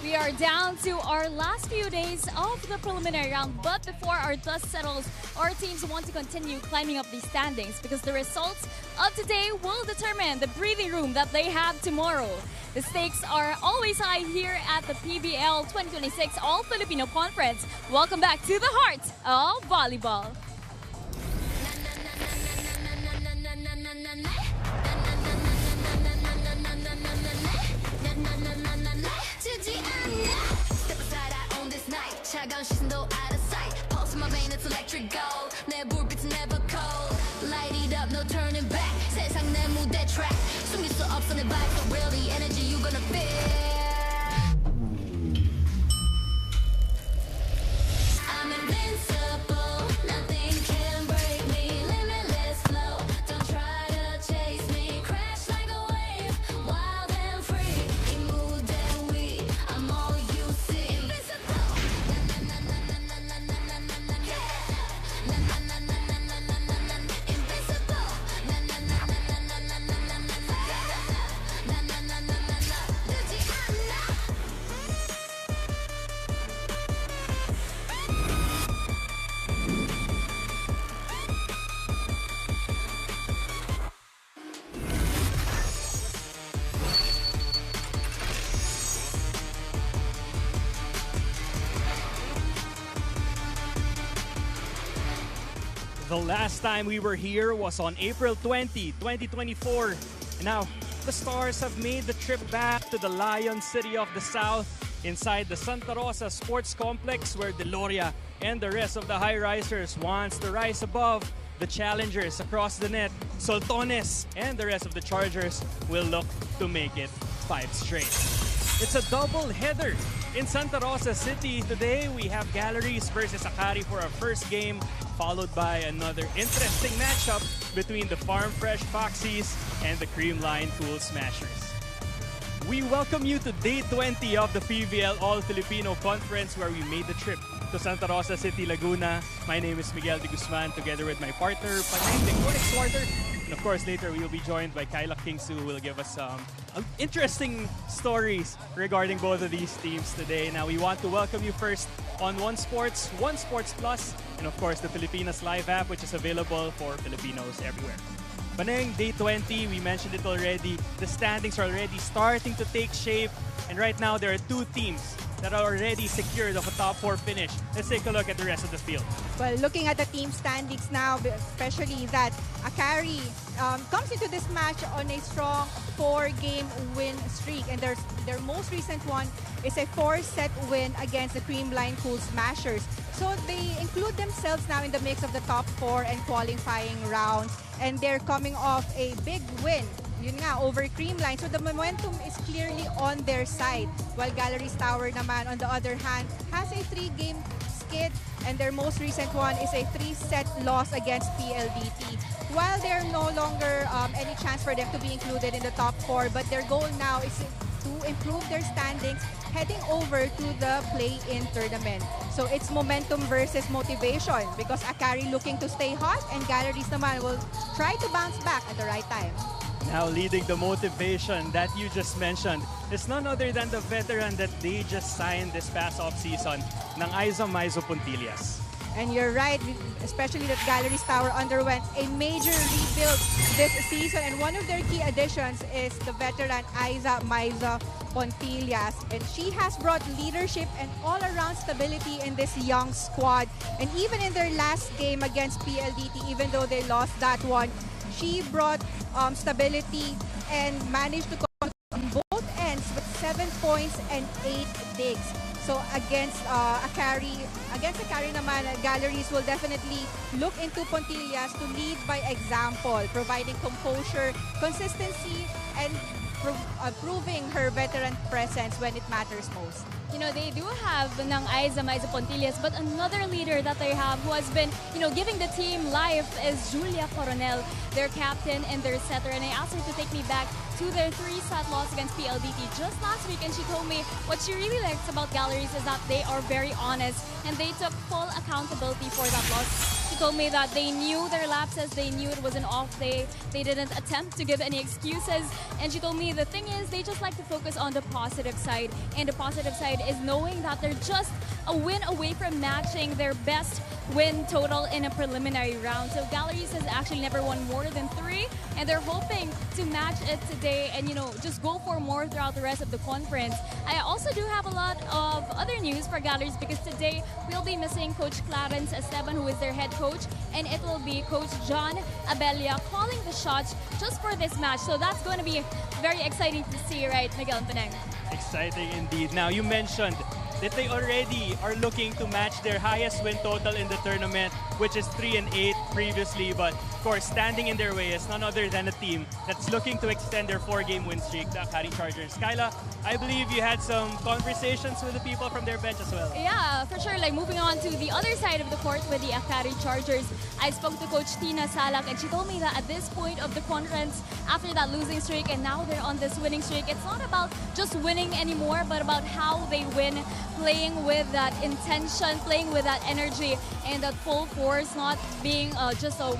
We are down to our last few days of the preliminary round, but before our dust settles, our teams want to continue climbing up these standings because the results of today will determine the breathing room that they have tomorrow. The stakes are always high here at the PVL 2026 All-Filipino Conference. Welcome back to the heart of volleyball. Step aside, I own this night. 차가운 시선도 out of sight. Pulse in my vein, it's electric gold. 내 불빛은 never cold. Light it up, no turning back. 세상 내 무대 track. 숨길 수 없어 내 vibe, so real the energy you gonna feel. I'm invincible, nothing can break me. Limitless flow, don't try to chase me. Crash like a wave, wild and free. 이 무대 위, I'm all you see. Invincible. The last time we were here was on April 20, 2024. And now, the Stars have made the trip back to the Lion City of the South inside the Santa Rosa Sports Complex where Deloria and the rest of the high-risers wants to rise above the challengers across the net. Soltones and the rest of the Chargers will look to make it 5 straight. It's a double-header in Santa Rosa City. Today, we have Galleries versus Akari for our first game, followed by another interesting matchup between the Farm Fresh Foxies and the Creamline Cool Smashers. We welcome you to Day 20 of the PVL All-Filipino Conference where we made the trip to Santa Rosa City, Laguna. My name is Miguel de Guzman together with my partner, Panay Swarter. And of course, later we will be joined by Kyla Kingsu who will give us some interesting stories regarding both of these teams today. Now, we want to welcome you first on One Sports Plus, and of course the Filipinas Live app, which is available for Filipinos everywhere. Panay, Day 20, we mentioned it already. The standings are already starting to take shape, and right now there are 2 teams that are already secured of a top 4 finish. Let's take a look at the rest of the field. Well, looking at the team standings now, especially that Akari comes into this match on a strong 4-game win streak, and their most recent one is a 4-set win against the Creamline Cool Smashers. So they include themselves now in the mix of the top 4 and qualifying rounds, and they're coming off a big win yun nga, over Creamline. So the momentum is clearly on their side. While Galleries Tower naman, on the other hand, has a 3-game skid, and their most recent one is a 3-set loss against PLDT. While there are no longer any chance for them to be included in the top 4, but their goal now is to improve their standings heading over to the play-in tournament. So it's momentum versus motivation because Akari looking to stay hot and Galleries naman will try to bounce back at the right time. Now leading the motivation that you just mentioned is none other than the veteran that they just signed this past offseason, ng Aiza Maizo Puntillas. And you're right, especially that Galleries Tower underwent a major rebuild this season. And one of their key additions is the veteran Aiza Maizo Puntillas. And she has brought leadership and all-around stability in this young squad. And even in their last game against PLDT, even though they lost that one, she brought stability and managed to control on both ends with 7 points and 8 digs. So against Akari naman, Galleries will definitely look into Puntillas to lead by example, providing composure, consistency, and proving her veteran presence when it matters most. You know, they do have ng Aiza Maizo Puntillas, but another leader that they have who has been, giving the team life is Julia Coronel, their captain and their setter. And I asked her to take me back to their 3-set loss against PLDT just last week, and she told me what she really likes about Galleries is that they are very honest and they took full accountability for that loss. She told me that they knew their lapses, they knew it was an off day, they didn't attempt to give any excuses, and she told me the thing is they just like to focus on the positive side, and the positive side is knowing that they're just a win away from matching their best win total in a preliminary round. So Galleries has actually never won more than 3, and they're hoping to match it today and, you know, just go for more throughout the rest of the conference. I also do have a lot of other news for Galleries because today we'll be missing Coach Clarence Esteban, who is their head coach, and it will be Coach John Abella calling the shots just for this match. So that's going to be very exciting to see, right, Miguel Penang? Exciting indeed. Now, you mentioned that they already are looking to match their highest win total in the tournament, which is 3-8 previously. But of course, standing in their way is none other than a team that's looking to extend their 4-game win streak, the Akari Chargers. Kyla, I believe you had some conversations with the people from their bench as well. Yeah, for sure. Like moving on to the other side of the court with the Akari Chargers, I spoke to Coach Tina Salak, and she told me that at this point of the conference, after that losing streak and now they're on this winning streak, it's not about just winning anymore, but about how they win, playing with that intention, playing with that energy and that full force, not being just a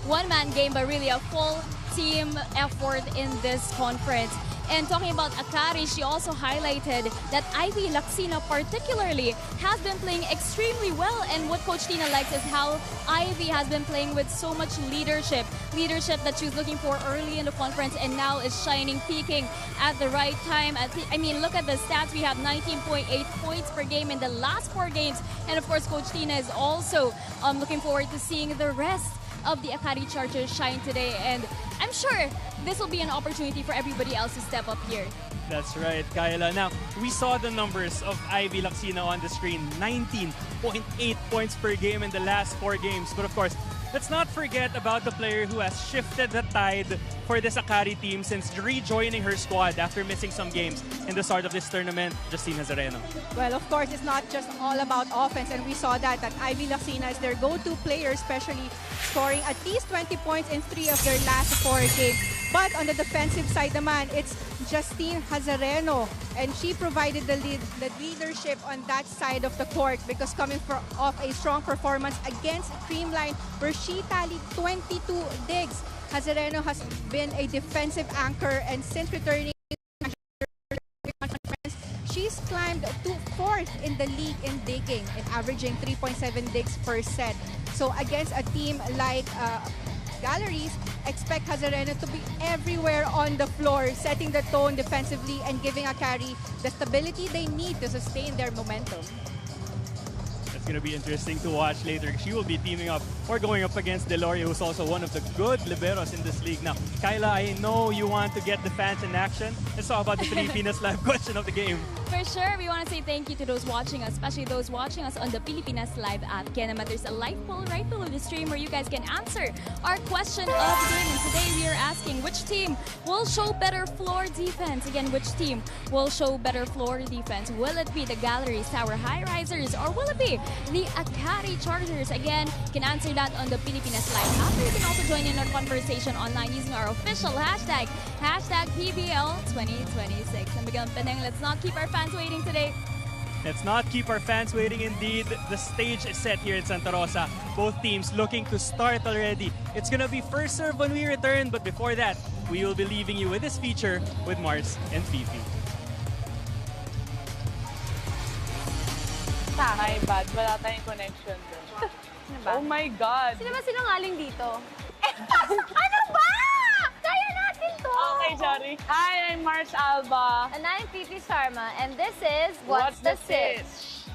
one-man game, but really a full team effort in this conference. And talking about Akari, she also highlighted that Ivy Laksina particularly has been playing extremely well. And what Coach Tina likes is how Ivy has been playing with so much leadership that she was looking for early in the conference and now is shining, peaking at the right time. I mean, look at the stats. We have 19.8 points per game in the last 4 games. And of course, Coach Tina is also looking forward to seeing the rest of the Akari Chargers shine today, and I'm sure this will be an opportunity for everybody else to step up here. That's right, Kyla. Now, we saw the numbers of Ivy Laksina on the screen. 19.8 points per game in the last 4 games. But of course, let's not forget about the player who has shifted the tide for this Akari team since rejoining her squad after missing some games in the start of this tournament, Justine Nazareno. Well, of course, it's not just all about offense, and we saw that Ivy Laksina is their go-to player, especially scoring at least 20 points in 3 of their last 4 games. But on the defensive side naman, it's Justine Hazareno, and she provided the leadership on that side of the court because coming off a strong performance against Creamline where she tallied 22 digs. Hazareno has been a defensive anchor, and since returning she's climbed to 4th in the league in digging and averaging 3.7 digs per set. So against a team like Galleries, expect Hazareno to be everywhere on the floor, setting the tone defensively and giving Akari the stability they need to sustain their momentum. It's going to be interesting to watch later. She will be teaming up or going up against Deloria, who's also one of the good liberos in this league. Now, Kyla, I know you want to get the fans in action. Let's talk about the Filipinas Live question of the game. For sure, we want to say thank you to those watching us, especially those watching us on the Pilipinas Live app. Kaya naman, there's a live poll right below the stream where you guys can answer our question of the game. And today we are asking which team will show better floor defense? Again, which team will show better floor defense? Will it be the Galleries Tower High Risers or will it be the Akari Chargers? Again, you can answer that on the Pilipinas Live app. You can also join in our conversation online using our official hashtag PVL2026. And Miguel Penang, let's not keep our fans waiting today. Let's not keep our fans waiting indeed. The stage is set here in Santa Rosa. Both teams looking to start already. It's going to be first serve when we return, but before that, we will be leaving you with this feature with Mars and Fifi. My bad, wala tayong connection doon. Oh my God! Sino ba sinungaling dito? Ano ba? Kaya natin to! Okay, sorry. Hi, I'm Mars Alba. And I'm Fifi Sharma, and this is What's the Sitch?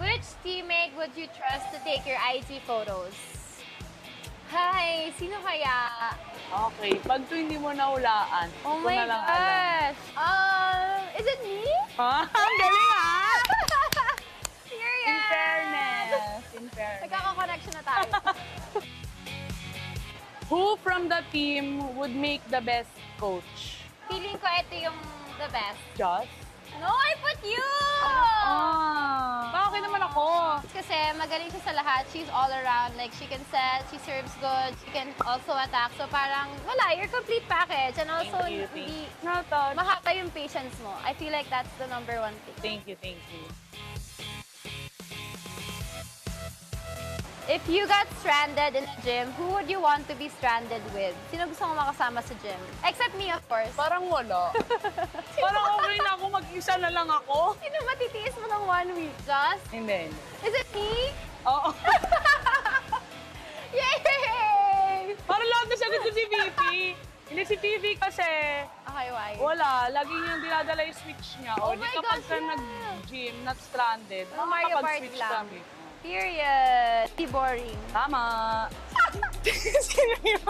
Which teammate would you trust to take your IG photos? Hi, sino kaya? Okay, pag to hindi mo nahulaan, Oh ko my na lang alam. gosh! Is it me? Ha? Ang galing ha! Serious! In fairness. In fairness. Nagkaka-connection na tayo. Who from the team would make the best coach? Feeling ko ito yung the best. Just? No, I put you! Bakit naman ako? Kasi magaling siya sa lahat. She's all around. Like, she can set, she serves good, she can also attack. So parang, wala, you're complete package. And also, Thank you, hindi No, touch. mahaba yung patience mo. I feel like that's the #1 thing. Thank you, thank you. If you got stranded in a gym, who would you want to be stranded with? Sino gusto mo makasama sa gym? Except me, of course. Parang wala. Parang okay na ako, mag-isa na lang ako. Sino matitiis mo ng 1 week? Just? Hindi. Is it me? Oo. Yay! Parang lahat na siya dito si VP. Hindi si PV kasi Okay, why? wala. Lagi niyang dinadala yung switch niya. Oh O, di my kapag gosh, ka yeah. nag-gym, not stranded, Oh, Mario Party makakapag-switch lang. kami. Period. Di boring. Tama. Sino yun?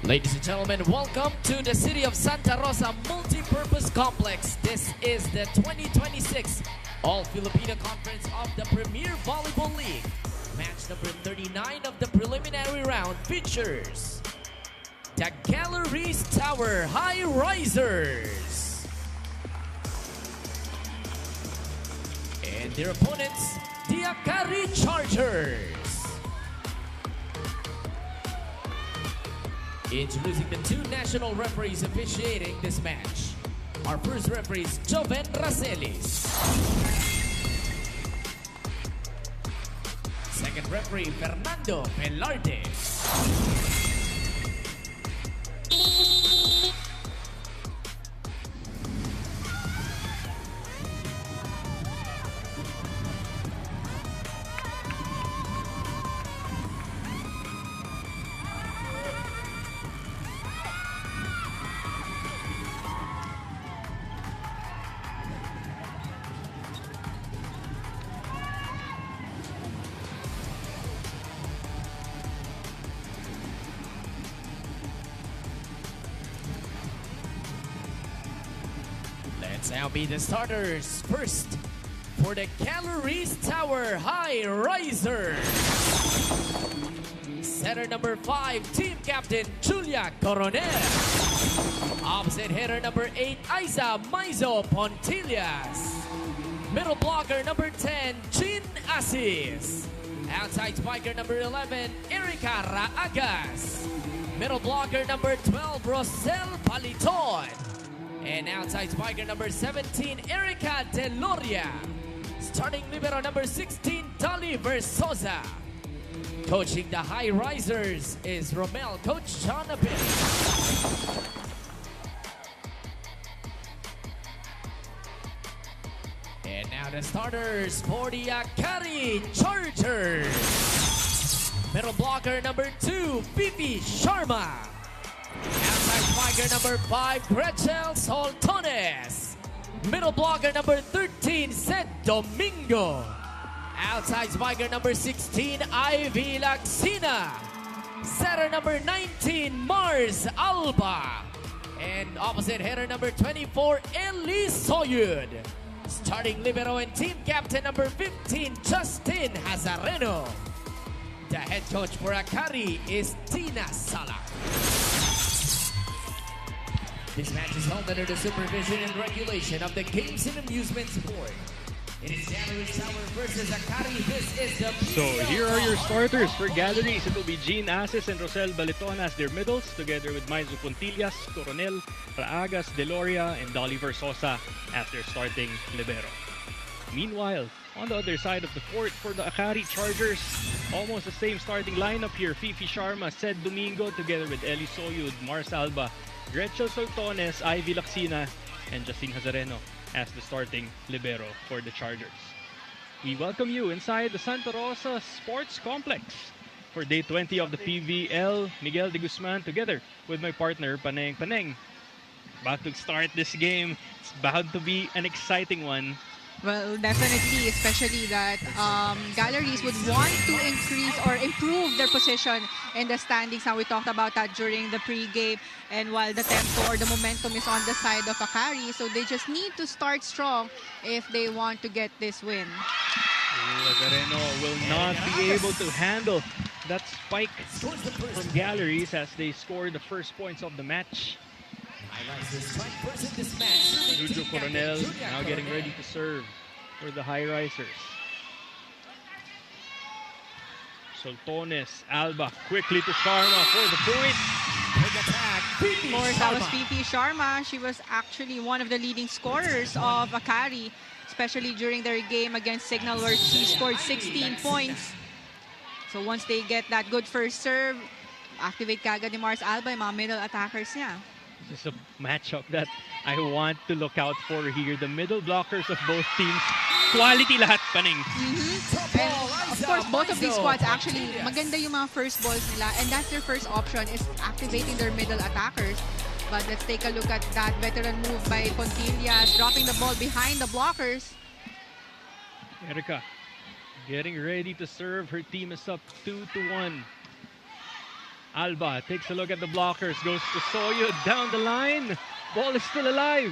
Ladies and gentlemen, welcome to the City of Santa Rosa Multi-Purpose Complex. This is the 2026 All-Filipino Conference of the Premier Volleyball League. Match number 39 of the preliminary round features the Galleries Tower High Risers and their opponents, the Akari Chargers. Introducing the two national referees officiating this match. Our first referee is Joven Racelis. Second referee, Fernando Velarde. Let's now be the starters. First, for the Galleries Tower High Risers. Setter number 5, team captain Julia Coronel. Opposite hitter number 8, Isa Maizo Pontillas. Middle blocker number 10, Jean Asis. Outside spiker number 11, Erica Raagas. Middle blocker number 12, Rosel Paliton. And outside spiker number 17, Erica Deloria. Starting libero number 16, Dolly Versosa. Coaching the High Risers is Romel, Coach Jonathan. And now the starters for the Akari Chargers. Middle blocker number 2, Vivi Sharma. Outside spiker number 5, Gretchen Soltones. Middle blocker number 13, Seth Domingo. Outside spiker number 16, Ivy Laxina. Setter number 19, Mars Alba. And opposite hitter number 24, Eli Soyud. Starting libero and team captain number 15, Justin Hazareno. The head coach for Akari is Tina Sala. This match is held under the supervision and regulation of the Games and Amusements Board. It is Galleries Tower versus Akari. This is the So PVL here are your round. starters for Galleries. It will be Jean Asis and Rosel Baliton as their middles, together with Maizo Puntillas, Coronel, Raagas, Deloria, and Dolly Versosa as their starting libero. Meanwhile, on the other side of the court for the Akari Chargers, Almost the same starting lineup here. Fifi Sharma, Sed Domingo, together with Eli Soyud, Mars Alba, Rachel Soltones, Ivy Lacsina, and Justine Hazareno as the starting libero for the Chargers. We welcome you inside the Santa Rosa Sports Complex for day 20 of the PVL. Miguel de Guzman together with my partner, Paneng. Paneng, about to start this game. It's bound to be an exciting one. Well, definitely, especially that galleries would want to increase or improve their position in the standings. Now, we talked about that during the pre-game, and while the tempo or the momentum is on the side of Akari, so they just need to start strong if they want to get this win. Lazareno will not be able to handle that spike from Galleries as they score the first points of the match. Juju Coronel now getting ready to serve for the High Risers. Soltones, Alba quickly to Sharma for the point. Of course, that was Fifi Sharma. She was actually one of the leading scorers of Akari, especially during their game against Signal where she scored 16 points. So once they get that good first serve, activate kagad ni Mars Alba yung mga middle attackers niya. This is a matchup that I want to look out for here. The middle blockers of both teams, quality lahat, Paneng. And of course, both of these squads actually, maganda yung mga first balls nila, and that's their first option is activating their middle attackers. But let's take a look at that veteran move by Pontillas, dropping the ball behind the blockers. Erica getting ready to serve. Her team is up 2-1. Alba takes a look at the blockers, goes to Soyud down the line. Ball is still alive.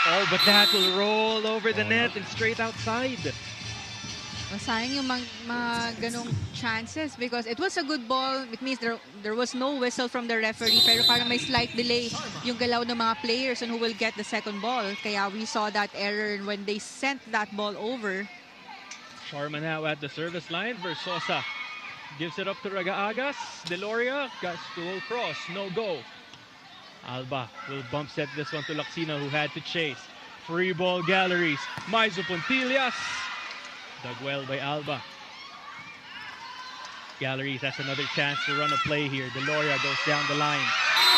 Oh, but that will roll over the net and straight outside. Sayang yung mga ganong chances because it was a good ball. It means there was no whistle from the referee, pero parang may slight delay yung galaw ng mga players and who will get the second ball. Kaya we saw that error when they sent that ball over. Sharma now at the service line. Versosa gives it up to Ragaagas. Deloria got to cross, no go. Alba will bump set this one to Lacsina, who had to chase. Free ball Galleries. Maizo Pontillas. Dug well by Alba. Galleries has another chance to run a play here. Deloria goes down the line.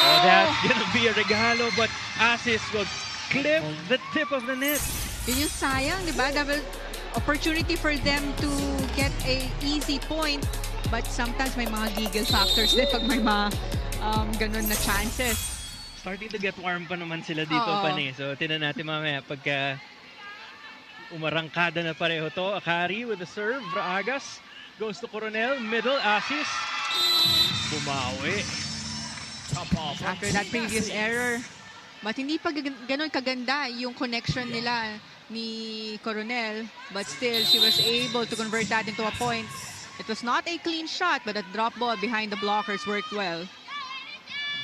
Oh, that's gonna be a regalo, but Asis will clip the tip of the net. Yun yung sayang, di ba? Double opportunity for them to get a easy point, but sometimes may mga giggle factors din pag may mga ganun na chances. Starting to get warm pa naman sila dito, Pane. So, tinan natin mamaya pagka umarangkada na pareho to. Akari with the serve. Raagas goes to Coronel. Middle, Asis. Bumawi. After that previous error. But hindi pa ganun kaganda yung connection nila ni Coronel. But still, she was able to convert that into a point. It was not a clean shot, but a drop ball behind the blockers worked well.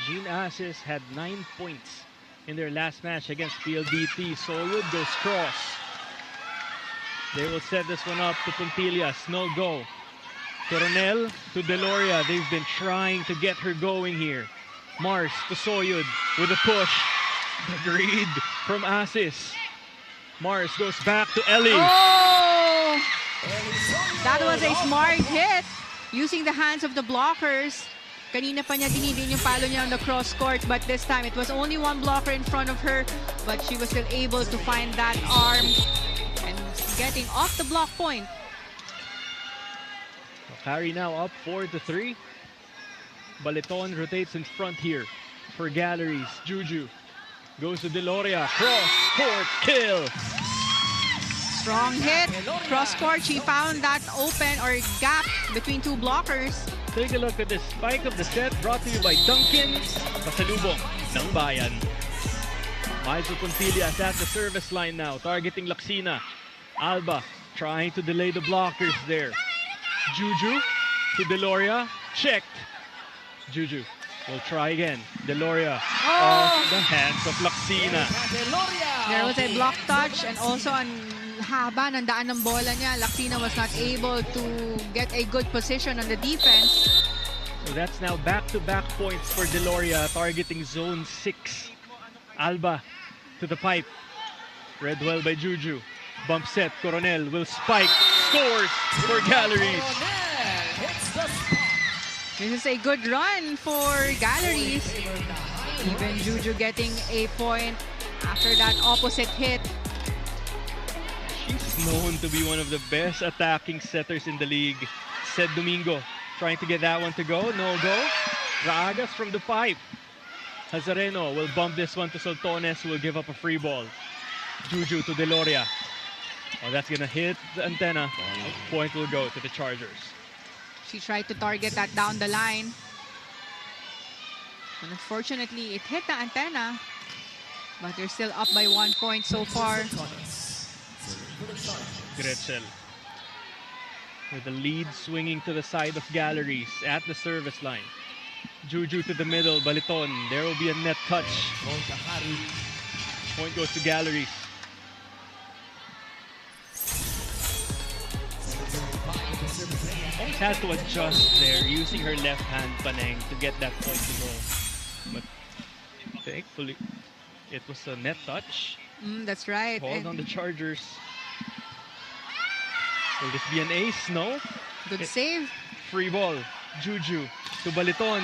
Jean Asis had 9 points in their last match against PLDT. Soyud goes cross. They will set this one up to Pontillas. No go. Coronel to Deloria. They've been trying to get her going here. Mars to Soyud with a push. The read from Asis. Mars goes back to Ellie. Oh! That was a smart hit using the hands of the blockers. Kanina pa niya dinidin yung palo niya on the cross court, but this time it was only one blocker in front of her, but she was still able to find that arm and getting off the block point. Akari now up 4-3. Baleton rotates in front here for Galleries. Juju goes to Deloria. Cross court kill. Strong hit. Cross court. She found that open or gap between two blockers. Take a look at this spike of the set brought to you by Duncan. Pasalubong ng Bayan. Maizo Pontillas at the service line now, targeting Lacsina. Alba trying to delay the blockers there. Juju to Deloria. Checked. Juju will try again. Deloria off the hands of Lacsina. There was a block touch and also an haba ng daan ng bola niya. Lacsina was not able to get a good position on the defense. So that's now back-to-back points for Deloria, targeting zone 6. Alba to the pipe. Read well by Juju. Bump set. Coronel will spike. scores for Galleries. Coronel hits the spot. This is a good run for Galleries. Even Juju getting a point after that opposite hit. She's known to be one of the best attacking setters in the league. Said Domingo, trying to get that one to go. No go. Raagas from the pipe. Hazareno will bump this one to Soltones, who will give up a free ball. Juju to Deloria. Oh, that's going to hit the antenna. Point will go to the Chargers. She tried to target that down the line. And unfortunately, it hit the antenna. But they're still up by 1 point so far. Gretzel with the lead swinging to the side of Galleries at the service line. Juju to the middle, Baliton. There will be a net touch. Point goes to Galleries. Almost has to adjust there, using her left hand, Paneng, to get that point to go. But thankfully, it was a net touch. That's right. Hold on the Chargers. Will this be an ace? No. Good save. Free ball. Juju to Baliton.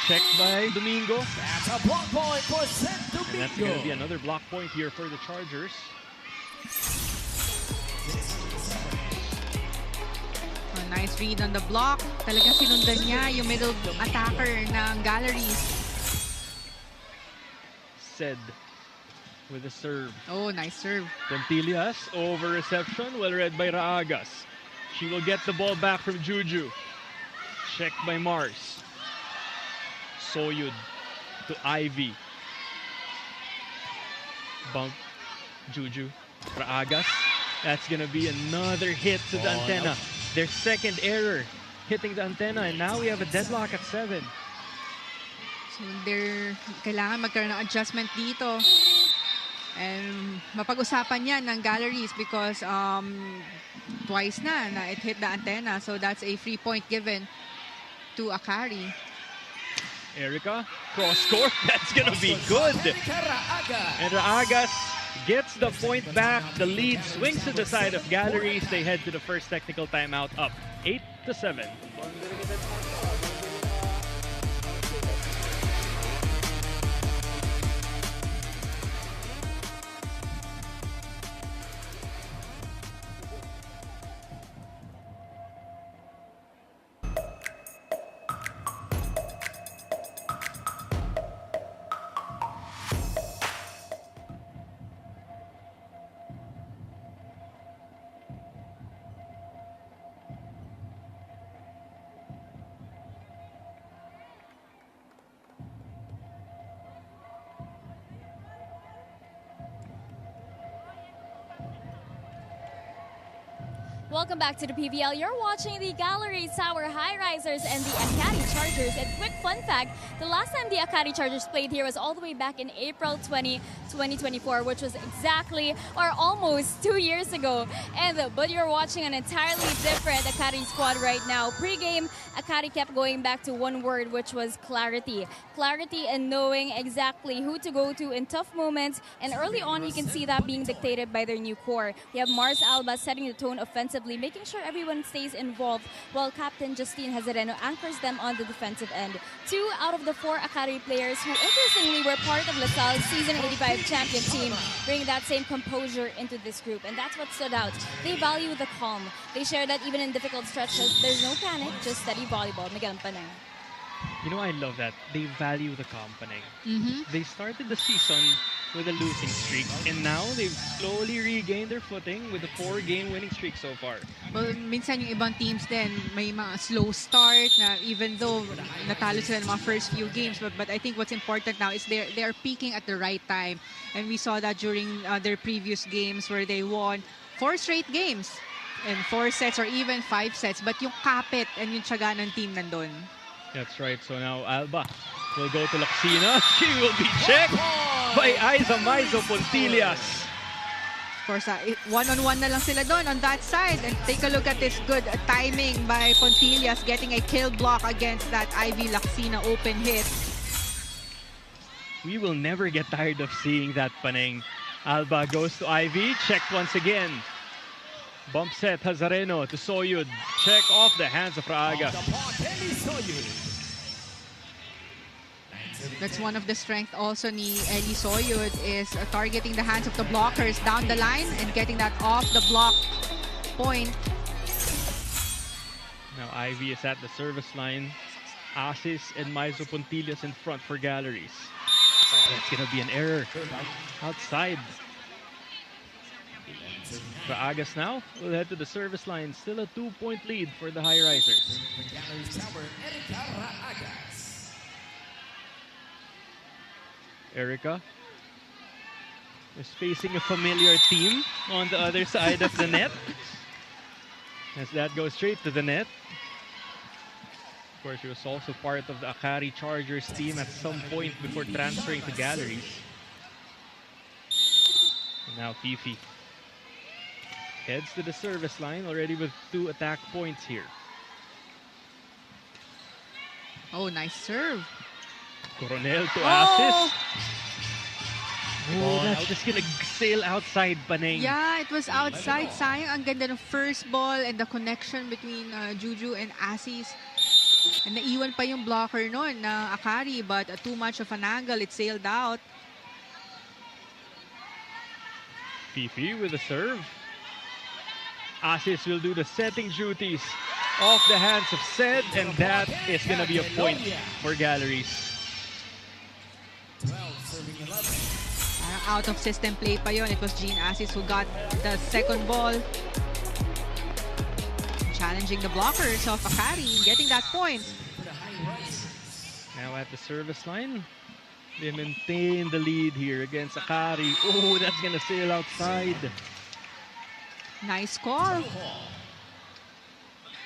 Checked by Domingo. That's a block point for St. And that's going to be Domingo. another block point here for the Chargers. A nice read on the block. Talagang sinundan niya yung middle attacker ng Galleries. Said with a serve. Oh, nice serve. Pontillas over reception, well read by Raagas. She will get the ball back from Juju. Checked by Mars. Soyud to Ivy. Bump. Juju. Raagas. That's going to be another hit to the antenna. Their second error hitting the antenna, and now we have a deadlock at 7. So they're kailangan magkaroon ng adjustment dito. And mapag-usapan yan ng Galleries because twice na it hit the antenna. So that's a free point given to Akari. Erica, cross court. That's going to be good. And Raagas gets the point back. The lead swings to the side of Galleries. They head to the first technical timeout, up 8-7. Welcome back to the PVL. You're watching the Galleries Tower High Risers and the Akari Chargers. And quick fun fact, the last time the Akari Chargers played here was all the way back in April 2024, which was exactly or almost 2 years ago. But you're watching an entirely different Akari squad right now. Pre-game, Akari kept going back to one word, which was clarity. Clarity and knowing exactly who to go to in tough moments. And early on, you can see that being dictated by their new core. You have Mars Alba setting the tone offensively, making sure everyone stays involved, while Captain Justine Hazareno anchors them on the defensive end. 2 out of the 4 Akari players who interestingly were part of LaSalle's Season 85 champion team bring that same composure into this group, and that's what stood out. They value the calm. They share that even in difficult stretches, there's no panic, just steady volleyball. Miguel Panay. You know, I love that. They value the company. They started the season with a losing streak, and now they've slowly regained their footing with a 4-game winning streak so far. Well, minsan yung ibang teams din, may mga slow start na even though natalo sila ng mga first few games. But I think what's important now is they are peaking at the right time. And we saw that during their previous games where they won 4 straight games and 4 sets or even 5 sets. But yung kapit and yung tiyaga ng team nandun. That's right. So now Alba will go to Laxina. She will be checked by Aiza Maizo Pontillas. Of course, one-on-one na lang sila doon on that side. And take a look at this good timing by Pontillas getting a kill block against that Ivy Laxina open hit. We will never get tired of seeing that, Paneng. Alba goes to Ivy, checked once again. Bump set, Hazareno to Soyud. Check off the hands of Raagas. That's one of the strengths also ni Eli Soyud is targeting the hands of the blockers down the line and getting that off the block point. Now Ivy is at the service line. Asis and Maizo Puntillas in front for Galleries. That's gonna be an error outside. Raagas now will head to the service line. Still a 2-point lead for the High Risers. Erica is facing a familiar team on the other side of the net. As that goes straight to the net. Of course, she was also part of the Akari Chargers team at some point before transferring to Galleries. And now Fifi heads to the service line already with 2 attack points here. Oh, nice serve. Coronel to assist. Oh, that's just gonna sail outside Paneng. Yeah, it was outside. Sayang ang ganda ng first ball and the connection between Juju and Asis. And naiwan pa yung blocker noon na Akari, but too much of an angle. It sailed out. Fifi with a serve. Asis will do the setting duties off the hands of Sed, and that is gonna be a point for Galleries. Out of system play pa yon. It was Jean Asis who got the second ball. Challenging the blockers of Akari, getting that point. Now at the service line, they maintain the lead here against Akari. Oh, that's gonna sail outside. Nice call.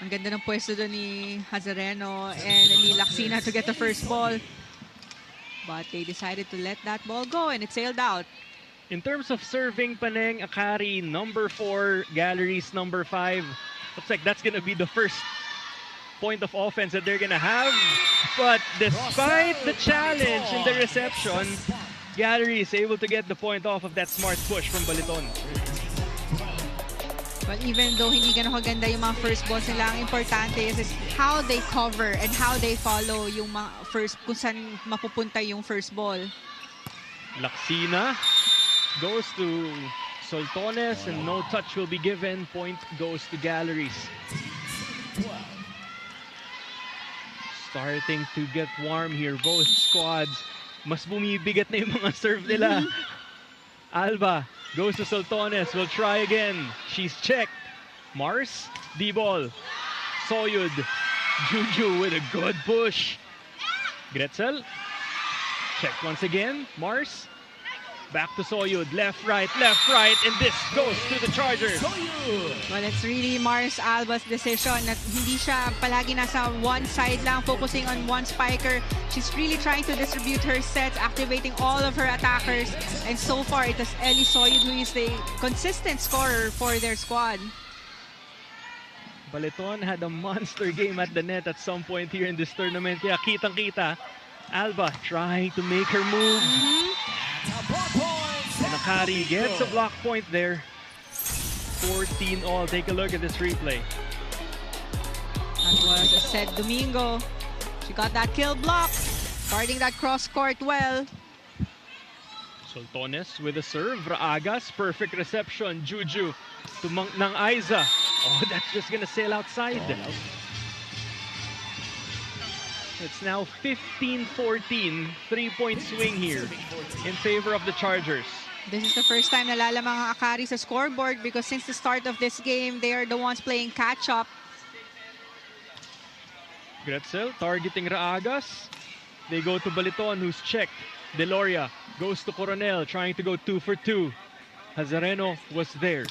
Ang ganda ng pwesto doon ni Hazareno and ni Laksina to get the first ball. But they decided to let that ball go and it sailed out. In terms of serving, Paneng, Akari, number 4, Galleries, number 5. Looks like that's gonna be the first point of offense that they're gonna have. But despite the challenge in the reception, Galleries able to get the point off of that smart push from Baliton. But even though hindi ganun kaganda yung mga first balls nila, ang importante is how they cover and how they follow yung mga first, kung saan mapupunta yung first ball. Laksina goes to Soltones and no touch will be given. Point goes to Galleries. Starting to get warm here, both squads. Mas bumibigat na yung mga serve nila. Alba goes to Soltones, will try again. She's checked. Mars, D-ball. Soyud, Juju with a good push. Gretzel, checked once again. Mars, back to Soyud, left, right, and this goes to the Chargers. Well, it's really Mars Alba's decision that hindi siya palagi nasa one side lang, focusing on one spiker. She's really trying to distribute her sets, activating all of her attackers. And so far, it is Eli Soyud who is the consistent scorer for their squad. Baliton had a monster game at the net at some point here in this tournament. Kaya kitang-kita, Alba trying to make her move. And Akari gets a block point there. 14 all. Take a look at this replay. That was Sed Domingo. She got that kill block, guarding that cross court well. Soltones with a serve. Raagas, perfect reception. Juju to ng Aiza. Oh, that's just gonna sail outside. It's now 15-14. 3-point swing here in favor of the Chargers. This is the first time nalalamang ang Akari sa scoreboard because since the start of this game, they are the ones playing catch-up. Gretzel targeting Raagas. They go to Baliton, who's checked. Deloria goes to Coronel, trying to go 2 for 2. Hazareno was there.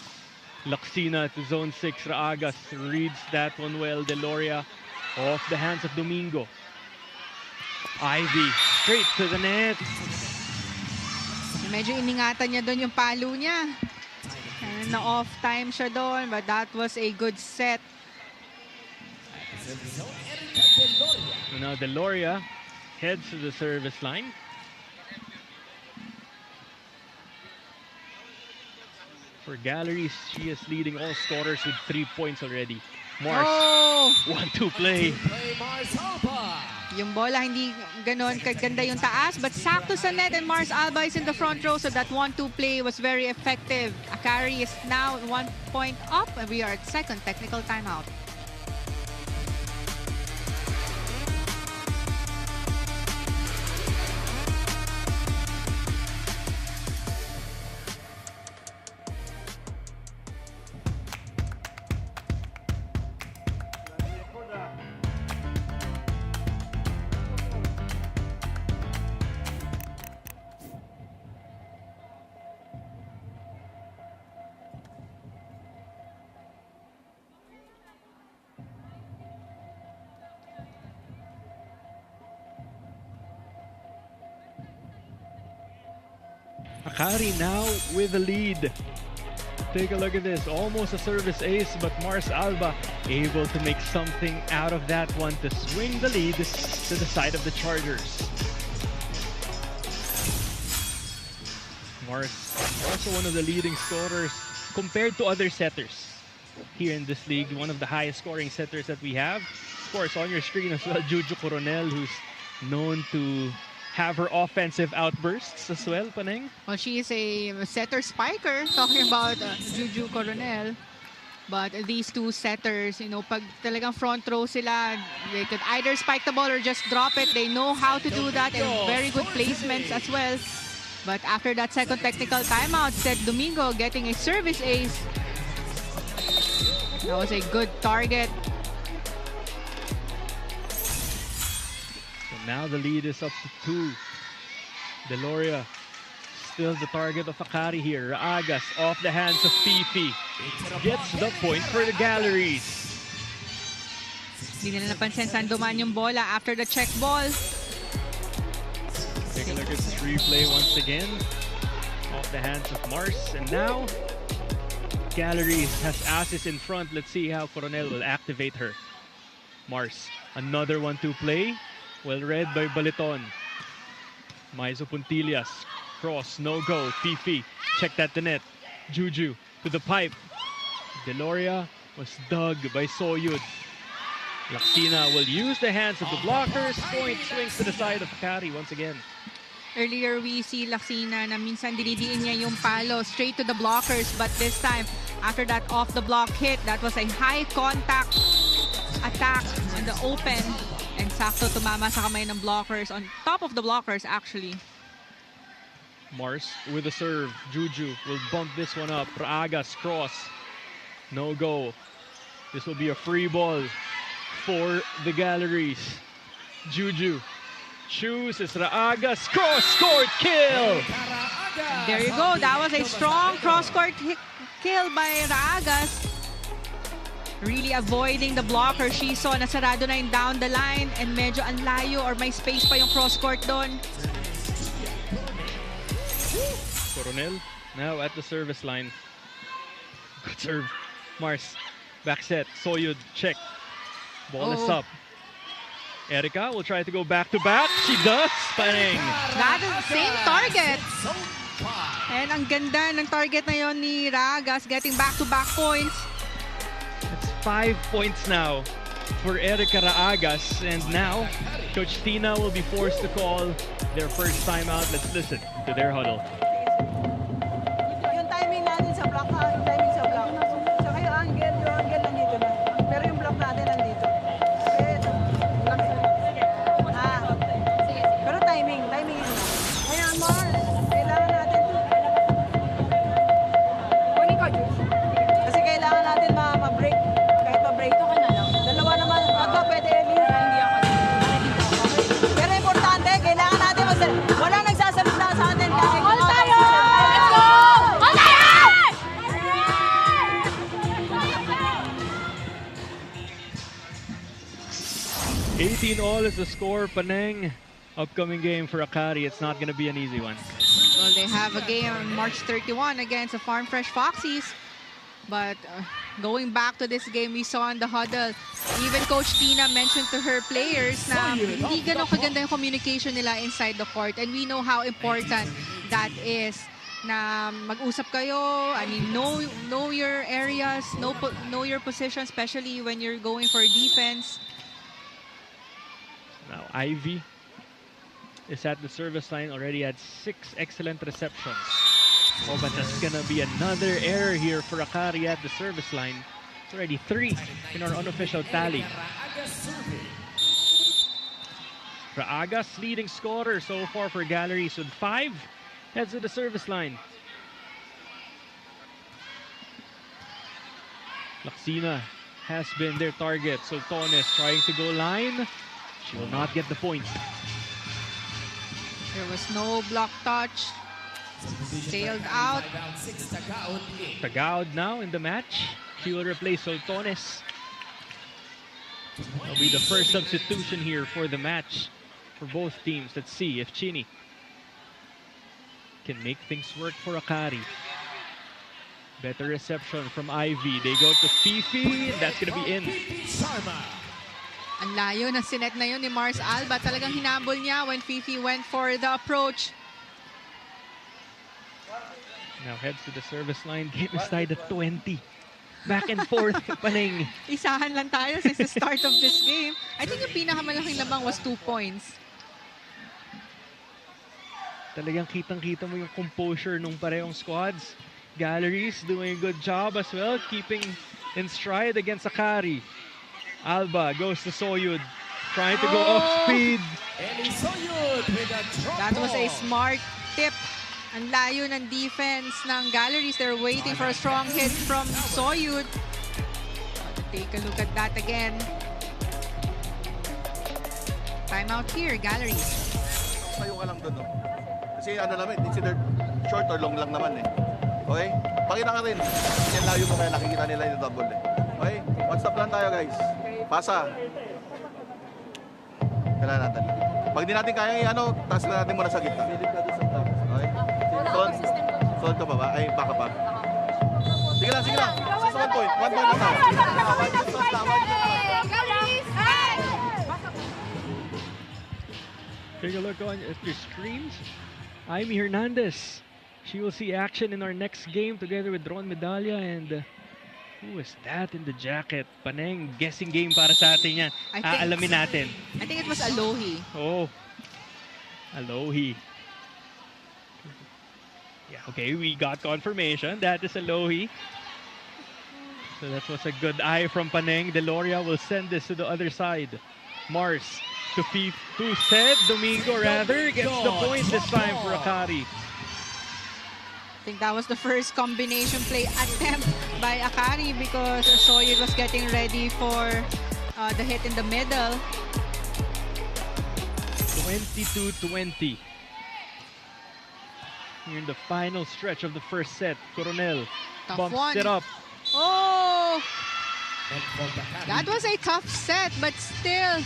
Laksina to zone 6. Raagas reads that one well. Deloria off the hands of Domingo. Ivy straight to the net. Medyo iningatan niya doon yung palo niya. Na-off time siya doon, but that was a good set. So now Deloria heads to the service line. For Galleries, she is leading all scorers with 3 points already. Mars, Oh! 1-2 play. Play Mars Alba. Yung bola hindi ganon kaganda yung taas, but sakto sa net and Mars Alba is in the front row, so that 1-2 play was very effective. Akari is now 1 point up and we are at second technical timeout. Akari now with the lead. Take a look at this. Almost a service ace, but Mars Alba able to make something out of that one to swing the lead to the side of the Chargers. Mars also one of the leading scorers compared to other setters here in this league. One of the highest scoring setters that we have. Of course, on your screen as well, Juju Coronel, who's known to have her offensive outbursts as well, Paneng. Well, she is a setter spiker, talking about Juju Coronel. But these two setters, you know, pag talagang front row sila, they could either spike the ball or just drop it. They know how to do that and very good placements as well. But after that second technical timeout, Seth Domingo getting a service ace. That was a good target. Now the lead is up to 2. Deloria still the target of Akari here. Raagas off the hands of Fifi. Gets the point for the Galleries. Hindi nila napansin saan dumaan yung bola after the check ball. Take a look at this replay once again. Off the hands of Mars. And now Galleries has asses in front. Let's see how Coronel will activate her. Mars, another 1-2 play. Well read by Baliton. Maizo Puntillas. Cross, no go. Fifi, check that the net. Juju to the pipe. Deloria was dug by Soyud. Laksina will use the hands of the blockers. Point swings to the side of Akari once again. Earlier, we see Laksina na minsan dinidiin niya yung palo straight to the blockers. But this time, after that off-the-block hit, that was a high-contact attack in the open. And sakto tumama sa kamay ng blockers, on top of the blockers actually. Mars with a serve. Juju will bump this one up. Raagas cross. No go. This will be a free ball for the Galleries. Juju chooses Raagas. Cross-court kill! There you go. That was a strong cross-court kill by Raagas. Really avoiding the blocker. She saw na sarado na yung down the line and medyo ang layo or may space pa yung cross-court doon. Coronel now at the service line. Good serve. Mars, back set. Soyud, check. Ball is up. Erica will try to go back-to-back. She does. Paneng. That is the same target. And ang ganda ng target na yon ni Raagas, getting back-to-back points. It's 5 points now for Erica Raagas. And now, Coach Tina will be forced to call their first timeout. Let's listen to their huddle. Yung timing natin sa block, yung timing sa block. Saka yung angle nandito na. Pero yung block natin nandito. Pero timing yun na. Kaya more, kailangan natin to. Kunin ko, Jules. Kasi kailangan natin ma-break. Kahit ma-break to ka na lang. Dalawa naman, agad pwede hindi ako. Pero importante, kailangan natin wala nagsasalita sa atin. All tayo! Let's go! All tayo! 18-all is the score, Paneng. Upcoming game for Akari. It's not going to be an easy one. Well, they have a game on March 31 against the Farm Fresh Foxies. But going back to this game, we saw in the huddle, even Coach Tina mentioned to her players na hindi ganun kaganda yung communication nila inside the court. And we know how important that is na mag-usap kayo. I mean, know your areas, know your position, especially when you're going for defense. Now Ivy is at the service line, already had 6 excellent receptions. Oh, but that's gonna be another error here for Akari at the service line. It's already 3 in our unofficial tally. Raagas leading scorer so far for Galleries with 5. Heads to the service line. Laksina has been their target. Sultones trying to go line. She will not get the point. There was no block touch. Sailed out. Tagaud now in the match. She will replace Sultones. That'll be the first substitution here for the match for both teams. Let's see if Chini can make things work for Akari. Better reception from Ivy. They go to Fifi. That's gonna be in. Ang layo na sinet na yun ni Mars Alba. Talagang hinabol niya when Fifi went for the approach. Now heads to the service line. Game is tied at 20. Back and forth, Paneng. Isahan lang tayo since the start of this game. I think yung pinakamalaking labang was 2 points. Talagang kitang-kita mo yung composure nung parehong squads. Galleries doing a good job as well, keeping in stride against Akari. Alba goes to Soyud, trying to go off speed. That was a smart tip. Ang layo ng defense ng Galleries. They're waiting for a strong hit from Soyud. Take a look at that again. Timeout here, Galleries. Tayo ka lang doon, no? Kasi ano naman, considered short or long lang naman eh. Okay? Pakita ka rin. Yan layo mo kaya nakikita nila yung double eh. Okay? One stop lang tayo, guys. Pasa. Kailangan natin. Pag di natin kaya i-ano, taas na natin muna sa gitna. Okay? Solid ka ba ba? Ay, baka pa. Sige lang, sige lang. Just 1 point. 1 point na tayo. Take a look on your streams. Amy Hernandez. She will see action in our next game together with Ron Medalla and who is that in the jacket? Paneng, guessing game para sa atin yan. Alamin natin. I think it was Alohi. Oh, Alohi. Yeah, okay, we got confirmation. That is Alohi. So that was a good eye from Paneng. Deloria will send this to the other side. Mars to Sed. Domingo rather gets the point this time for Akari. I think that was the first combination play attempt by Akari because Soyud was getting ready for the hit in the middle. 22-20. Here in the final stretch of the first set, Coronel bumps it up. Oh! That was a tough set, but still,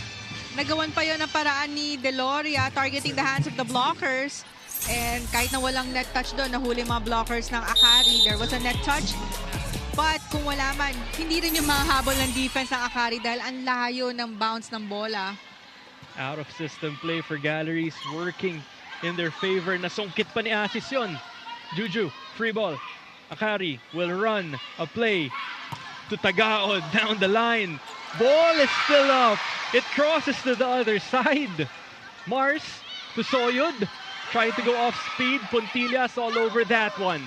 nagawan pa yun ang paraan ni Deloria targeting the hands of the blockers. And kahit na walang net touch doon, nahuli mga blockers ng Akari. There was a net touch. But kung wala man, hindi rin yung mahahabol ng defense ng Akari dahil ang layo ng bounce ng bola. Out of system play for Galleries, working in their favor. Nasungkit pa ni Asis yun. Juju, free ball. Akari will run a play to Tagaod down the line. Ball is still up. It crosses to the other side. Mars to Soyud. Trying to go off speed. Puntillas all over that one.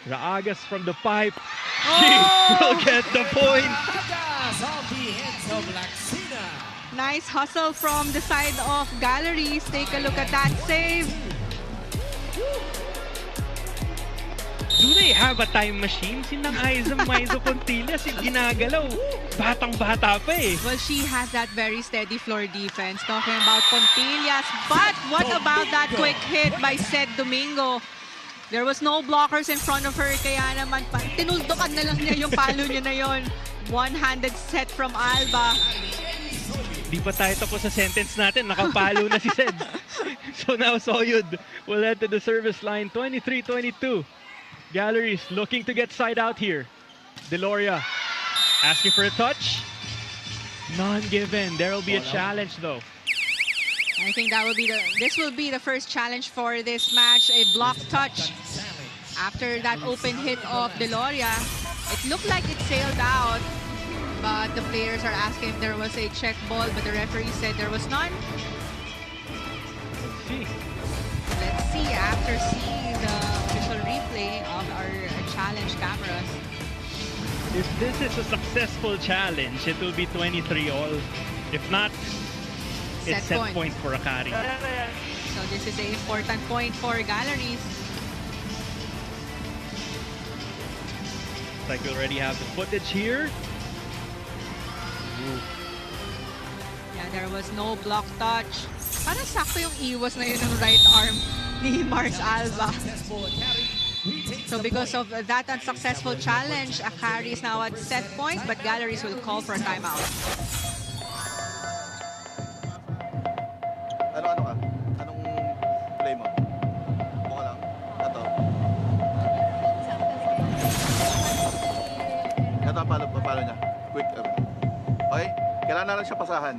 Raagas from the pipe. She will get the point. Nice hustle from the side of Galleries. Take a look at that save. Do they have a time machine? Sinang Maizo Puntillas, ginagalaw. Batang-bata pa eh. Well, she has that very steady floor defense. Talking about Puntillas. But what about that quick hit by Sed Domingo? There was no blockers in front of her. Kaya naman, tinuldukan na lang niya yung palo niya na yon. One-handed set from Alba. Di pa tayo tapos sa sentence natin. Nakapalo na si Sed. So now Soyud will head to the service line. 23-22. Galleries looking to get side out here. Deloria asking for a touch. None given. There will be a challenge though. I think that will be this will be the first challenge for this match. A block touch. After that open hit of Deloria, it looked like it sailed out, but the players are asking if there was a check ball, but the referee said there was none. Let's see after seeing the official replay of our challenge cameras. If this is a successful challenge, it will be 23 all. If not, it's set point for Akari. So this is an important point for Galleries. Like we already have the footage here. Yeah, there was no block touch. Parang sakto yung iwas na yun ng right arm ni Mars Alba. So because of that unsuccessful challenge, Akari is now at set point, but Galleries will call for a timeout. Ano ka? Anong play mo? Buka lang. Ito. Ito paano niya? Quick. Okay? Kailangan na lang siya pasahan.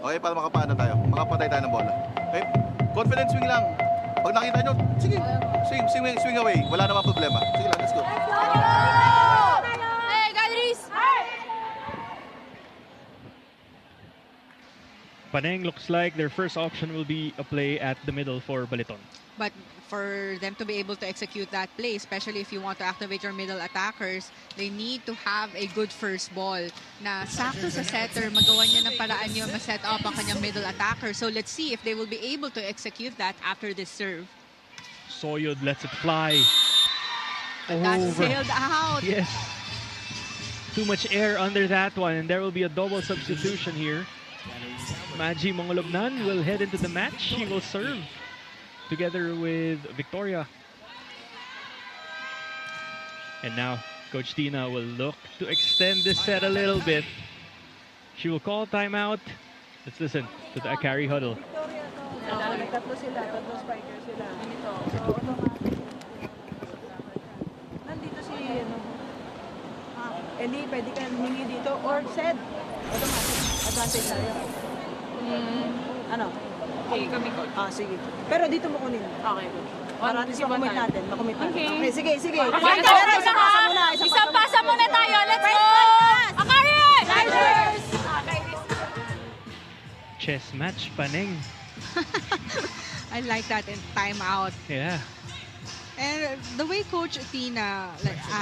Okay, para makapaano tayo. Makapatay tayo ng bola. Okay? Confident swing lang. Pag nakita nyo, sige. Swing away. Wala namang problema. Sige lang, let's go. Hey, Galleries! Paneng looks like their first option will be a play at the middle for Baliton. But for them to be able to execute that play, especially if you want to activate your middle attackers, they need to have a good first ball na sakto sa setter, magawa niya ng paraan yun ma-set up ang kanyang middle attacker. So let's see if they will be able to execute that after this serve. Soyud lets it fly. But that sailed out. Yes. Too much air under that one, and there will be a double substitution here. Maji Mongolobnan will head into the match. He will serve together with Victoria. And now Coach Tina will look to extend this set a little bit. She will call timeout. Let's listen to the Akari huddle. Tatlo sila, tatlo spiker sila. Nandito si Eli, pwede ka humingi dito. Or Sed. Automatic. Advantage tayo. Ano? Okay, kami coach. Sige. Pero dito mo kunin. Okay. Para at least makumit natin. Okay, sige. Isang pasa muna tayo. Let's go! Akari! Chargers! Chess match, Paneng. I like that in timeout. Yeah. And the way Coach Tina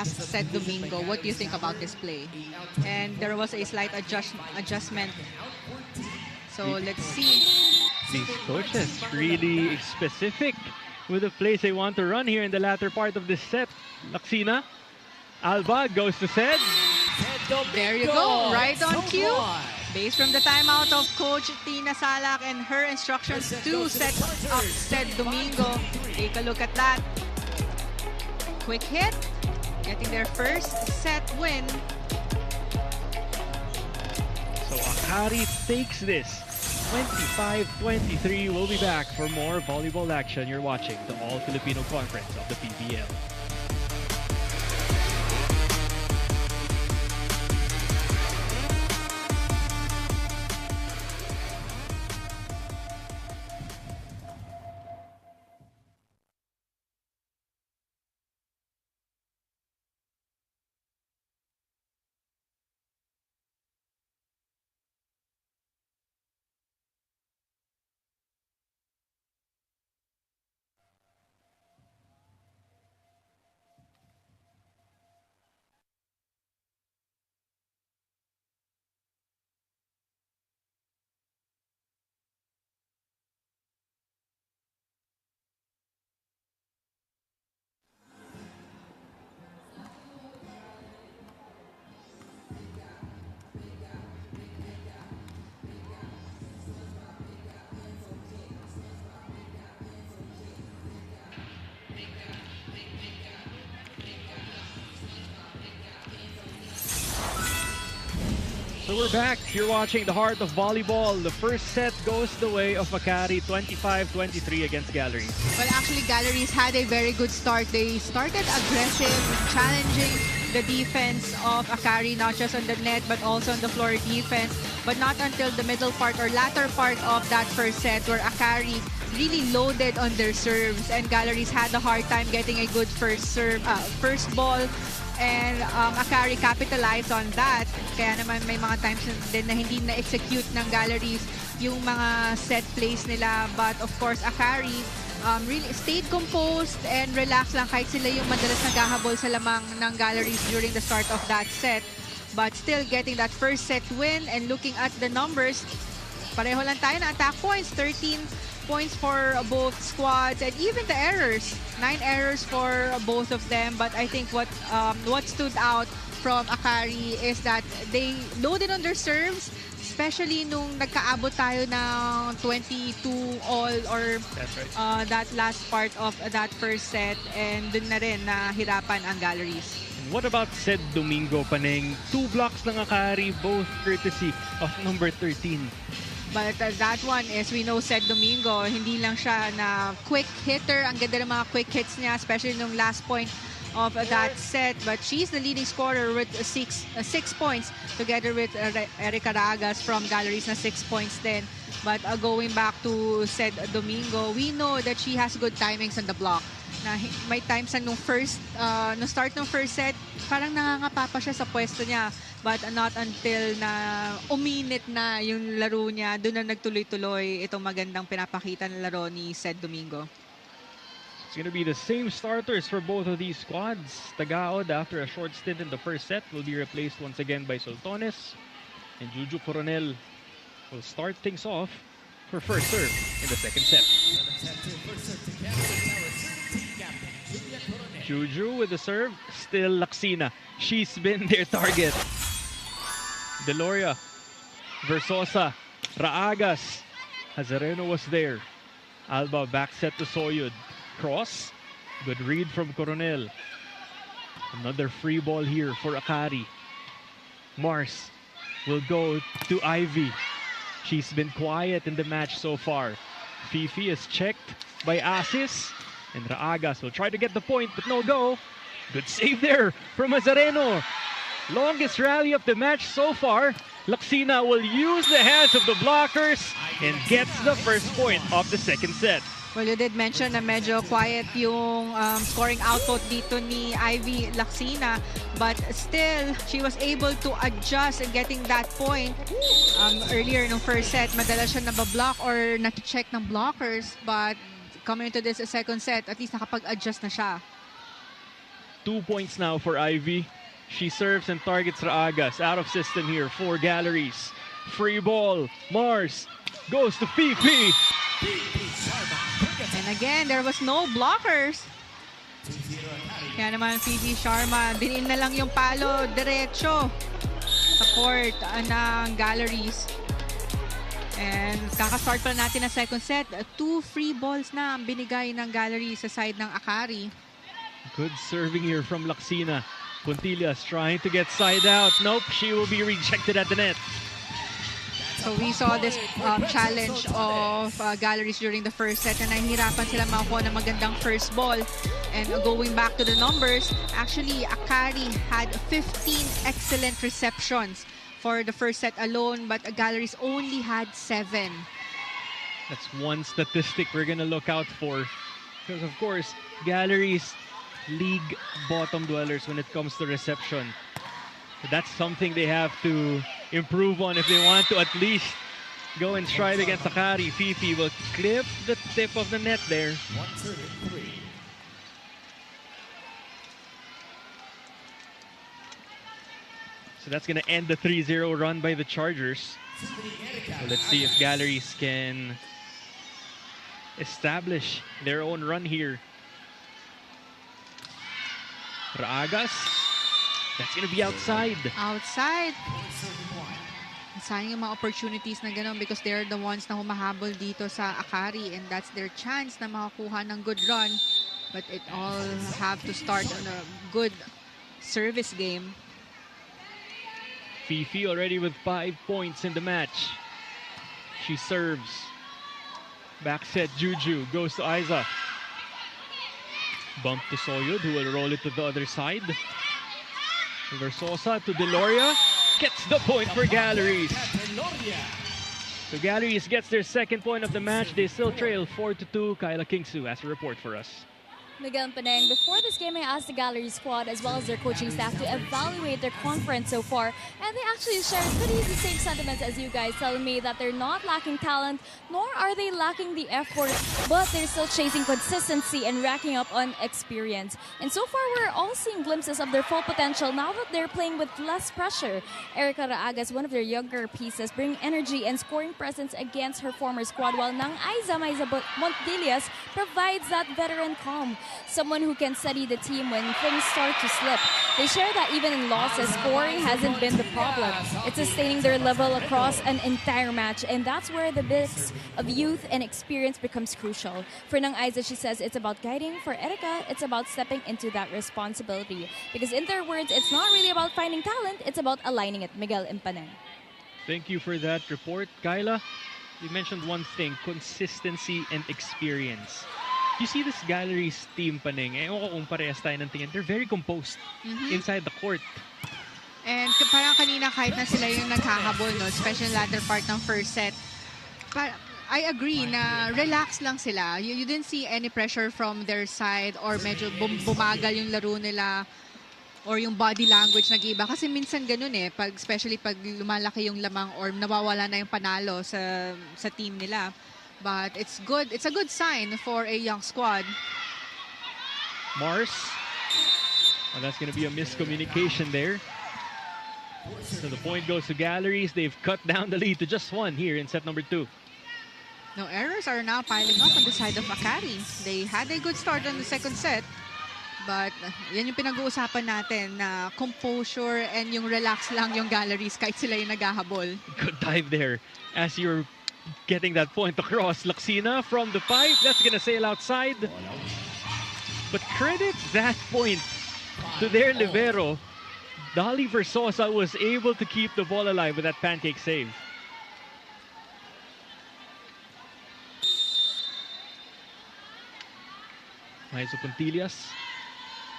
said Domingo, what do you think about this play? And there was a slight adjustment. So let's see. These coaches really specific with the plays they want to run here in the latter part of this set. Laksina, Alba goes to Sed. There you go, right on cue. Based from the timeout of Coach Tina Salak and her instructions to set up Sed Domingo. Take a look at that. Quick hit, getting their first set win. So Akari takes this 25-23. We'll be back for more volleyball action. You're watching the All-Filipino Conference of the PVL. So we're back. You're watching the heart of volleyball. The first set goes the way of Akari, 25-23 against Galleries. Well, actually, Galleries had a very good start. They started aggressive, challenging the defense of Akari, not just on the net, but also on the floor defense. but not until the middle part or latter part of that first set where Akari really loaded on their serves and Galleries had a hard time getting a good first ball. And Akari capitalized on that. Kaya naman may mga times din na hindi na-execute ng Galleries yung mga set plays nila. But of course, Akari really stayed composed and relaxed lang kahit sila yung madalas naghahabol sa lamang ng Galleries during the start of that set. But still getting that first set win and looking at the numbers, pareho lang tayo na attack points, 13 points for both squads, and even the errors, 9 errors for both of them. But I think what stood out from Akari is that they loaded on their serves, especially nung nagkaabot tayo ng 22 all or that last part of that first set, and dun na rin nahirapan ang Galleries. What about Ced Domingo, Paneng? 2 blocks ng Akari, both courtesy of number 13. But that one is, we know Ced Domingo, hindi lang siya na quick hitter. Ang ganda ng mga quick hits niya, especially nung last point of that set. But she's the leading scorer with 6 points, together with Erica Ragas from Galleries na 6 points din. But going back to Ced Domingo, we know that she has good timings on the block. Na may times nung start ng first set, parang nangangapa pa siya sa pwesto niya. But not until na uminit na yung laro niya, doon na nagtuloy-tuloy itong magandang pinapakita ng laro ni Ced Domingo. It's going to be the same starters for both of these squads. Tagaod, after a short stint in the first set, will be replaced once again by Soltones. And Juju Coronel will start things off for first serve in the second set. Juju with the serve, still Laksina. She's been their target. Deloria, Versosa, Raagas. Hazareno was there. Alba back set to Soyud. Cross, good read from Coronel. Another free ball here for Akari. Mars will go to Ivy. She's been quiet in the match so far. Fifi is checked by Asis. And Raagas will try to get the point, but no go. Good save there from Hazareno. Longest rally of the match so far. Laksina will use the hands of the blockers and gets the first point of the second set. Well, you did mention na medyo quiet yung scoring output dito ni Ivy Laksina, but still, she was able to adjust and getting that point. Earlier nung first set, madalas siya nabablock or na-check ng blockers, but coming into this second set, at least nakapag-adjust na siya. 2 points now for Ivy. She serves and targets Raagas. Out of system here for Galleries. Free ball. Mars goes to Fifi. And again, there was no blockers. Kaya naman PV Sharma, dinin na lang yung palo diretso sa court ng Galleries. And kakastart pa natin ang second set. 2 free balls na ang binigay ng Galleries sa side ng Akari. Good serving here from Laksina. Puntillas trying to get side out. Nope, she will be rejected at the net. So we saw this challenge of Galleries during the first set, and nahihirapan sila makakuha ng magandang first ball. And going back to the numbers, actually Akari had 15 excellent receptions for the first set alone, but Galleries only had 7. That's one statistic we're gonna look out for. Because of course, Galleries league bottom dwellers when it comes to reception. So that's something they have to improve on if they want to at least go and strive against Akari. Fifi will clip the tip of the net there. So that's going to end the 3-0 run by the Chargers. So let's see if Galleries can establish their own run here. Raagas, that's going to be outside. Outside. Sayang yung mga opportunities na gano'n because they're the ones na humahabol dito sa Akari, and that's their chance na makakuha ng good run. But it all have to start on a good service game. Fifi already with 5 points in the match. She serves. Back set, Juju goes to Aiza. Bump to Soyud, who will roll it to the other side. Versosa to Deloria. gets the point for Galleries. So Galleries gets their second point of the match. They still trail 4-2. Kyla Kingsu has a report for us. Miguel Paneng, before this game, I asked the Gallery squad as well as their coaching staff to evaluate their conference so far, and they actually shared pretty the same sentiments as you guys, telling me that they're not lacking talent, nor are they lacking the effort, but they're still chasing consistency and racking up on experience. And so far, we're all seeing glimpses of their full potential now that they're playing with less pressure. Erica Raagas, one of their younger pieces, bring energy and scoring presence against her former squad, while Nang Aiza Montilias provides that veteran calm. Someone who can steady the team when things start to slip. They share that even in losses, scoring hasn't been the problem. It's sustaining their level across an entire match, and that's where the mix of youth and experience becomes crucial. For Nang Aiza, she says it's about guiding. For Erica, it's about stepping into that responsibility. Because in their words, it's not really about finding talent, it's about aligning it. Miguel Impaneng. Thank you for that report, Kyla. You mentioned one thing, consistency and experience. You see this Galleries team, Paneng, ewan ko kung parehas tayo ng tingin, they're very composed inside the court. And parang kanina kahit na sila yung naghahabol, no, especially latter part ng first set, I agree na relax lang sila. You didn't see any pressure from their side or medyo bumagal yung laro nila or yung body language nag-iba. Kasi minsan ganun eh, especially pag lumalaki yung lamang or nawawala na yung panalo sa team nila. But it's good. It's a good sign for a young squad. Mars. Well, that's going to be a miscommunication there. So the point goes to Galleries. They've cut down the lead to just one here in set number 2. No, errors are now piling up on the side of Akari. They had a good start on the second set. But yan yung pinag-uusapan natin na composure and yung relax lang yung Galleries kahit sila yung naghahabol. Good dive there as you're getting that point across. Laksina from the pipe. That's going to sail outside. But credit that point to their libero. Dolly Versosa was able to keep the ball alive with that pancake save. Maiso Puntillas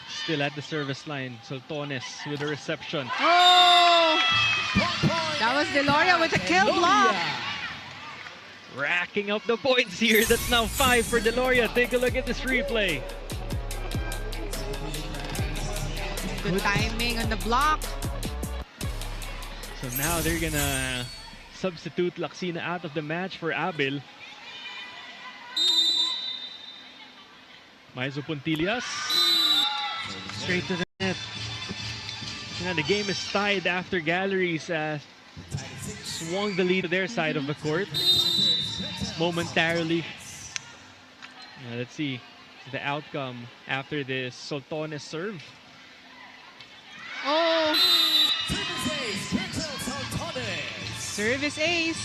still at the service line. Soltones with a reception. Oh! That was Deloria with a kill block. Racking up the points here. That's now 5 for Deloria. Take a look at this replay. Good timing on the block. So now they're gonna substitute Laksina out of the match for Abil. Maiso Puntillas. Straight to the net. Now the game is tied after Galleries swung the lead to their side of the court momentarily. Now let's see the outcome after this Soltones serve. Oh! Service ace.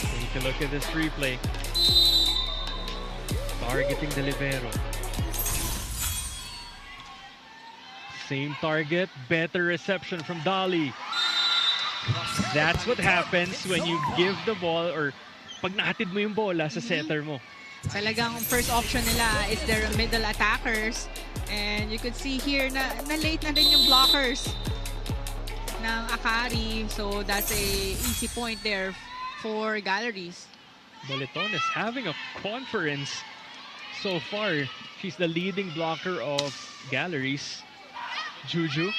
Take a look at this replay. Targeting the libero. Same target, better reception from Dolly. That's what happens when you give the ball or pag naatid mo yung bola sa setter mo. Talagang first option nila is their middle attackers. And you could see here na late na din yung blockers ng Akari. So that's a easy point there for Galleries. Boleton is having a conference so far. She's the leading blocker of Galleries. Juju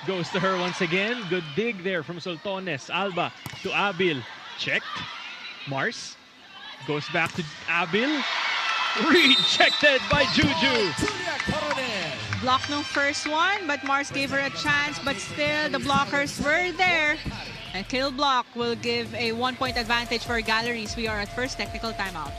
goes to her once again. Good dig there from Soltones. Alba to Abil. Checked. Mars goes back to Abil. Rejected by Juju. Block no first one, but Mars gave her a chance, but still the blockers were there. A kill block will give a 1-point advantage for Galleries. We are at first technical timeout.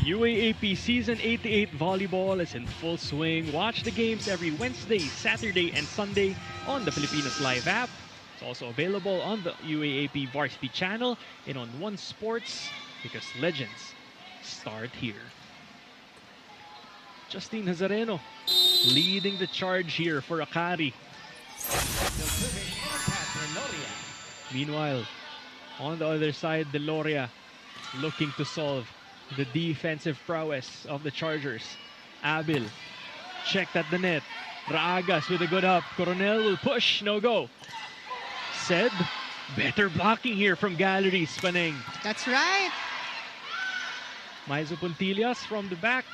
UAAP Season 88 Volleyball is in full swing. Watch the games every Wednesday, Saturday, and Sunday on the Filipinas Live app. It's also available on the UAAP Varsity channel and on One Sports, because legends start here. Justine Nazareno leading the charge here for Akari. Meanwhile, on the other side, Deloria looking to solve the defensive prowess of the Chargers. Abil checked at the net. Raagas with a good up. Coronel will push, no go. Said, better blocking here from Galleries, Paneng. That's right. Maizo Puntillas from the back.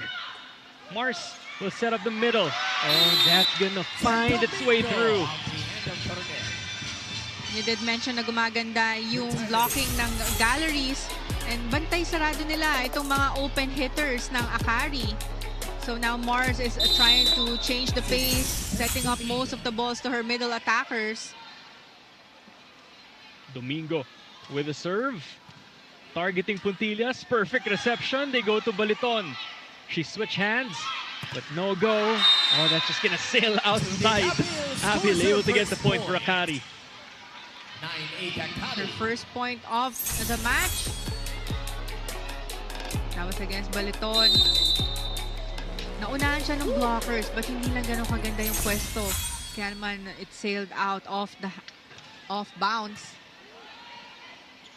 Mars will set up the middle. Oh, that's gonna find its way through. You did mention na gumaganda yung blocking ng Galleries. And bantay sarado nila itong mga open hitters ng Akari. So now Mars is trying to change the pace, setting up most of the balls to her middle attackers. Domingo with a serve. Targeting Puntillas. Perfect reception. They go to Baliton. She switch hands, but no go. Oh, that's just gonna sail outside. Abil able to get the point for Akari. 9-8 Akari. Her first point of the match. That was against Baliton. Naunahan siya ng blockers, but hindi lang ganun kaganda yung pwesto. Kaya naman it sailed out off bounds.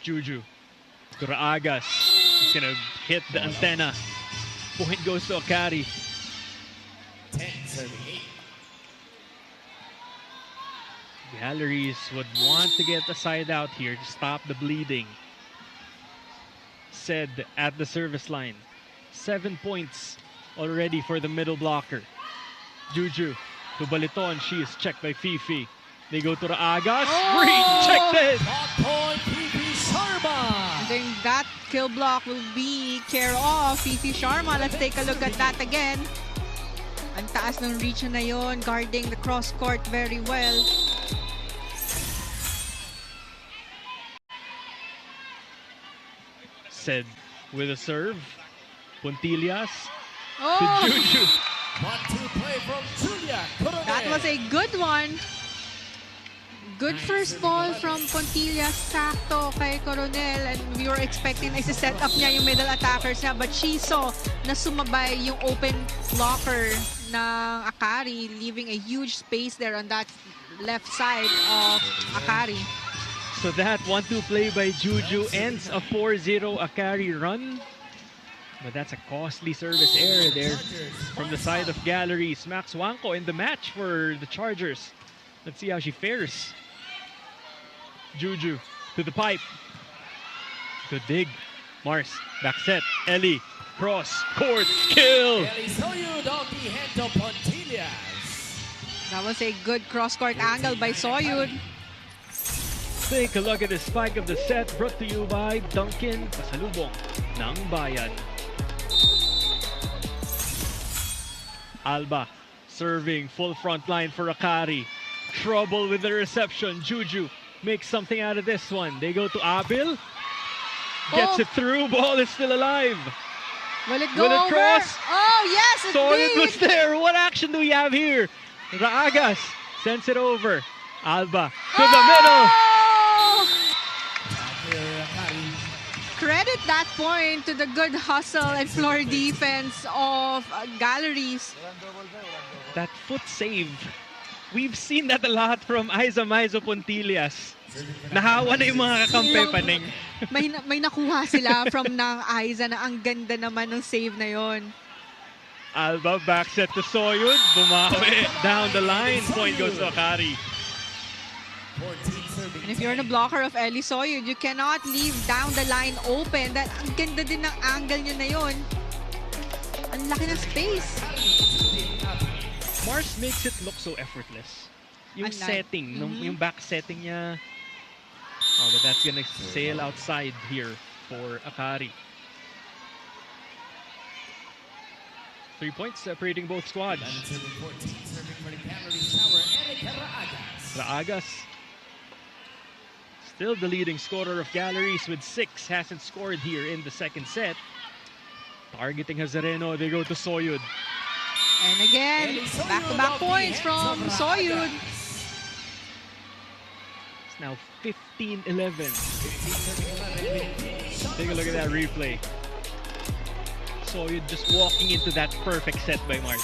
Juju to Raagas. He's gonna hit the antenna. Point goes to Akari. 10-8. Galleries would want to get the side out here to stop the bleeding. Said at the service line. 7 points already for the middle blocker. Juju to Baliton. She is checked by Fifi. They go to Raagas. Rejected! Point Fifi Sharma. I think that kill block will be care of Fifi Sharma. Let's take a look at that again. Ang taas ng reach na yon, guarding the cross court very well. Said with a serve. Puntillas Oh, to Juju. 1-2 play from Julia Coronel. that was a good one. Good first ball from Puntillas, sakto kay Coronel, and we were expecting na isi-set up niya yung middle attackers niya, but she saw na sumabay yung open blocker ng Akari, leaving a huge space there on that left side of Akari. So that 1-2 play by Juju ends a 4-0 Akari run. But that's a costly service error there from the side of Galleries. Max Wanko in the match for the Chargers. Let's see how she fares. Juju to the pipe. Good dig. Mars, back set. Ellie, cross, court, kill. Elisoyud on the hand of Pontillas. That was a good cross-court angle by Soyud. Take a look at the spike of the set, brought to you by Duncan Pasalubong ng Bayan. Alba serving full front line for Akari. Trouble with the reception. Juju makes something out of this one. They go to Abil. Gets it through. Ball is still alive. Will it go Will it over? cross? Oh, yes, it So did. it was there. What action do we have here? Raagas sends it over. Alba to the middle. Credit that point to the good hustle and floor defense of Galleries. That foot save. We've seen that a lot from Aiza Maizo Puntillas. Nahawa na yung mga kakampi, Paneng. May nakuha sila from ng Aiza na ang ganda naman ng save na yon. Alba back set to Soyud. Bumawi down the line. Point goes to Akari. And if you're a blocker of Ellie Soyud, you cannot leave down the line open. That ang ganda din ng angle niya na yon. Ang laki ng space. Mars makes it look so effortless. Yung Unlike- setting, yung back setting niya. Oh, but that's gonna sail outside here for Akari. 3 points separating both squads. Raagas still the leading scorer of Galleries with 6. Hasn't scored here in the second set. Targeting Hazareno, they go to Soyud. And again, back-to-back points from Soyud. It's now 15-11. Take a look at that replay. Soyud just walking into that perfect set by Mars.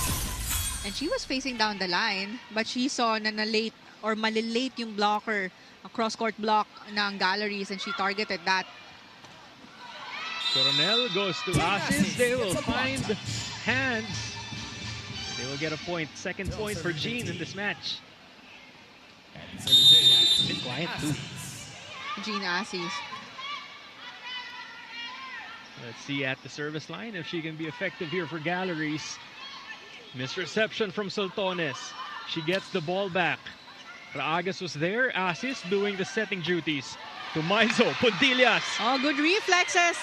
And she was facing down the line, but she saw na late or malilate yung blocker, a cross-court block ng Galleries, and she targeted that. Coronel goes to Asis. They will find hands. They will get a point. Second point for Jean in this match. Been quiet too. Jean Assis. Let's see at the service line if she can be effective here for Galleries. Misreception from Soltones. She gets the ball back. Raagas was there. Asis doing the setting duties to Maizo. Puntillas. Oh, good reflexes.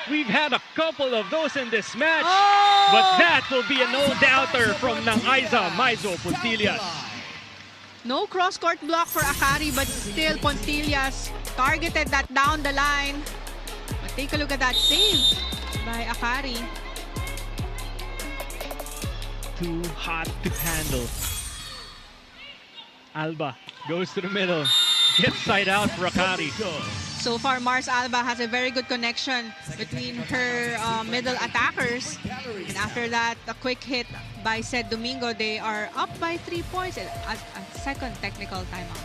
We've had a couple of those in this match, but that will be a no-doubter from Nang Aiza, Maizo Puntillas. No cross-court block for Akari, but still Puntillas targeted that down the line. But take a look at that save by Akari. Too hot to handle. Alba goes to the middle. Gets side out for Akari. So far, Mars Alba has a very good connection between her middle attackers. And after that, a quick hit by Sed Domingo. They are up by 3 points at a second technical timeout.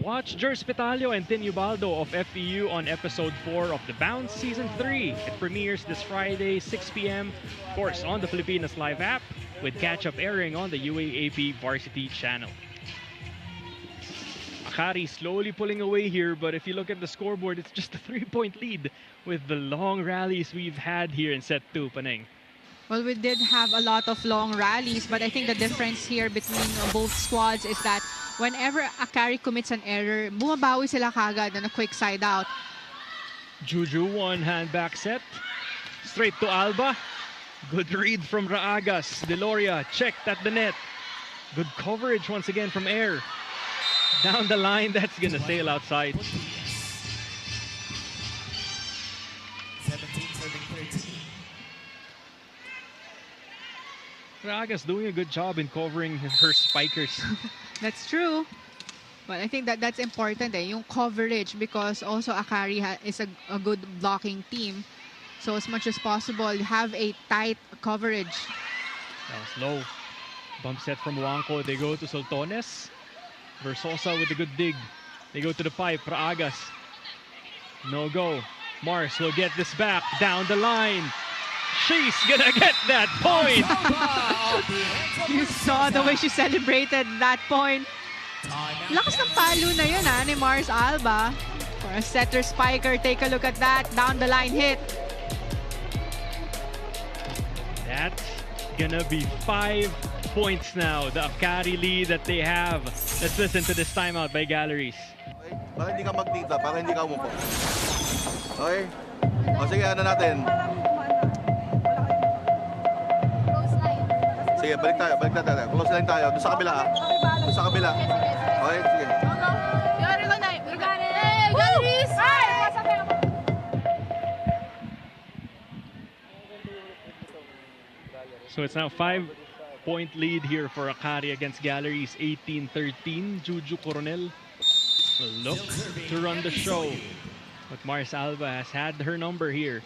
Watch Jer Spitalio and Tin Ubaldo of FEU on episode 4 of The Bounce Season 3. It premieres this Friday, 6 p.m. Of course, on the Filipinas Live app, with catch-up airing on the UAAP Varsity channel. Akari slowly pulling away here, but if you look at the scoreboard, it's just a 3-point lead with the long rallies we've had here in set 2, Paneng. Well, we did have a lot of long rallies, but I think the difference here between both squads is that whenever Akari commits an error, bumabawi sila kagad on a quick side out. Juju, one hand back set. Straight to Alba. Good read from Raagas. Deloria checked at the net. Good coverage once again from Air. Down the line, that's gonna sail outside. 17-13. Raagas doing a good job in covering her spikers. That's true. But I think that's important, yung coverage, because also Akari is a good blocking team. So as much as possible, have a tight coverage. That was low. Bump set from Wanko. They go to Soltones. Versosa with a good dig. They go to the pipe. Raagas. No go. Mars will get this back down the line. She's gonna get that point. You saw the way she celebrated that point. Lakas ng palo na yun ni Mars Alba. For a setter spiker, take a look at that. Down the line hit. That's gonna be 5 points now. The Akari lead that they have. Let's listen to this timeout by Galleries. Okay? Para hindi ka magtita, para hindi ka umupo. Okay? O sige, ano natin? Sige, balik tayo. Close line tayo. Doon sa kabila, ha? Doon sa kabila. Okay, sige. So it's now 5-point lead here for Akari against Galleries, 18-13. Juju Coronel will look to run the show. But Mars Alba has had her number here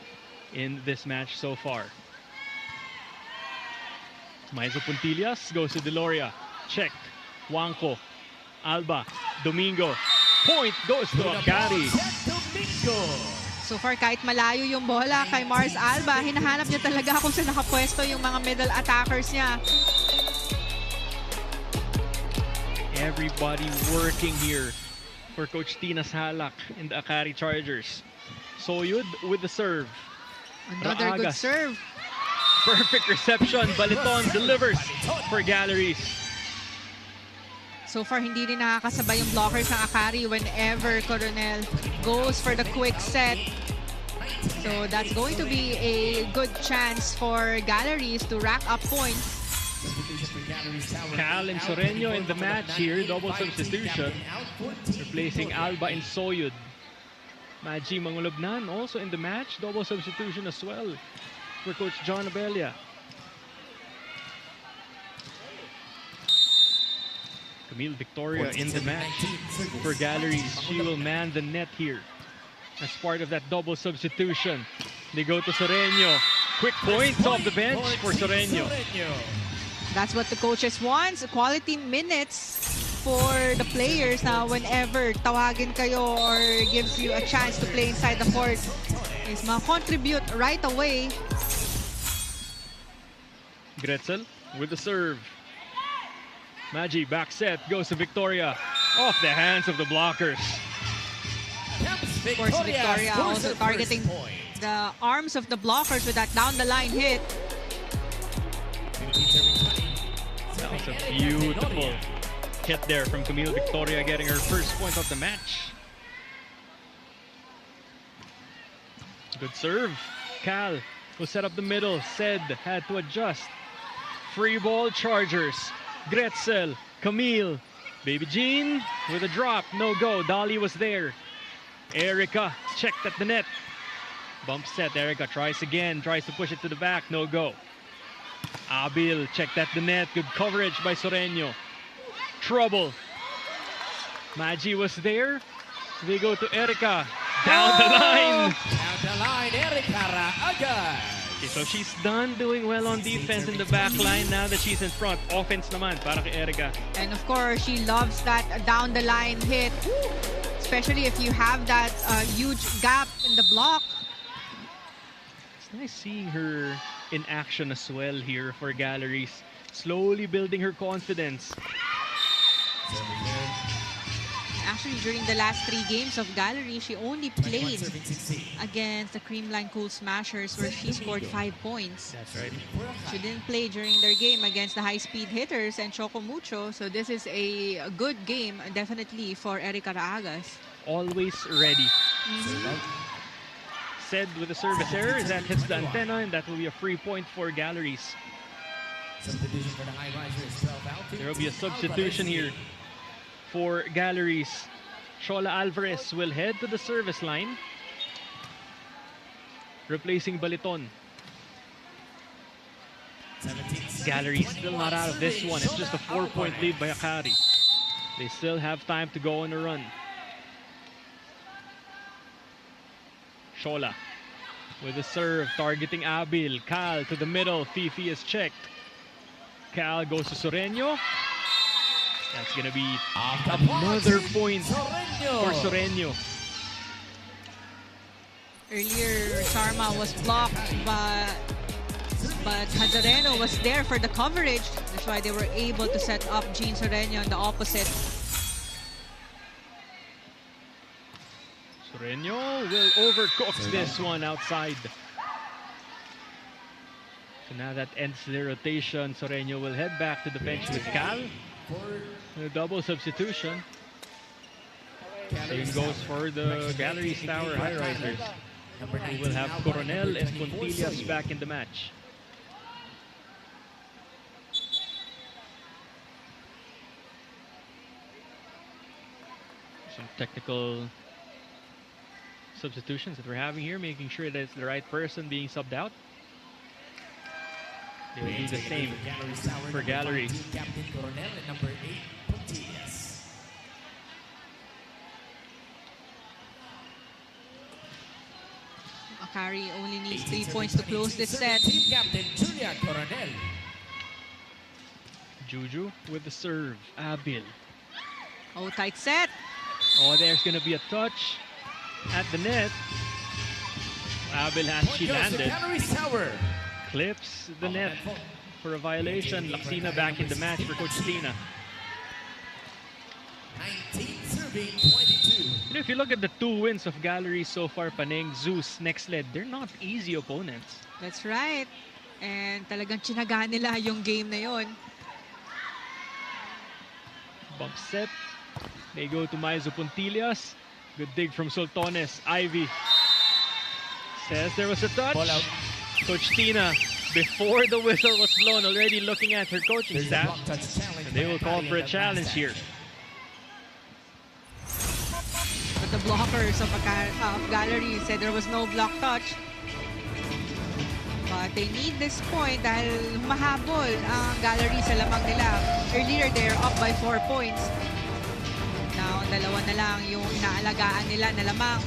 in this match so far. Maizo Puntillas goes to Deloria. Check. Wanko. Alba. Domingo. Point goes to Akari. So far, kahit malayo yung bola kay Mars Alba, hinahanap niya talaga kung saan nakapwesto yung mga middle attackers niya. Everybody working here for Coach Tina Salak in the Akari Chargers. Soyud with the serve. Another good Raagas. serve. Perfect reception. Baliton delivers for Galleries. So far, hindi rin nakakasabay yung blockers ng Akari whenever Coronel goes for the quick set. So that's going to be a good chance for Galleries to rack up points. Cal and Soreño in the match here. Double substitution. Replacing Alba and Soyud. Maji Mangulobnan also in the match. Double substitution as well for Coach John Abella. Camille Victoria in the match for Galleries. She will man the net here as part of that double substitution. They go to Soreño. Quick points off the bench for Soreño. That's what the coaches want. Quality minutes for the players now whenever tawagin kayo or gives you a chance to play inside the court. Is ma-contribute right away. Gretzel with the serve. Magi back set goes to Victoria. Off the hands of the blockers. Of course, Victoria also targeting the arms of the blockers with that down-the-line hit. That was a beautiful hit there from Camille Victoria, getting her first point of the match. Good serve. Cal will set up the middle. Said had to adjust. Free ball Chargers. Gretzel, Camille, Baby Jean with a drop. No go. Dolly was there. Erica checked at the net. Bump set. Erica tries again. Tries to push it to the back. No go. Abil checked at the net. Good coverage by Soreño. Trouble. Magi was there. They go to Erica. Down the line. Down the line, Erica Raagas. Okay, so she's done doing well on defense in the back line now that she's in front. Offense naman para kay Erica. And of course, she loves that down-the-line hit. Especially if you have that huge gap in the block. It's nice seeing her in action as well here for Galleries. Slowly building her confidence. Actually, during the last 3 games of Gallery, she only played against the Creamline Cool Smashers where she scored 5 points. That's right. She didn't play during their game against the high-speed hitters and Choco Mucho. So this is a good game, definitely, for Erica Raagas. Always ready. Said with a service error, that hits the antenna, and that will be a free point for Galleries. There will be a substitution here for Galleries. Shola Alvarez will head to the service line, replacing Baliton. Galleries still not out of this one. It's just a 4-point lead by Akari. They still have time to go on a run. Shola with the serve, targeting Abil. Cal to the middle. Fifi is checked. Cal goes to Soreño. That's going to be another point for Soreño. Earlier, Sharma was blocked, but Hazareno was there for the coverage. That's why they were able to set up Jean Soreño on the opposite. Soreño will overcook this one outside. So now that ends the rotation. Soreño will head back to the bench with Cal. A double substitution. Same goes for the Galleries Tower High Risers. We will have Coronel and Contillas back in the match. Some technical substitutions that we're having here, making sure that it's the right person being subbed out. They will do the same for Galleries. Captain Coronel and number 8, Contillas. Akari only needs 3 points to close this set. Team captain Julia Coronel. Juju with the serve. Abil. Oh, tight set. Oh, there's going to be a touch at the net. Abel has she Point goes to landed. Galleries Tower. Clips the net for a violation. Laksina back in the match for Coach Tina. 19 serving 22. You know, if you look at the 2 wins of Galleries so far, Paneng, Zeus, next led, they're not easy opponents. That's right. And talagang tsinaga nila yung game na yon. Bump set. They go to Maizo Puntillas. Good dig from Soltones. Ivy says there was a touch. Ball out. Coach Tina, before the whistle was blown, already looking at her coaching There's a staff. block touch challenge. And they will call Akari for a in that challenge last here. But the blockers of Gallery said there was no block touch. But they need this point dahil mahabol ang Gallery sa lamang nila. Earlier, they're up by 4 points. Now, dalawa na lang yung inaalagaan nila na lamang.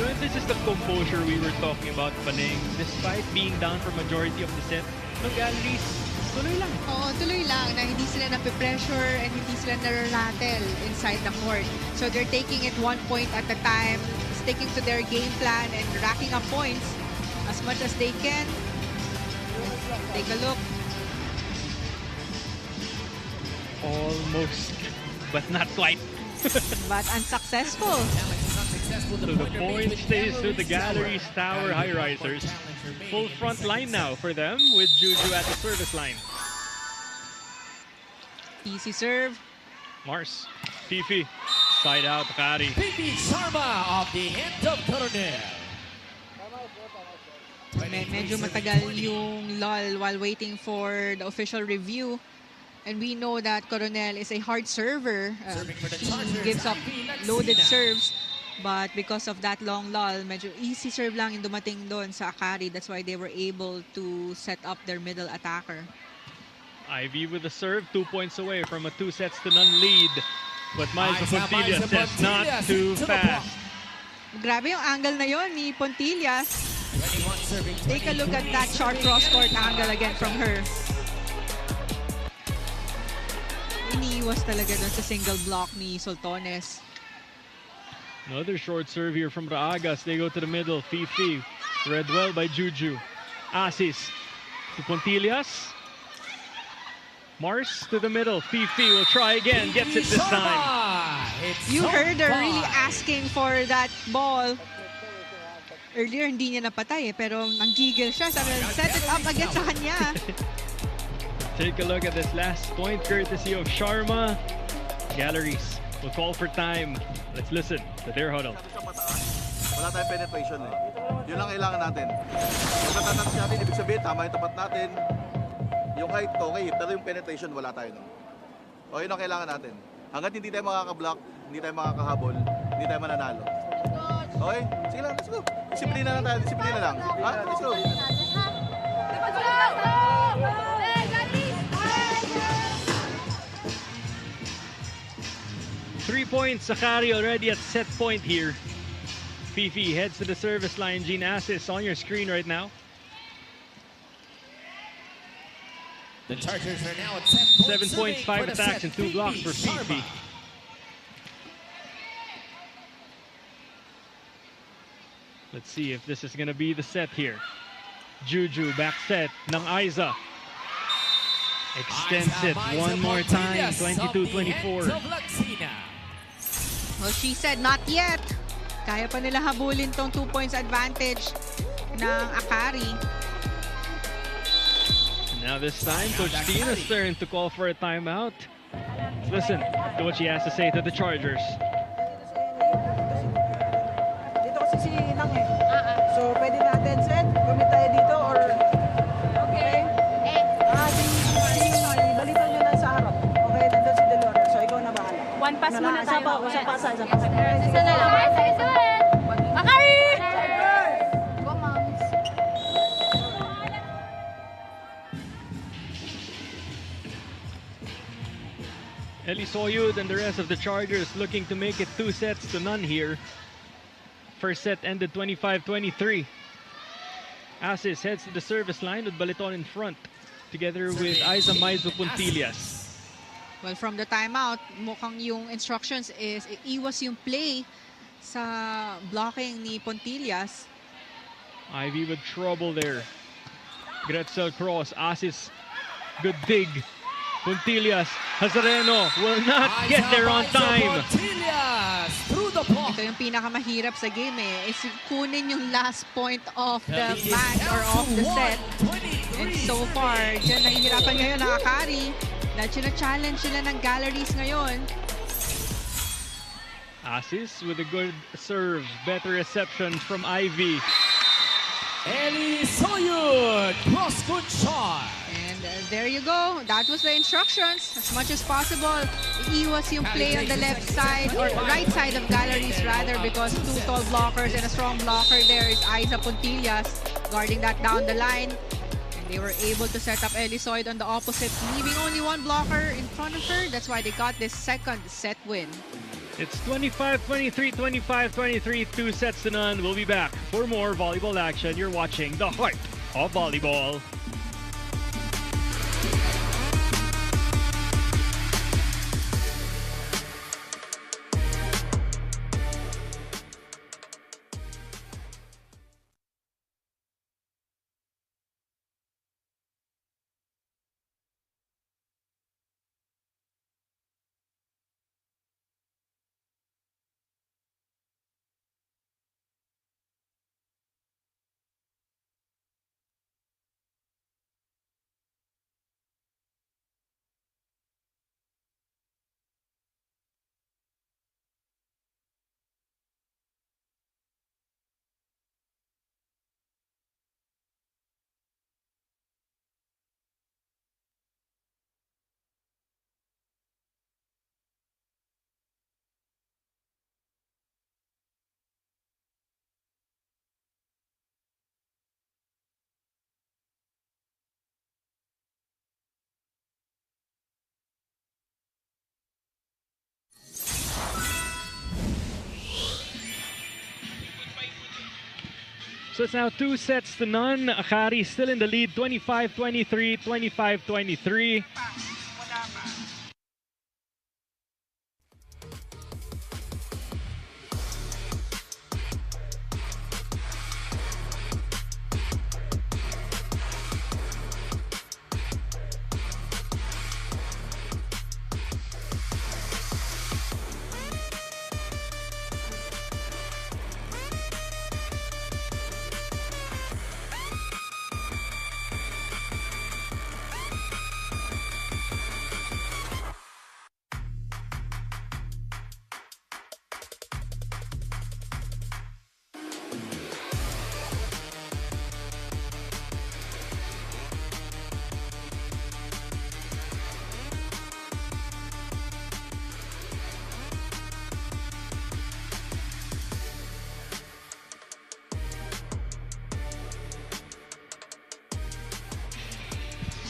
You know, this is the composure we were talking about, Paneng. Despite being down for majority of the set, no Galleries, tuloy lang. Oo, tuloy lang na hindi sila nape-pressure and hindi sila nararattle inside the court. So they're taking it 1 point at a time, sticking to their game plan and racking up points as much as they can. Take a look. Almost, but not quite. But unsuccessful. So the point stays to the Galleries Tower High-Risers. Full front line now for them with Juju at the service line. Easy serve. Mars, Fifi, side out, Akari. Fifi Sharma of the end of Coronel. Medyo matagal yung lull while waiting for the official review. And we know that Coronel is a hard server. Serving for the He Chargers, gives up Ivy loaded Laksina. serves. But because of that long lull, medyo easy serve lang yung dumating doon sa Akari. That's why they were able to set up their middle attacker. Ivy with the serve, 2 points away from a 2-0 lead. But Maizo Maizo Puntillas says not Puntillas too into the fast. Grabe yung angle na yon ni Puntillas. 21 serving Take a look at that sharp cross-court angle again from her. Iniiwas talaga doon sa single block ni Soltones. Another short serve here from Raagas. They go to the middle. Fifi, read well by Juju. Asis to Puntillas. Mars to the middle. Fifi will try again. Gets it this time. You heard her really asking for that ball. Earlier, hindi niya napatay pero nanggigil siya. Set it up again sa kanya. Take a look at this last point courtesy of Sharma. Galleries will call for time. Let's listen to their huddle. Wala tayong penetration eh. Yun lang kailangan natin. Pag natatapos natin, ibig sabihin, tama yung tapat natin. Yung height, okay. Pero yung penetration, wala tayo nun. O, yun ang kailangan natin. Hanggat hindi tayo makaka-block, hindi tayo makakahabol, hindi tayo mananalo. Okay? Sige lang, let's go. Disiplina lang tayo, disiplina lang. Ha? Let's go. 3 points, Akari already at set point here. Fifi heads to the service line. Gene Asis on your screen right now. The Chargers are now at 7 points, 5 attacks, and 2 blocks for Fifi. Let's see if this is going to be the set here. Juju back set ng Aiza. Extends it one more time, 22-24. Well, she said not yet. Kaya pa nila habulin tong 2 points advantage ng Akari. Now this time, Coach Tina's turn to call for a timeout. Let's listen to what she has to say to the Chargers. Dito kasi si Nang eh. So, pwede natin set. Commit tayo dito or... Okay? Balitan nyo lang sa harap. Okay, nandun si Delores. So, ikaw na bahala. One pass muna tayo. Isa pa. Isa na lang. Akari! Go, moms. Eli Soyud and the rest of the Chargers looking to make it 2-0 here. First set ended 25-23. Asis heads to the service line with Baliton in front, together with Aiza Maizo Puntillas. Well, from the timeout, mukhang yung instructions is iwas yung play sa blocking ni Puntillas. Ivy with trouble there. Gretzel cross. Asis. Good dig. Puntillas. Hazareno will not get there on time. Puntillas through the block. Ito yung pinakamahirap sa game is kunin yung last point of the match or of the set. And so far, dyan nahihirapan ngayon ang Akari na challenge sila ng galleries ngayon. Asis with a good serve. Better reception from Ivy. Eli Soyud, cross-court shot. And there you go. That was the instructions. As much as possible, iwas yung play on the left side or right side of galleries rather, because two tall blockers and a strong blocker there is Aiza Puntillas guarding that down the line. And they were able to set up Elisoid on the opposite, leaving only one blocker in front of her. That's why they got this second set win. It's 25-23, 25-23, 2 sets to none. We'll be back for more volleyball action. You're watching the heart of volleyball. So it's now 2 sets to none. Akari still in the lead, 25-23, 25-23.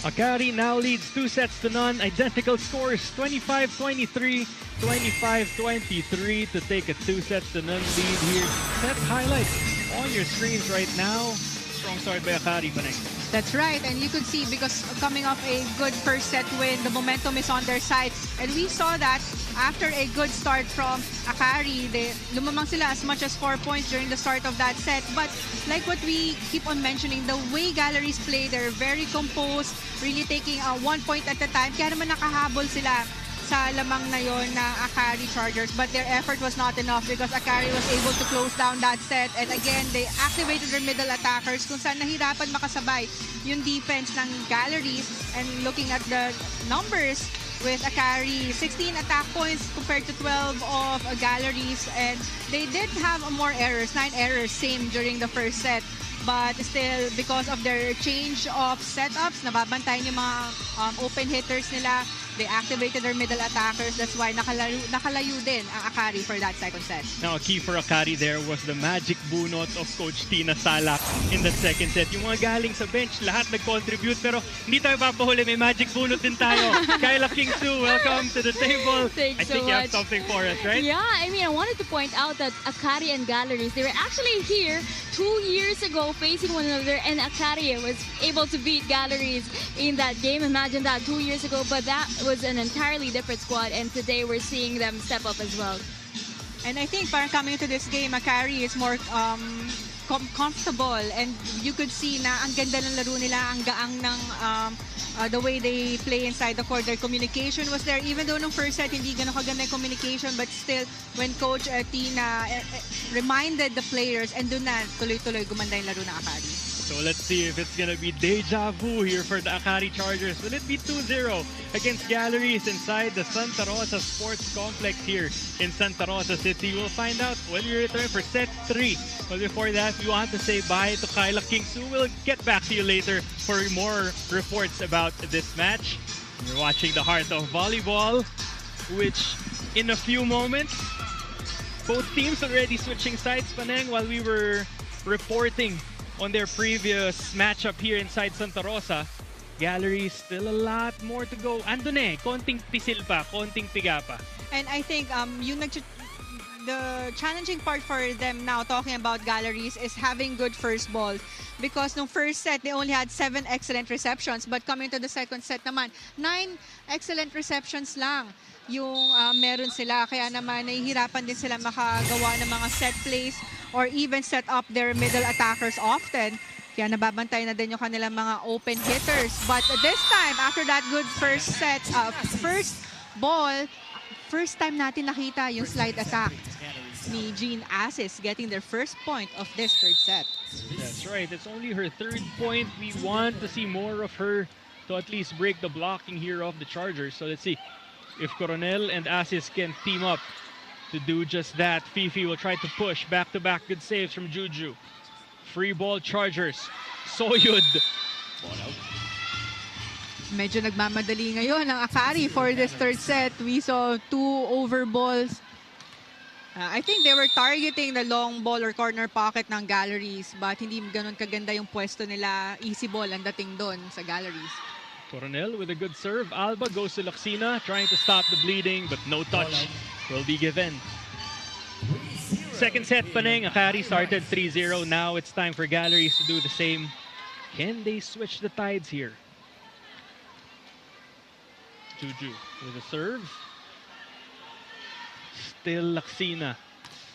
Akari now leads 2 sets to none. Identical scores, 25-23, 25-23 to take a 2 sets to none lead here. Set highlights on your screens right now. Strong start by Akari, Panay. That's right, and you could see because coming off a good first set win, the momentum is on their side. And we saw that after a good start from Akari, lumamang sila as much as 4 points during the start of that set. But like what we keep on mentioning, the way galleries play, they're very composed, really taking 1 point at a time. Kaya naman nakahabol sila sa lamang na yon na Akari Chargers, but their effort was not enough because Akari was able to close down that set, and again they activated their middle attackers kung saan nahirapan makasabay yung defense ng galleries. And looking at the numbers with Akari, 16 attack points compared to 12 of galleries, and they did have more errors, 9 errors, same during the first set. But still, because of their change of setups, nababantayan yung mga open hitters nila. They activated their middle attackers. That's why nakalayo din ang Akari for that second set. Now, a key for Akari there was the magic bunot of Coach Tina Salak in the second set. Yung mga galing sa bench, lahat nag-contribute. Pero hindi tayo papahuli. May magic bunot din tayo. Kyla King-Su, welcome to the table. Thanks I think so you much. have something for us, right? Yeah, I mean, I wanted to point out that Akari and Galleries, they were actually here 2 years ago facing one another, and Akari was able to beat Galleries in that game. Imagine that, 2 years ago, but that was an entirely different squad, and today we're seeing them step up as well. And I think parang coming into this game, Akari is more comfortable, and you could see na ang ganda ng laro nila, ang gaang ng the way they play inside the court. Their communication was there, even though nung first set hindi ganun kaganda yung communication, but still when Coach Tina reminded the players, and doon na tuloy-tuloy gumanda yung laro ng Akari. So let's see if it's gonna be deja vu here for the Akari Chargers. Will it be 2-0 against Galleries inside the Santa Rosa Sports Complex here in Santa Rosa City? We'll find out when we return for set 3. But before that, we want to say bye to Kyla Kingsu. We'll get back to you later for more reports about this match. You're watching the heart of volleyball, which in a few moments, both teams already switching sides, Paneng, while we were reporting on their previous matchup here inside Santa Rosa. Galleries, still a lot more to go. Andun konting pisil pa, konting piga pa. And I think the challenging part for them now, talking about Galleries, is having good first balls. Because nung first set, they only had 7 excellent receptions. But coming to the second set naman, 9 excellent receptions lang yung meron sila. Kaya naman, nahihirapan din sila makagawa ng mga set plays or even set up their middle attackers often. Kaya nababantay na din yung kanilang mga open hitters. But this time, after that good first set, first ball, first time natin nakita yung slide attack ni Jean Assis getting their first point of this third set. That's right. It's only her third point. We want to see more of her to at least break the blocking here of the Chargers. So let's see if Coronel and Assis can team up to do just that. Fifi will try to push back-to-back good saves from Juju. Free ball Chargers. Soyud. Medyo nagmamadali ngayon ang Akari for this third set. We saw 2 over balls. I think they were targeting the long ball or corner pocket ng Galleries, but hindi ganun kaganda yung pwesto nila. Easy ball ang dating doon sa Galleries. Coronel with a good serve. Alba goes to Laksina, trying to stop the bleeding, but no touch will be given. Second set, Paneng. Akari started 3-0. Now it's time for Galleries to do the same. Can they switch the tides here? Juju with a serve. Still Laksina.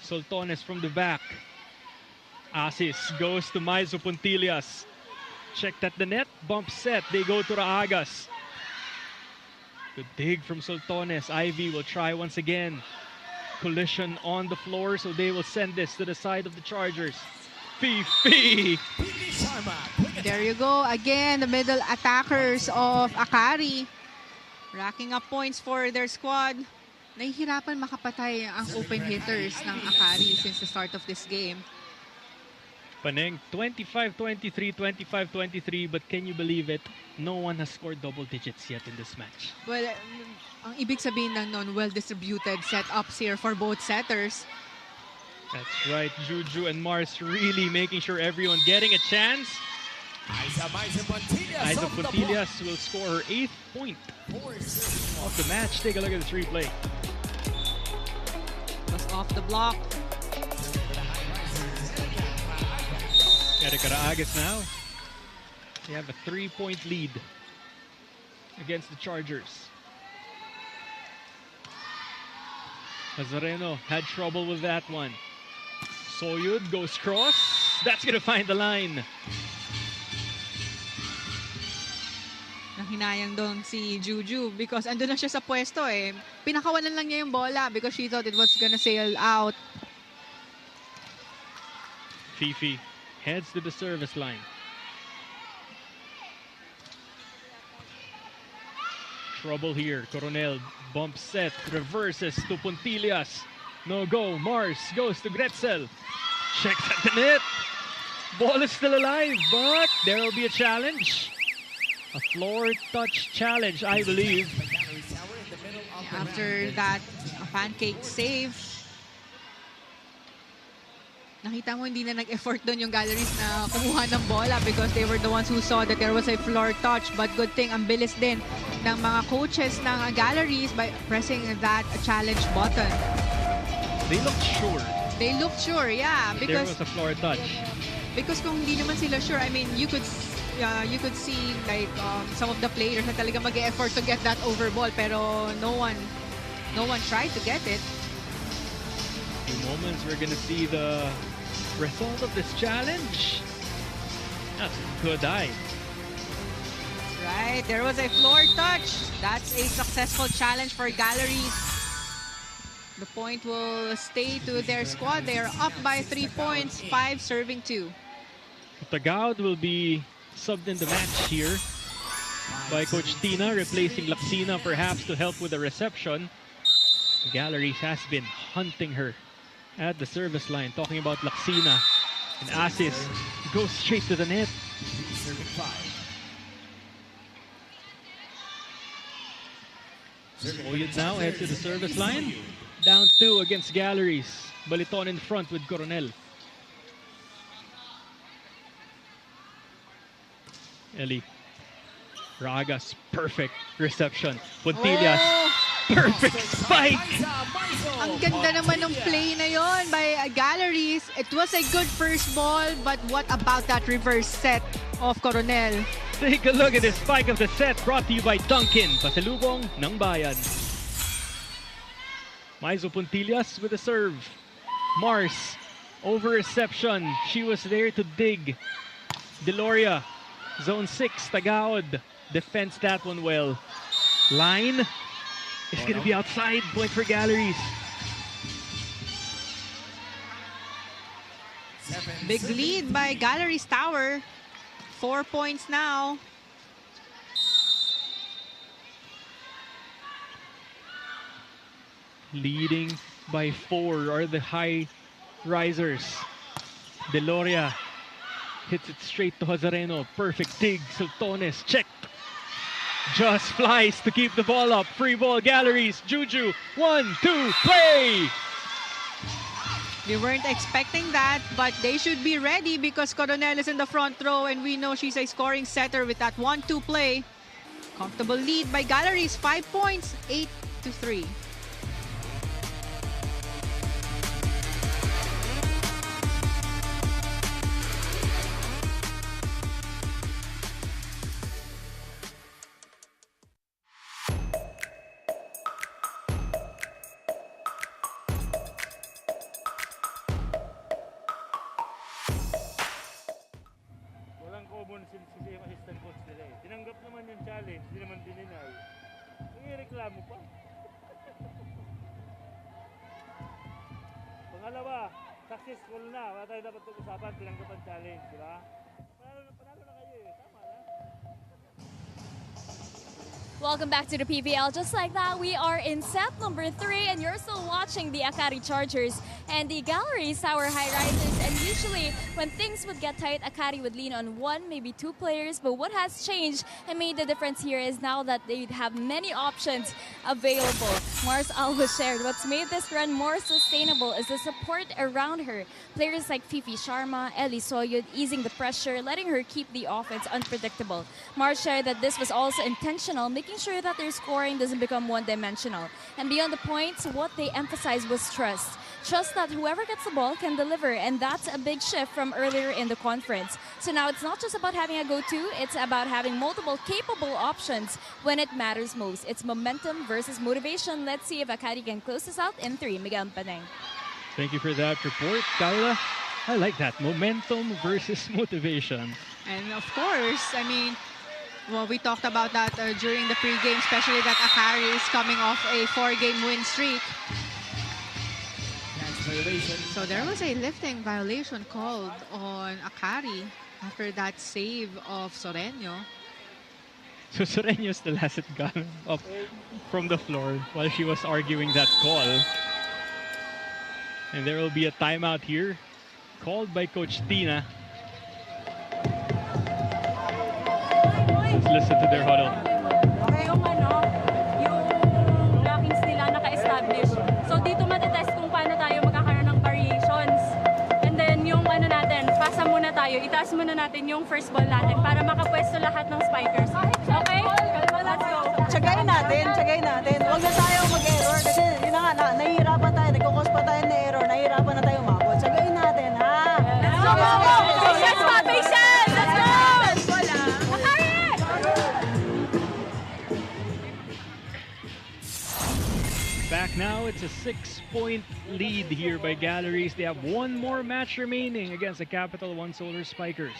Soltones from the back. Assis goes to Maizo Puntillas. Checked at the net. Bump set. They go to Raagas. Good dig from Soltones. Ivy will try once again. Collision on the floor, so they will send this to the side of the Chargers. Fifi! There you go. Again, the middle attackers of Akari racking up points for their squad. Nahihirapan makapatay ang open hitters ng Akari since the start of this game. Paneng, 25-23, 25-23, but can you believe it? No one has scored double digits yet in this match. Well, ang ibig sabihin ng well-distributed setups here for both setters. That's right, Juju and Mars really making sure everyone getting a chance. Aiza Puntillas will score her 8th point of the match. Take a look at this replay. Was off the block. Erika Raagas now. They have a 3-point lead against the Chargers. Nazareno had trouble with that one. Soyud goes cross. That's gonna find the line. Nahinayang doon si Juju because andun na siya sa pwesto eh. Pinakawalan lang niya yung bola because she thought it was gonna sail out. Fifi heads to the service line. Trouble here. Coronel bump set, reverses to Puntillas. No go. Mars goes to Gretzel. Checks at the net. Ball is still alive, but there will be a challenge. A floor touch challenge, I believe. After that, a pancake save. Nakita mo hindi na nag-effort doon yung Galleries na kumuha ng bola because they were the ones who saw that there was a floor touch. But good thing, ang bilis din ng mga coaches ng Galleries by pressing that challenge button. They looked sure. They looked sure, yeah. There was a floor touch. Because kung hindi naman sila sure, I mean, you could see like some of the players na talaga mag-e-effort to get that over ball, pero no one tried to get it. In moments, we're gonna see the result of this challenge. That's a good eye. Right, there was a floor touch. That's a successful challenge for Galleries. The point will stay to their squad. They are up by 3 points, 5 serving 2. Tagaud will be subbed in the match here by Coach Tina, replacing Laksina perhaps to help with the reception. Galleries has been hunting her at the service line. Talking about Laksina, and assist goes straight to the net. Serving 5. Oyud now head to the service line. Down 2 against Galleries. Baliton in front with Coronel. Eli. Raga's perfect reception. Puntillas. Perfect spike! Ang ganda naman ng play na yon by Galleries. It was a good first ball, but what about that reverse set of Coronel? Take a look at the spike of the set, brought to you by Dunkin, pasalubong ng bayan. Maizo Puntillas with a serve. Mars, over reception. She was there to dig. Deloria, zone 6, Tagaud. Defends that one well. Line is going to be outside. Point for Galleries. Big lead by Galleries Tower. 4 points now. Leading by 4 are the high risers. Deloria hits it straight to Hazareno. Perfect dig. Sultones checked. Just flies to keep the ball up. Free ball, Galleries. Juju. 1, 2, play! They weren't expecting that, but they should be ready because Coronel is in the front row and we know she's a scoring setter with that 1-2 play. Comfortable lead by Galleries, 5 points, 8-3. common sense kasi yung assistant coach nila eh. Tinanggap naman yung challenge, hindi naman dininay. Reklamo pa. Pangalawa, successful na. Wala tayo dapat pag-usapan, tinanggap ang challenge, di ba? Panalo na kayo eh. Tama na. Welcome back to the PVL. Just like that, we are in set number 3 and you're still watching the Akari Chargers and the Galleries Tower High Risers. And usually when things would get tight, Akari would lean on 1, maybe 2 players. But what has changed and made the difference here is now that they have many options available. Mars always shared what's made this run more sustainable is the support around her. Players like Fifi Sharma, Ellie Soyud easing the pressure, letting her keep the offense unpredictable. Mars shared that this was also intentional, making sure that their scoring doesn't become one-dimensional. And beyond the points, what they emphasized was trust. Trust that whoever gets the ball can deliver, and that's a big shift from earlier in the conference. So now it's not just about having a go-to, it's about having multiple capable options when it matters most. It's momentum versus motivation. Let's see if Akari can close this out in 3. Miguel Paneng. Thank you for that report, Carla. I like that. Momentum versus motivation. And of course, I mean, well, we talked about that during the pregame, especially that Akari is coming off a 4-game win streak. So there was a lifting violation called on Akari after that save of Soreño. So Soreño still has it gone up from the floor while she was arguing that call. And there will be a timeout here called by Coach Tina. Let's listen to their huddle. Yung blockings nila naka-establish. So dito matitest kung paano tayo magkakaroon ng variations. And then yung natin, pasa muna tayo, itaas muna natin yung first ball natin para makapwesto lahat ng spikers. Okay? Let's go. Tsagayin natin. Huwag na tayo mag-error kasi yun na nga, nahihirapan tayo, nagkukos pa tayo na error, nahihirapan na tayo umabot. Tsagayin natin, ha? Let's go! Patience pa! Patience! Let's go! Back now, it's a 6-point lead here by Galleries. They have one more match remaining against the Capital One Solar Spikers.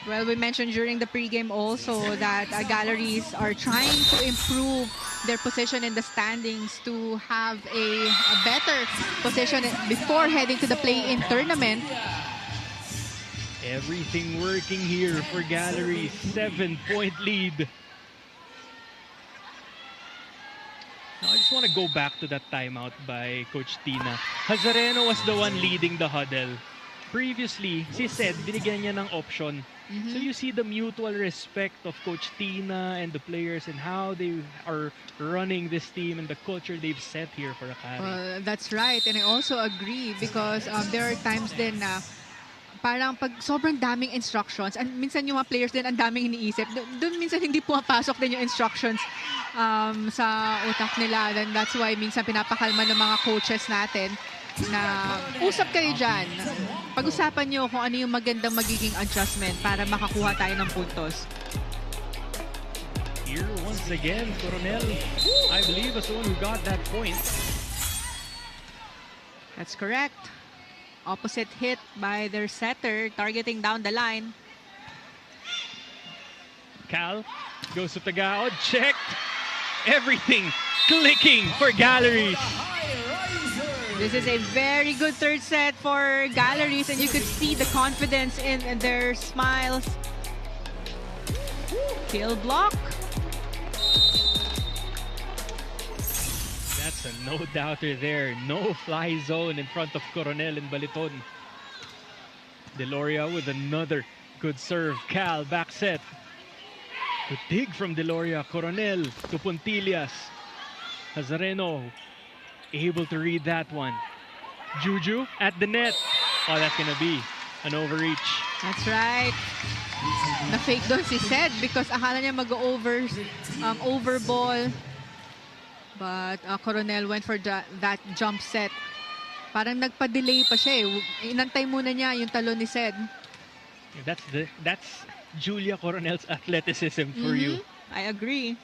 Well, we mentioned during the pregame also that Galleries are trying to improve their position in the standings to have a better position before heading to the play-in tournament. Everything working here for Galleries. 7-point lead. Now, I just want to go back to that timeout by Coach Tina. Hazareno was the one leading the huddle. Previously, si Sed, binigyan niya ng option. So you see the mutual respect of Coach Tina and the players and how they are running this team and the culture they've set here for Akari. That's right. And I also agree because there are times din na parang pag sobrang daming instructions and minsan yung mga players din ang daming iniisip. Doon minsan hindi pumapasok din yung instructions sa utak nila. And that's why minsan pinapakalma ng mga coaches natin na usap kayo dyan. Pag-usapan nyo kung ano yung magandang magiging adjustment para makakuha tayo ng puntos. Here once again, Coronel, I believe, was the one who got that point. That's correct. Opposite hit by their setter, targeting down the line. Cal goes to Tagaod, checked. Everything clicking for Galleries. This is a very good third set for Galleries, and you could see the confidence in their smiles. Kill block. That's a no-doubter there. No fly zone in front of Coronel and Baliton. Deloria with another good serve. Cal, back set. Good dig from Deloria. Coronel to Puntillas. Hazareno able to read that one. Juju at the net. Oh, that's gonna be an overreach. That's right. Na-fake doon si Sed because akala niya mag-over ball. But Coronel went for that jump set. Parang nagpa-delay pa siya eh. Inantay muna niya yung talon ni Sed. That's Julia Coronel's athleticism for you. I agree.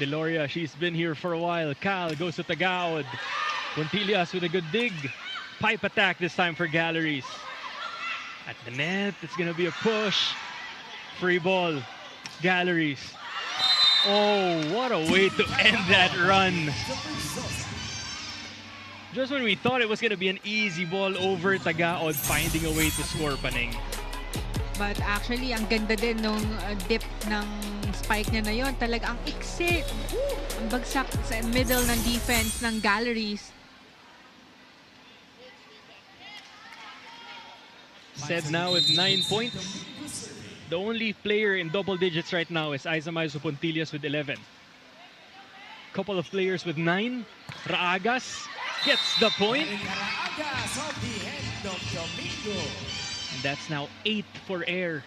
Deloria, she's been here for a while. Cal goes to Tagaod. Puntillas with a good dig. Pipe attack this time for Galleries. At the net, it's gonna be a push. Free ball. Galleries. Oh, what a way to end that run. Just when we thought it was gonna be an easy ball over Tagaod, finding a way to score, Paneng. But actually, ang ganda din nung dip ng spike niya na yun. Talaga ang iksi. Ang bagsak sa middle ng defense ng Galleries. Said now with 9 points. The only player in double digits right now is Aizamaizo Puntillas with 11. Couple of players with 9. Raagas gets the point. And that's now 8 for Air.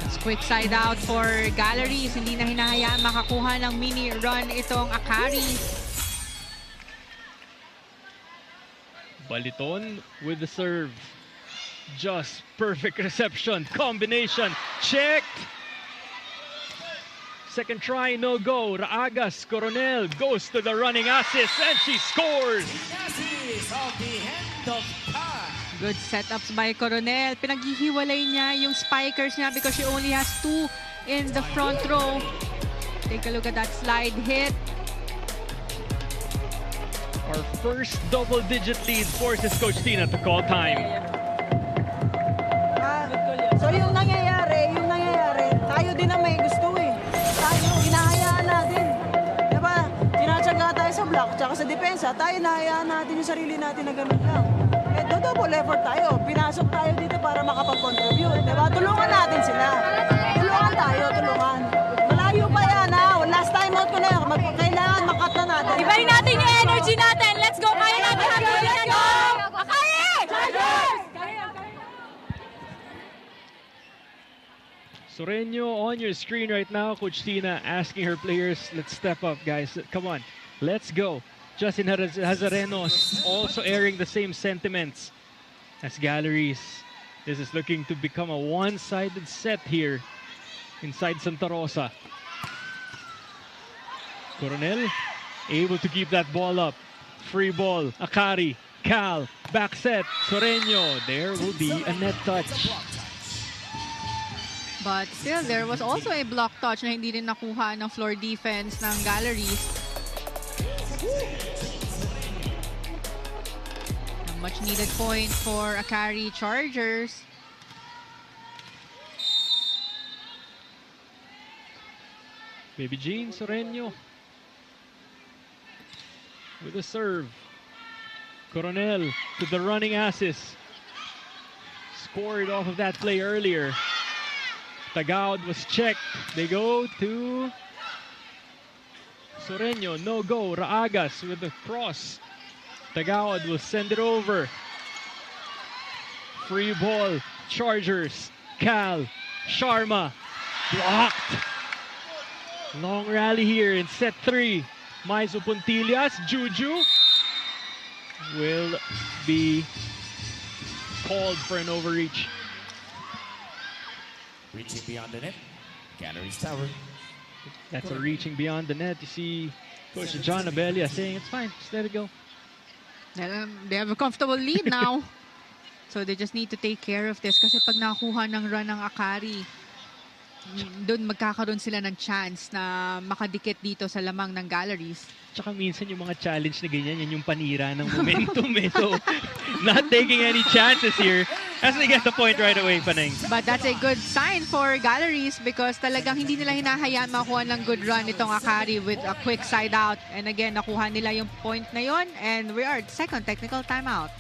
It's quick side out for Galleries. Hindi na hinahayaan makakuha ng mini run itong Akari. Baliton with the serve. Just perfect reception. Combination. Checked. Second try, no go. Raagas, Coronel goes to the running assist and she scores. Good setups by Coronel. Pinaghihiwalay niya yung spikers niya because she only has 2 in the front row. Take a look at that slide hit. Our first double-digit lead forces Coach Tina to call time. So yung nangyayari, tayo din ang may gusto eh. Tayo, hinahayaan natin. Diba? Tinatsaga tayo sa block, tsaka sa depensa, tayo nahayaan natin yung sarili natin na ganun lang. Eh, double effort tayo. Pinasok tayo dito para makapag-contribute. Diba? Tulungan natin sila. Tulungan tayo, tulungan. Malayo pa yan ha. Last time out ko na yan. Kailangan makat na natin. Ibahin natin yung energy natin. Let's go! Kaya natin! Let's go! Akari! Chargers! Soreño on your screen right now. Coach Tina asking her players, let's step up, guys. Come on, let's go. Justin Hazareno also airing the same sentiments as Galleries. This is looking to become a one-sided set here inside Santa Rosa. Coronel able to keep that ball up. Free ball. Akari. Cal. Back set. Soreño. There will be a net touch. But still, there was also a block touch na hindi rin nakuha ng floor defense ng Galleries. A much needed point for Akari Chargers. Baby Jean Soreño with a serve. Coronel to the running asses. Scored off of that play earlier. Tagaud was checked. They go to Soreño. No go. Raagas with the cross. Tagaud will send it over. Free ball. Chargers. Cal. Sharma. Blocked. Long rally here in set 3. Maizo Puntillas. Juju will be called for an overreach. Reaching beyond the net. Galleries Tower. That's a reaching beyond the net. You see Coach John Abelia saying it's fine, just let it go. They have a comfortable lead now. So they just need to take care of this. Kasi pag nakuha ng run ng Akari, doon magkakaroon sila ng chance na makadikit dito sa lamang ng Galleries. Tsaka minsan yung mga challenge na ganyan, yan yung panira ng momentum eh. So, not taking any chances here as they get the point right away, Paneng. But that's a good sign for Galleries because talagang hindi nila hinahayaan makuha ng good run itong Akari with a quick side out. And again, nakuha nila yung point na yon and we are at second technical timeout.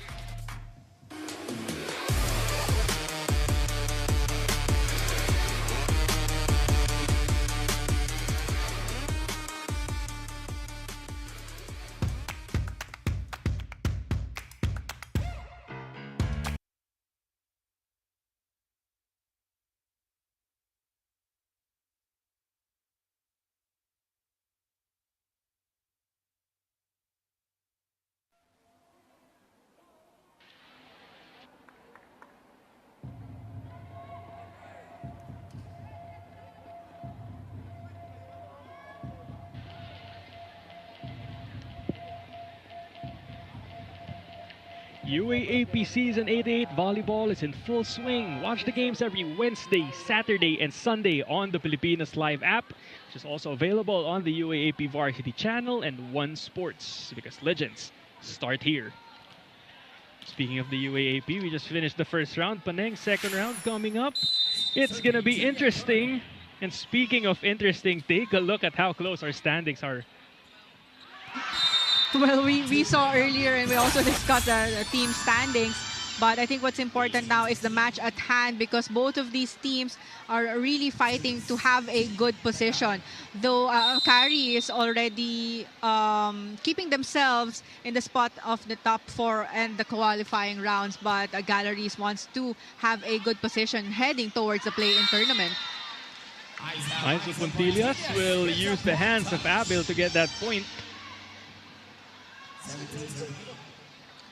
UAAP Season 88 Volleyball is in full swing. Watch the games every Wednesday, Saturday, and Sunday on the Pilipinas Live app, which is also available on the UAAP Varsity channel and One Sports, because legends start here. Speaking of the UAAP, we just finished the first round. Paneng, second round coming up. It's going to be interesting. And speaking of interesting, take a look at how close our standings are. Well, we saw earlier and we also discussed the team standings. But I think what's important now is the match at hand because both of these teams are really fighting to have a good position. Though Akari is already keeping themselves in the spot of the top 4 and the qualifying rounds. But Galleries wants to have a good position heading towards the play-in tournament. Maizo Puntillas will use the hands of Abel to get that point.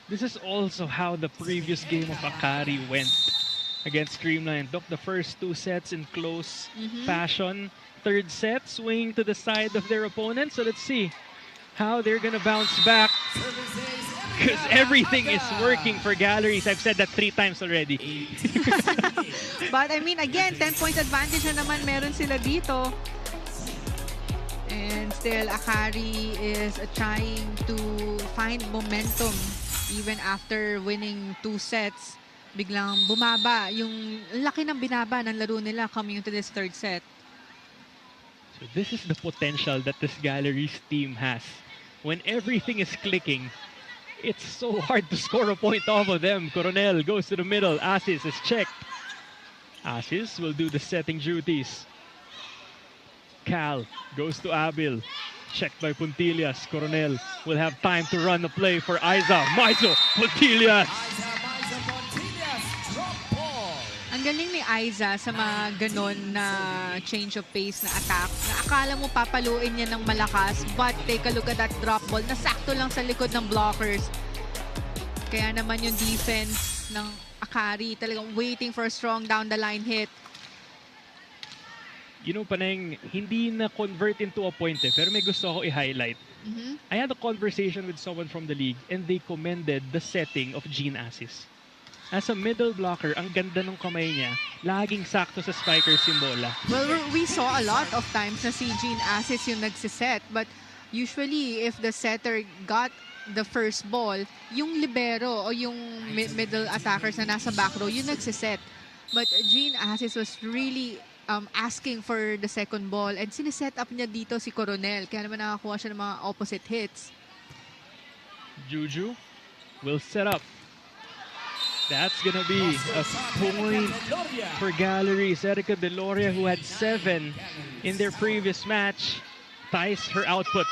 This is also how the previous game of Akari went against Streamline. Took the first 2 sets in close fashion. Third set, swinging to the side of their opponent. So let's see how they're going to bounce back. Because everything is working for Galleries. I've said that 3 times already. But I mean, again, 10-point advantage na naman meron sila dito. And still, Akari is trying to find momentum even after winning 2 sets. Biglang bumaba. Yung laki ng binaba ng laro nila coming into this third set. So this is the potential that this Galleries team has. When everything is clicking, it's so hard to score a point off of them. Coronel goes to the middle. Asis is checked. Asis will do the setting duties. Cal goes to Abil. Checked by Puntillas. Coronel will have time to run the play for Aiza. Maizo Puntillas. Ang galing ni Aiza sa mga ganon na change of pace na attack. Na akala mo papaluin niya ng malakas, but take a look at that drop ball na sakto lang sa likod ng blockers. Kaya naman yung defense ng Akari talagang waiting for a strong down the line hit. You know, Paneng, hindi na convert into a point eh, pero may gusto ako i-highlight. I had a conversation with someone from the league and they commended the setting of Jean Assis. As a middle blocker, ang ganda ng kamay niya. Laging sakto sa spiker yung bola. Well, we saw a lot of times na si Jean Assis yung nagsiset. But usually, if the setter got the first ball, yung libero o yung middle attackers na nasa back row, yung nagsiset. But Jean Assis was really asking for the second ball and siniset up niya dito si Coronel. Kaya naman nakakuha siya ng mga opposite hits. Juju will set up. That's gonna be a point for Galleries. Erica Deloria, who had 7 in their previous match, ties her output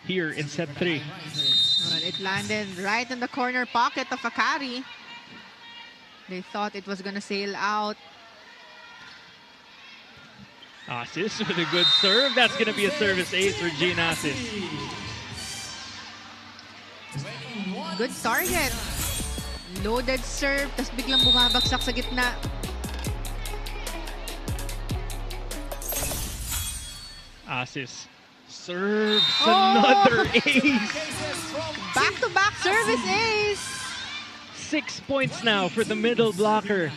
here in set 3. Well, it landed right in the corner pocket of Akari. They thought it was gonna sail out. Assis with a good serve. That's gonna be a service ace for Jean Assis. Good target. Loaded serve, tas biglang bumabagsak sa gitna. Assis serves another ace. Back-to-back service ace. 6 points now for the middle blocker.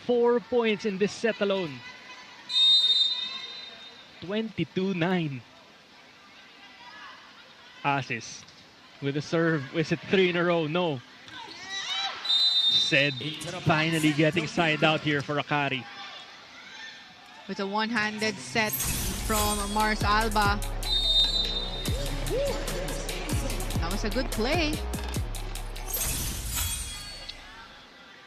4 points in this set alone. 22-9. Assis with a serve. Is it 3 in a row? No. Said finally getting side out here for Akari. With a one-handed set from Mars Alba. That was a good play.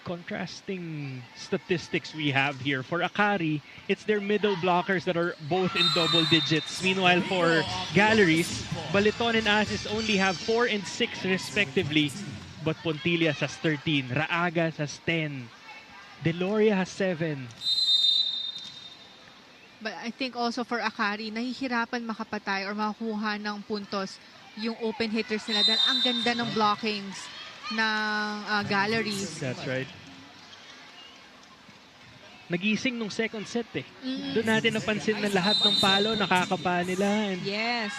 Contrasting statistics we have here. For Akari, it's their middle blockers that are both in double digits. Meanwhile, for Galleries, Baliton and Assis only have 4 and 6 respectively. But Pontillas has 13, Raagas has 10, Deloria has 7. But I think also for Akari, nahihirapan makapatay or makakuha ng puntos yung open hitters nila dahil ang ganda ng blockings ng Galleries. That's right. Nagising nung second set eh. Doon natin napansin na lahat ng palo nakakapa nila. And yes.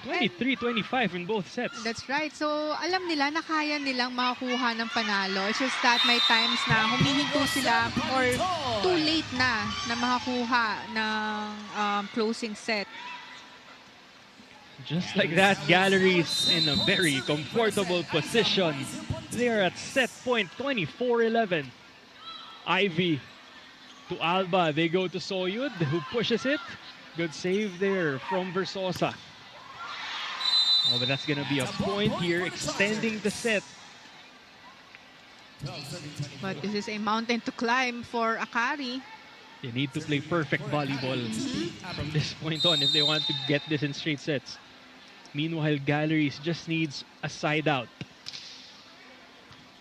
23-25 in both sets. That's right. So, alam nila na kaya nilang makakuha ng panalo. It's just that may times na humihinto sila or too late na makakuha ng closing set. Just like that, Galleries in a very comfortable position. They are at set point 24-11. Ivy to Alba. They go to Soyud, who pushes it. Good save there from Versosa. Oh, but that's going to be a point here, extending the set. But this is a mountain to climb for Akari. They need to play perfect volleyball from this point on if they want to get this in straight sets. Meanwhile, Galleries just needs a side out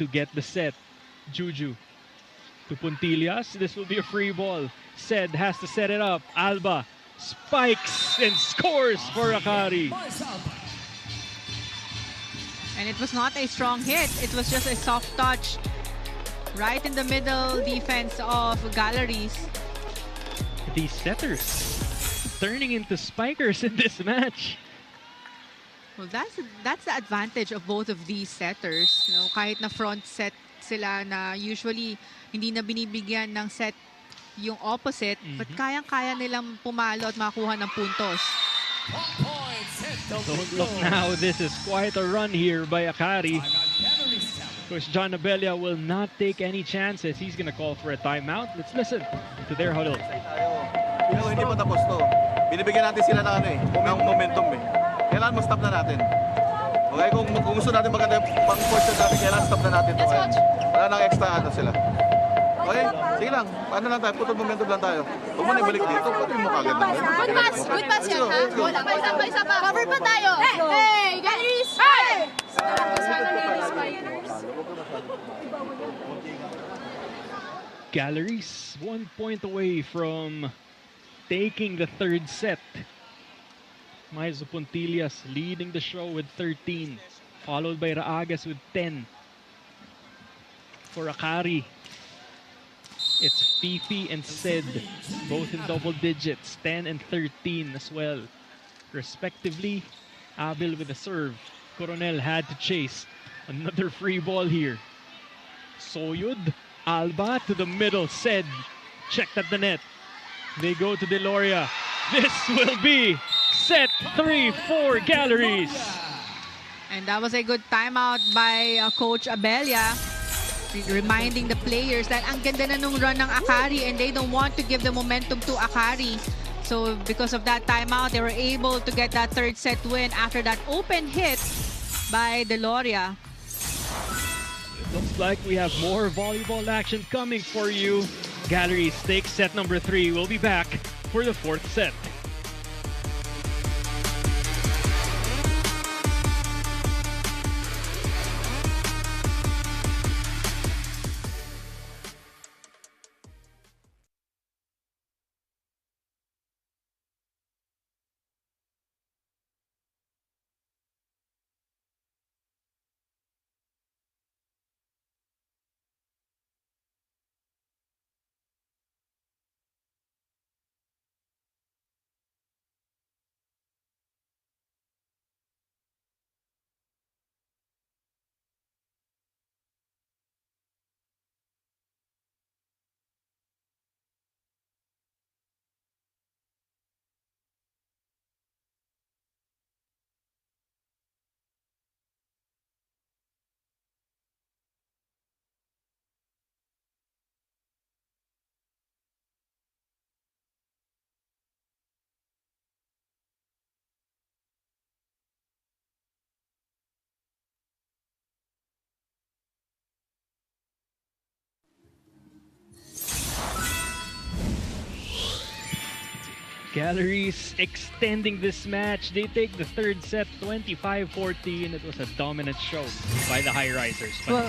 to get the set. Juju to Puntillas. This will be a free ball. Sed has to set it up. Alba spikes and scores for Akari. And it was not a strong hit. It was just a soft touch right in the middle defense of Galleries. These setters turning into spikers in this match. Well, that's the advantage of both of these setters. You know, kahit na front set sila na usually hindi na binibigyan ng set yung opposite, but kayang-kaya nilang pumalo at makakuha ng puntos. Don't look now, this is quite a run here by Akari. Coach John Abella will not take any chances. He's gonna call for a timeout. Let's listen to their huddle. Pero hindi pa tapos to. Binibigyan natin sila ng momentum eh. Kailangan ma-stop na natin. Okay, kung gusto natin maganda pang-force natin, kailangan stop na natin to. Wala nang extra ano sila. Okay, sige lang. Ano lang tayo, putol momentum lang tayo. Huwag mo na ibalik dito, pati mo kagad na. Good pass yan ha. Wala pa isa pa. Cover pa tayo. Hey, Galleries! Hey! Galleries 1 point away from taking the third set. Maizo Puntillas leading the show with 13, followed by Raagas with 10. For Akari, it's Fifi and Sid, both in double digits, 10 and 13 as well, respectively. Abel with a serve. Coronel had to chase. Another free ball here. Soyud, Alba to the middle. Sid checked at the net. They go to Deloria. This will be set 3 for Galleries. And that was a good timeout by Coach Abelia, reminding the players that ang ganda na nung run ng Akari and they don't want to give the momentum to Akari. So because of that timeout, they were able to get that third set win after that open hit by Deloria. It looks like we have more volleyball action coming for you. Galleries takes set number 3. We'll be back for the 4th set. Galleries extending this match. They take the third set 25-14. It was a dominant show by the high risers. Well,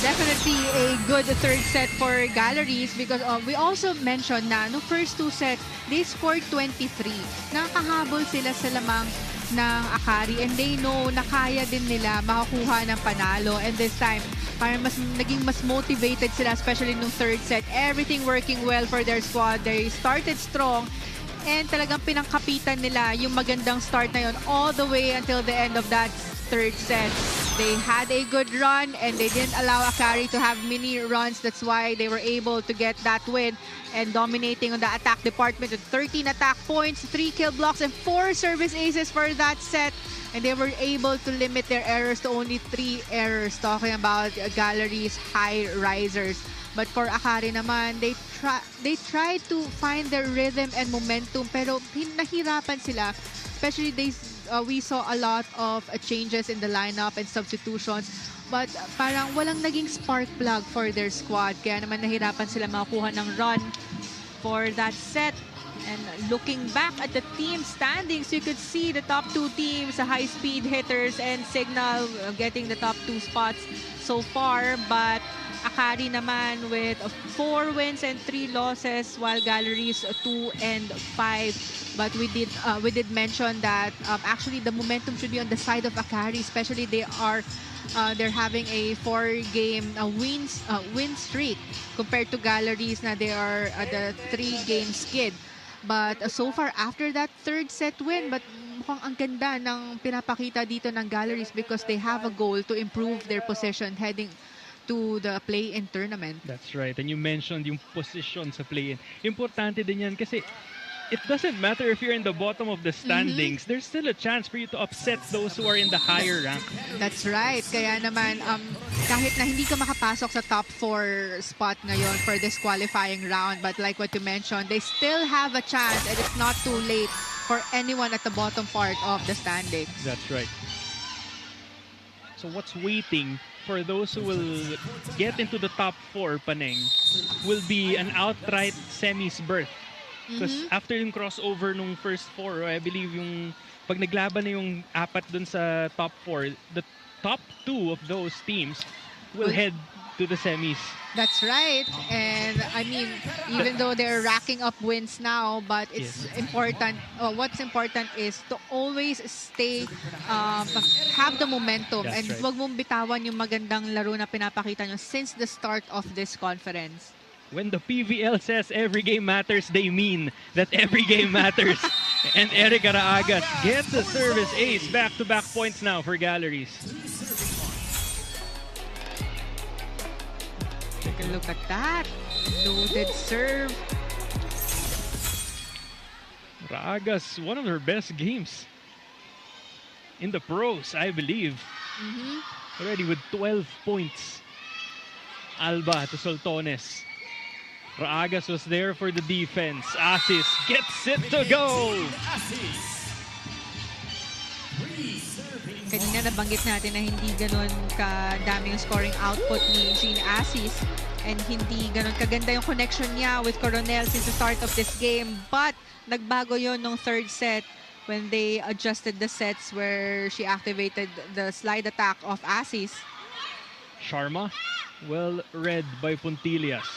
definitely a good third set for Galleries because we also mentioned na no first 2 sets, they scored 23. Nakahabol sila sa lamang ng Akari and they know na kaya din nila makakuha ng panalo. And this time, parang naging mas motivated sila, especially nung third set. Everything working well for their squad. They started strong and talagang pinangkapitan nila yung magandang start na yun all the way until the end of that third set. They had a good run and they didn't allow Akari to have many runs. That's why they were able to get that win and dominating on the attack department with 13 attack points, 3 kill blocks, and 4 service aces for that set. And they were able to limit their errors to only 3 errors, talking about Galleries high risers. But for Akari naman, they tried to find their rhythm and momentum pero nahirapan sila. Especially we saw a lot of changes in the lineup and substitutions. But parang walang naging spark plug for their squad. Kaya naman nahirapan sila makakuha ng run for that set. And looking back at the team standings, you could see the top 2 teams, the high-speed hitters and Signal getting the top 2 spots so far. But Akari naman with 4 wins and 3 losses, while Galleries 2 and 5. But we did mention that actually the momentum should be on the side of Akari, especially they're having a 4-game win streak compared to Galleries na they are the 3-game skid. But so far, after that third set win, but mukhang ang ganda ng pinapakita dito ng Galleries because they have a goal to improve their position heading to the play-in tournament. That's right. And you mentioned yung position sa play-in. Importante din yan kasi it doesn't matter if you're in the bottom of the standings. There's still a chance for you to upset those who are in the higher rank. That's right. Kaya naman, kahit na hindi ka makapasok sa top 4 spot ngayon for this qualifying round, but like what you mentioned, they still have a chance and it's not too late for anyone at the bottom part of the standings. That's right. So what's waiting for those who will get into the top 4, Paneng, will be an outright semis berth. Because after yung crossover nung first 4, I believe yung pag naglaban na yung 4 dun sa top 4, the top 2 of those teams will head to the semis. That's right. And I mean, even though they're racking up wins now, but it's important. What's important is to always stay, have the momentum. That's and right. Wag mong bitawan yung magandang laro na pinapakita nyo since the start of this conference. When the PVL says every game matters, they mean that every game matters. And Erica Raagas gets the service ace. Back-to-back points now for Galleries. Take a look at that. Loaded serve. Raagas, one of her best games in the pros, I believe. Already with 12 points. Alba to Soltones. Raagas was there for the defense. Asis gets it to go. Kanina nabanggit natin na hindi ganun kadami yung scoring output ni Jean Asis and hindi ganun kaganda yung connection niya with Coronel since the start of this game. But nagbago yon nung third set when they adjusted the sets where she activated the slide attack of Asis. Sharma, well read by Puntillas.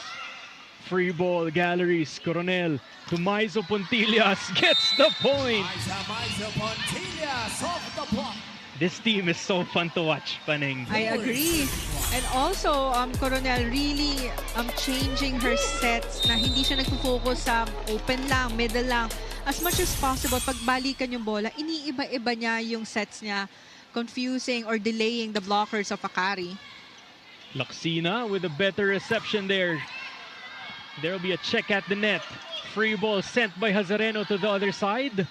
Free ball, Galleries, Coronel to Maizo Puntillas, gets the point. Maizo Puntillas off the block. This team is so fun to watch, Paneng. I agree. And also, Coronel really changing her sets na hindi siya nagpo-focus sa open lang, middle lang. As much as possible, pag balikan yung bola, iniiba-iba niya yung sets niya, confusing or delaying the blockers of Akari. Laksina with a better reception there. There'll be a check at the net. Free ball sent by Hazareno to the other side.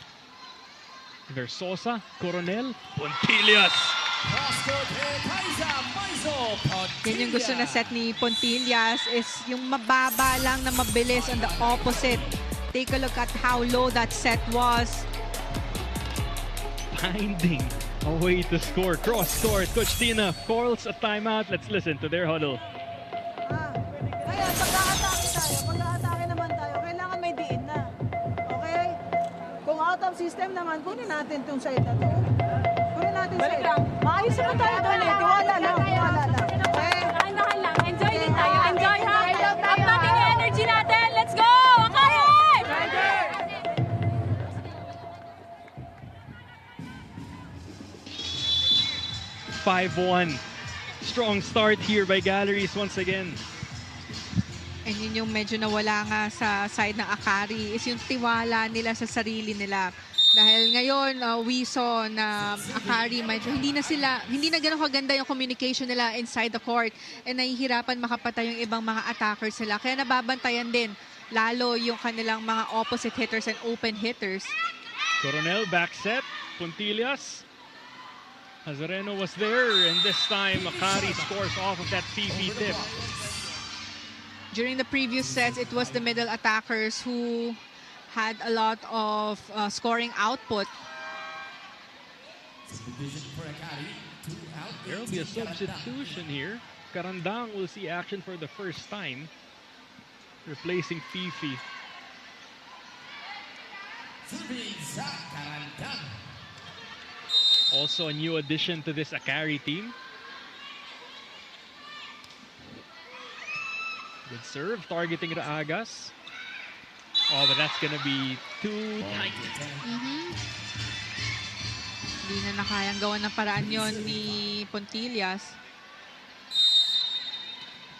Versosa, Coronel, Puntillas. Yan yung gusto na set ni Puntillas is yung mababa lang na mabilis on the opposite. Take a look at how low that set was. Finding a way to score. Cross court. Coach Tina calls a timeout. Let's listen to their huddle. Kaya pag-aatake naman tayo, kailangan may diin na. Okay? Kung out of system naman, kunin natin itong side na to. Kunin natin side. Maayos naman tayo doon eh. Tiwala lang. Okay? Dahan-dahan lang. Enjoy din tayo. Enjoy ha. Up natin yung energy natin. Let's go! Akari! 5-1. Strong start here by Galleries once again. And yun yung medyo nawala nga sa side ng Akari is yung tiwala nila sa sarili nila. Dahil ngayon, we saw na Akari medyo hindi na ganun kaganda yung communication nila inside the court and nahihirapan makapatay yung ibang mga attackers nila. Kaya nababantayan din lalo yung kanilang mga opposite hitters and open hitters. Coronel back set. Puntillas. Hazareno was there, and this time Akari scores off of that PP tip. During the previous sets, it was the middle attackers who had a lot of scoring output. There will be a substitution here. Karandang will see action for the first time, replacing Fifi. Also a new addition to this Akari team. Good serve, targeting Raagas. Oh, but that's gonna be too tight. Hindi na nakayang gawa ng paraan yon ni Puntillas.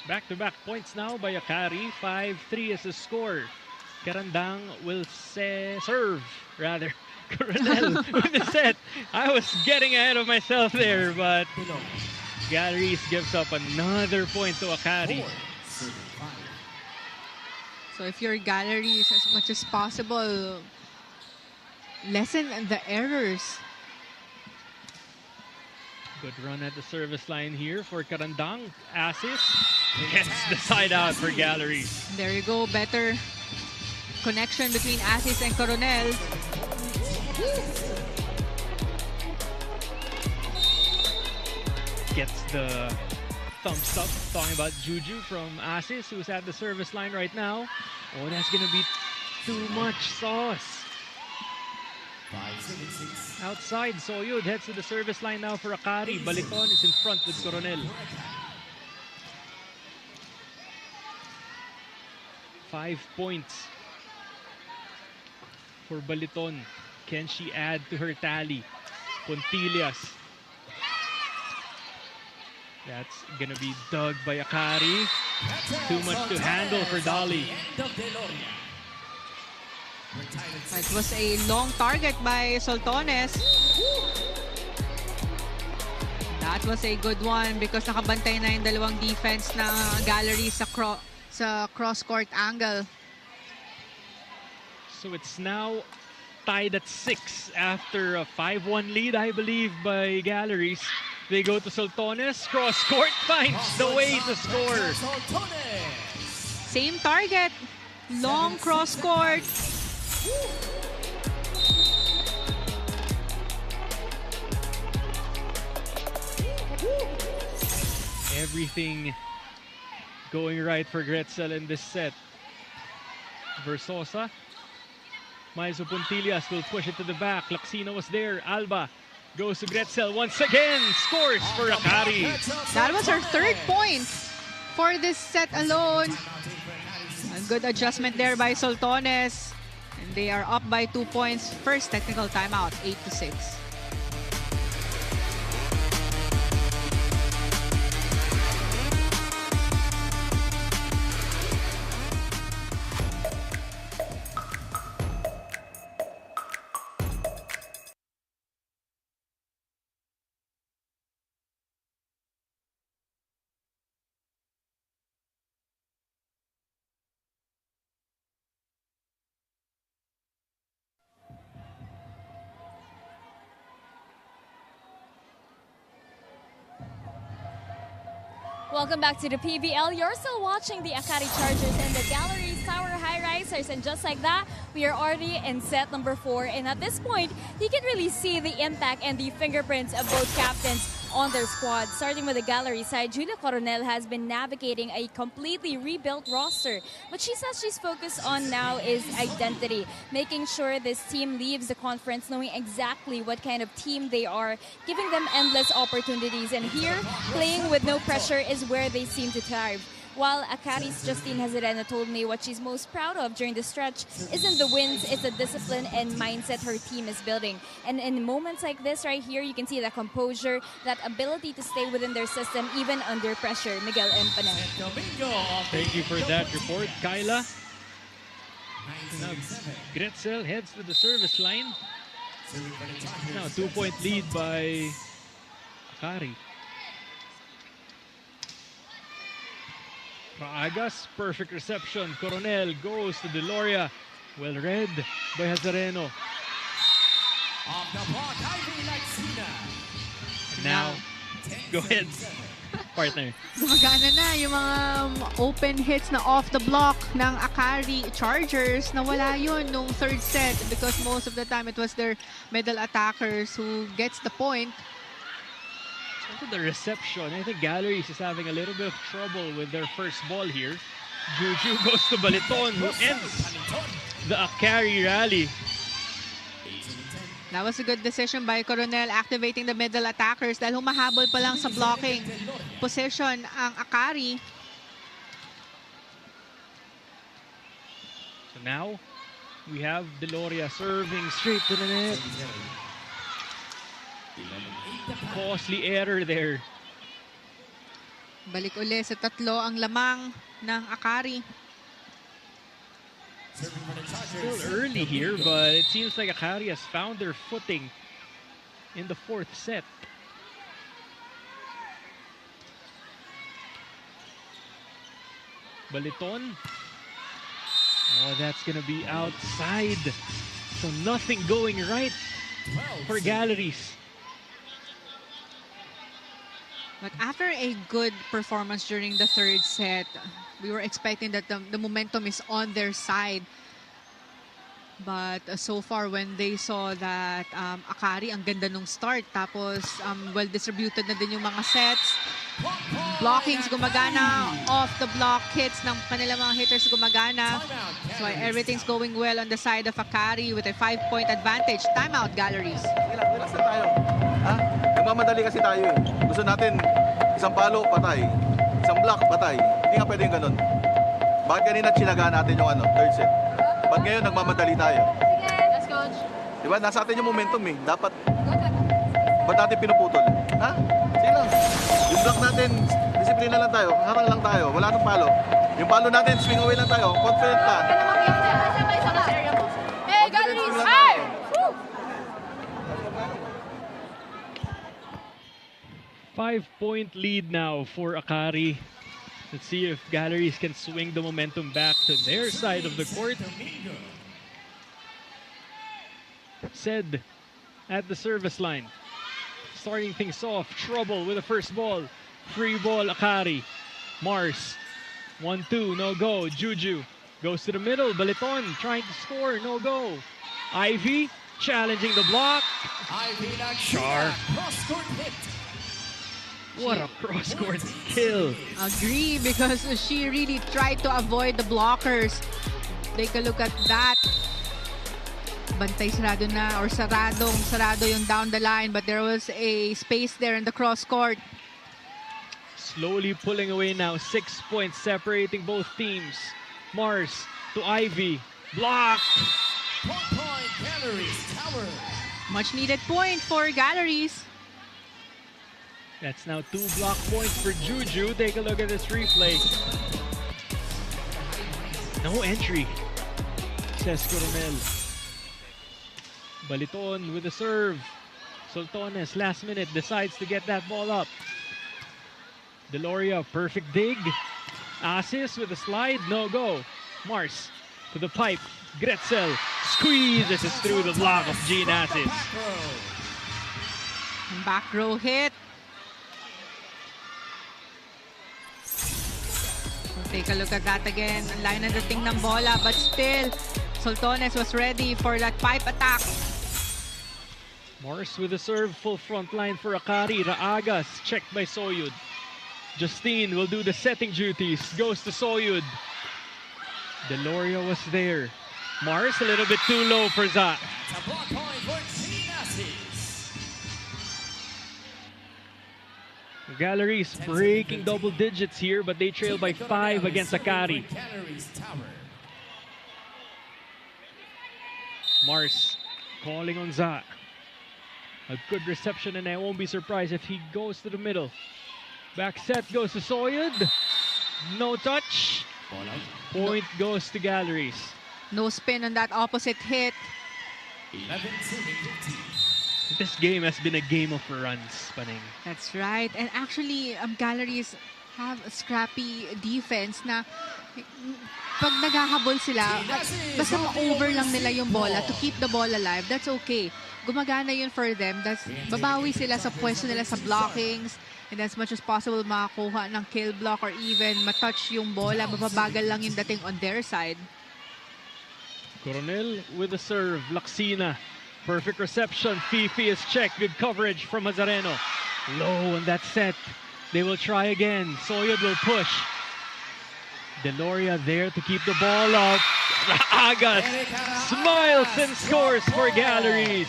Back-to-back points now by Akari. 5-3 is the score. Karandang will serve, rather. Coronel with the set. I was getting ahead of myself there, but Galleries gives up another point to Akari. So if you're Galleries, as much as possible, lessen the errors. Good run at the service line here for Karandang. Asis gets the side out for Galleries. There you go, better connection between Asis and Coronel. Gets the thumbs up, talking about Juju from Asis, who's at the service line right now. Oh, that's gonna be too much sauce. Outside, Soyud heads to the service line now for Akari. Baliton is in front with Coronel. 5 points for Baliton. Can she add to her tally? Puntillas. That's gonna be dug by Akari. Too much to handle for Dolly. It was a long target by Soltones. That was a good one because nakabantay na yung dalawang defense ng Galleries sa cross-court angle. So it's now tied at 6 after a 5-1 lead, I believe, by Galleries. They go to Soltones. Cross-court finds the way to score. Same target. Long cross-court. Everything going right for Gretzel in this set. Versosa. Miles Puntillas will push it to the back. Laxina was there. Alba goes to Gretzel once again. Scores for Akari. That was her third point for this set alone. A good adjustment there by Soltones. And they are up by 2 points. First technical timeout, 8-6. Welcome back to the PVL. You're still watching the Akari Chargers and the Galleries Tower High Risers. And just like that, we are already in set number 4. And at this point, you can really see the impact and the fingerprints of both captains on their squad. Starting with the Gallery side, Julia Coronel has been navigating a completely rebuilt roster. What she says she's focused on now is identity, making sure this team leaves the conference knowing exactly what kind of team they are, giving them endless opportunities. And here, playing with no pressure is where they seem to thrive. While Akari's Justine Hazarena told me what she's most proud of during the stretch isn't the wins, it's the discipline and mindset her team is building. And in moments like this right here, you can see that composure, that ability to stay within their system even under pressure. Miguel Empanel. Thank you for that report, Kyla. Now Gretzel heads to the service line. Now 2-point lead by Akari. Raagas, perfect reception. Coronel goes to Deloria. Well read by Hazareno. And now, go ahead, partner. Gumagana na yung mga open hits na off the block ng Akari Chargers. Nawala yun nung third set because most of the time it was their middle attackers who gets the point. Also the reception. I think Galleries is having a little bit of trouble with their first ball here. Juju goes to Baliton, who ends the Akari rally. That was a good decision by Coronel, activating the middle attackers dahil humahabol pa lang sa blocking position ang Akari. So now, we have Deloria serving straight to the net. Costly error there. Balik uli sa tatlo ang lamang ng Akari. Still early here, but it seems like Akari has found their footing in the fourth set. Baliton. Oh, that's gonna be outside. So nothing going right for Galleries. But after a good performance during the third set, we were expecting that the momentum is on their side. But so far, when they saw that Akari, ang ganda nung start, tapos well-distributed na din yung mga sets. Blockings gumagana, off the block hits ng kanilang mga hitters gumagana. So everything's going well on the side of Akari with a 5-point advantage. Timeout, Galleries. Relax na tayo. Ha? Nagmamadali kasi tayo eh. Gusto natin isang palo, patay. Isang block, patay. Hindi nga pwedeng ganun. Bakit kanina tsinaga natin yung third set? Ba't ngayon nagmamadali tayo? Yes, coach. Diba? Nasa atin yung momentum eh. Dapat, ba't natin pinuputol? Ha? Sige lang. Yung block natin, Steady na lang tayo. Harang lang tayo. Wala nang palo. Yung palo natin, swing away lang tayo. Confident na. Hey, galleries! Hi! 5-point lead now for Akari. Let's see if Galleries can swing the momentum back to their side of the court. Said at the service line. Starting things off, trouble with the first ball. Free ball, Akari. Mars, 1-2, no go. Juju goes to the middle. Baliton trying to score, no go. Ivy challenging the block. Ivy Char. cross-court hit. What a cross-court kill. Agree, because she really tried to avoid the blockers. Take a look at that. Bantay sarado na, or sarado yung down the line, but there was a space there in the cross court. Slowly pulling away now. 6 points separating both teams. Mars to Ivy. Blocked. Point, Galleries Tower. Much needed point for Galleries. That's now 2 block points for Juju. Take a look at this replay. No entry, says Coronel. Baliton with the serve. Soltones, last minute, decides to get that ball up. Deloria, perfect dig. Assist with a slide, no go. Mars to the pipe. Gretzel squeezes it through the block of Jean Assis. Back row hit. Take a look at that again. Line na dating ng bola, but still, Soltones was ready for that pipe attack. Morris with the serve, full front line for Akari. Raagas, checked by Soyud. Justine will do the setting duties, goes to Soyud. Deloria was there. Morris a little bit too low for Za. It's a block point for Jean Assis. Galleries breaking double digits here, but they trail by 5 against Akari. Galleries Tower. Mars calling on Za. A good reception, and I won't be surprised if he goes to the middle. Back set goes to Soyud. No touch. Point goes to Galleries. No spin on that opposite hit. 11-15. This game has been a game of runs, Paneng. That's right. And actually, Galleries have a scrappy defense na pag naghahabol sila, basta ma-over lang nila yung bola to keep the ball alive, that's okay. Gumagana yun for them. That's, babawi sila sa pwesto nila sa blockings, and as much as possible makakuha ng kill block or even matouch yung bola, mapabagal lang yung dating on their side. Coronel with the serve. Laksina. Perfect reception. Fifi is checked. Good coverage from Mazareno. Low on that set. They will try again. Soyud will push. Deloria there to keep the ball up. Agas smiles and scores for Galleries.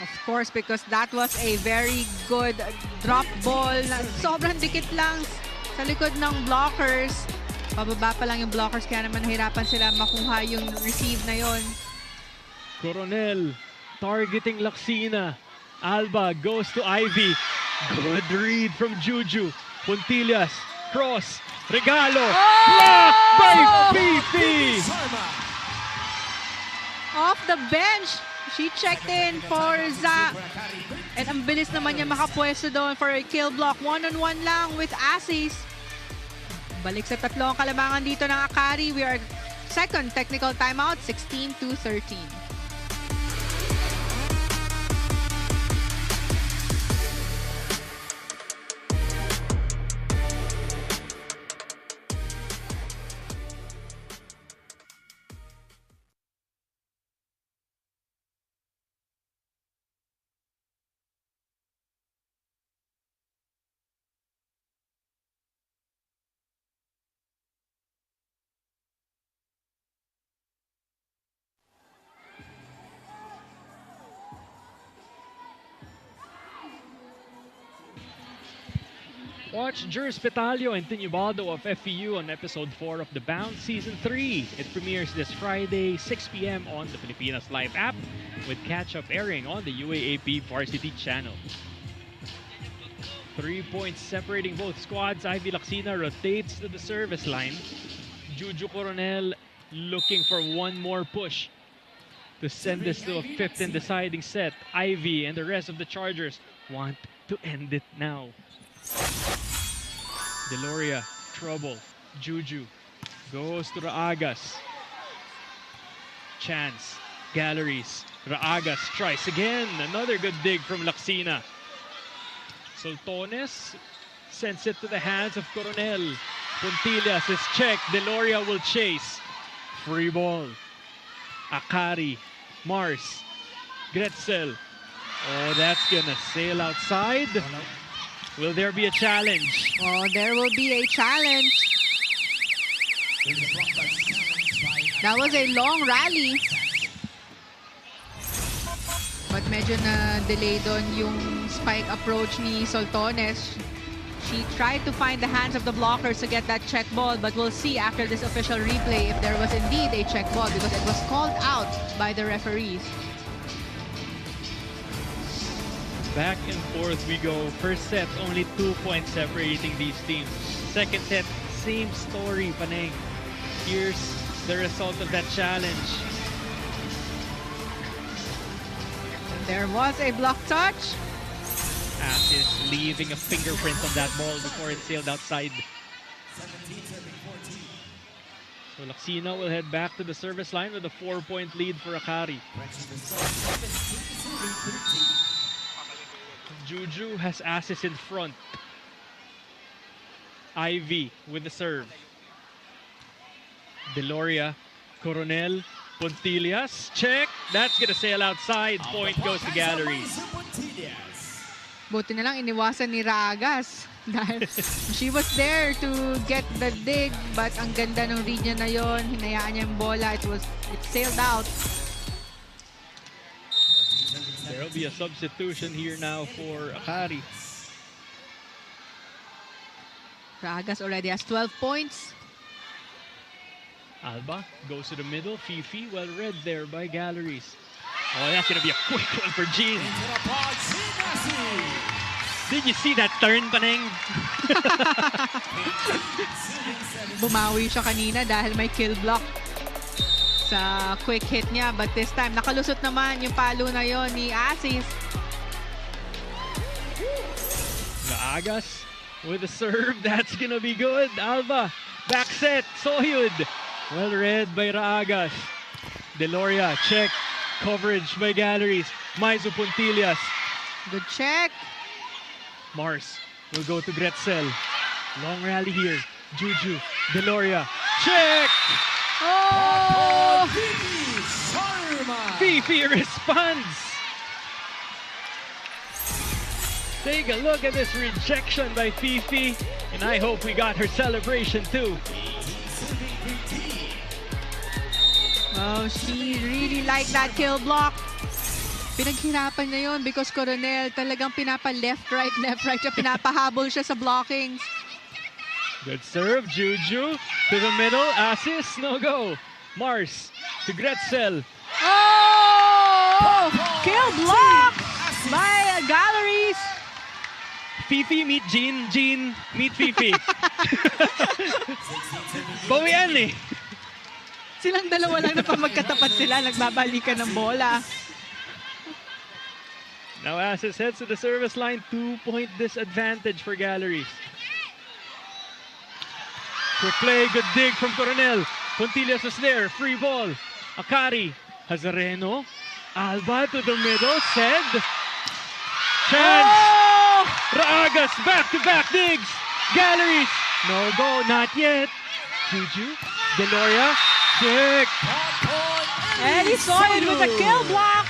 Of course, because that was a very good drop ball. Sobrang dikit lang sa likod ng blockers. Pababa pa lang yung blockers, kaya naman nahirapan sila makuha yung receive na yon. Coronel targeting Laksina. Alba goes to Ivy. Good read from Juju. Puntillas, cross, regalo, blocked by Fifi. Off the bench, she checked in for Za. And ang bilis naman niya makapwesto doon for a kill block. One-on-one lang with Assis. Balik sa tatlong kalamangan dito ng Akari. We are second technical timeout, 16-13. Watch Juris Petalio and Tinubaldo of FEU on episode 4 of The Bounce Season 3. It premieres this Friday, 6 p.m. on the Filipinas Live app with catch-up airing on the UAAP Varsity channel. 3 points separating both squads. Ivy Lacsina rotates to the service line. Juju Coronel looking for one more push to send this to a 5th and deciding set. Ivy and the rest of the Chargers want to end it now. Deloria, trouble. Juju goes to Raagas. Chance, Galleries. Raagas tries again. Another good dig from Lacsina. Soltones sends it to the hands of Coronel. Puntillas is checked. Deloria will chase. Free ball. Akari. Mars. Gretzel. Oh, that's gonna sail outside. Will there be a challenge? Oh, there will be a challenge. That was a long rally. But medyo na-delay doon yung spike approach ni Soltones. She tried to find the hands of the blockers to get that check ball, but we'll see after this official replay if there was indeed a check ball because it was called out by the referees. Back and forth we go. First set, only 2 points separating these teams. Second set, same story, Paneng. Here's the result of that challenge. There was a block touch. Assis leaving a fingerprint on that ball before it sailed outside. So Lacsina will head back to the service line with a 4-point lead for Akari. Juju has Assis in front. Ivy with the serve. Deloria, Coronel, Puntillas, check. That's gonna sail outside. Point goes to Galleries. Buti na lang iniwasan ni Raagas dahil she was there to get the dig, but ang ganda ng read niya na yon, hinayaan niya yung bola, it sailed out. There will be a substitution here now for Akari. Raagas already has 12 points. Alba goes to the middle. Fifi, well read there by Galleries. Oh, that's going to be a quick one for Jean. Did you see that turn, Paneng? Bumawi siya kanina dahil may kill block sa quick hit niya. But this time, nakalusot naman yung palo na yon ni Assis. Raagas with a serve. That's going to be good. Alba, back set. Soyud. Well read by Raagas. Deloria, check. Coverage by Galleries. Maizo Puntillas. Good check. Mars will go to Gretzel. Long rally here. Juju. Deloria. Check! Oh! Fifi responds. Take a look at this rejection by Fifi. And I hope we got her celebration too. Oh, she really liked that kill block. Pinaghirapan niya yun because Coronel talagang left, right siya. Pinapahabol siya sa blockings. Good serve, Juju to the middle. Assist, no go. Mars to Gretzel. Oh! Kill block by Galleries. Fifi meet Jean, Jean meet Fifi. Bawian eh. Silang dalawa lang na pag magkatapat sila, nagbabalikan ng bola. Now Assis heads to the service line. 2-point disadvantage for Galleries. Quick play, good dig from Coronel. Puntillas was there, free ball. Akari, Hazareno. Alba to the middle, Sed. Chance. Oh! Raagas, back-to-back digs. Galleries, no go, not yet. Juju, Deloria, check. Soyud with a kill block.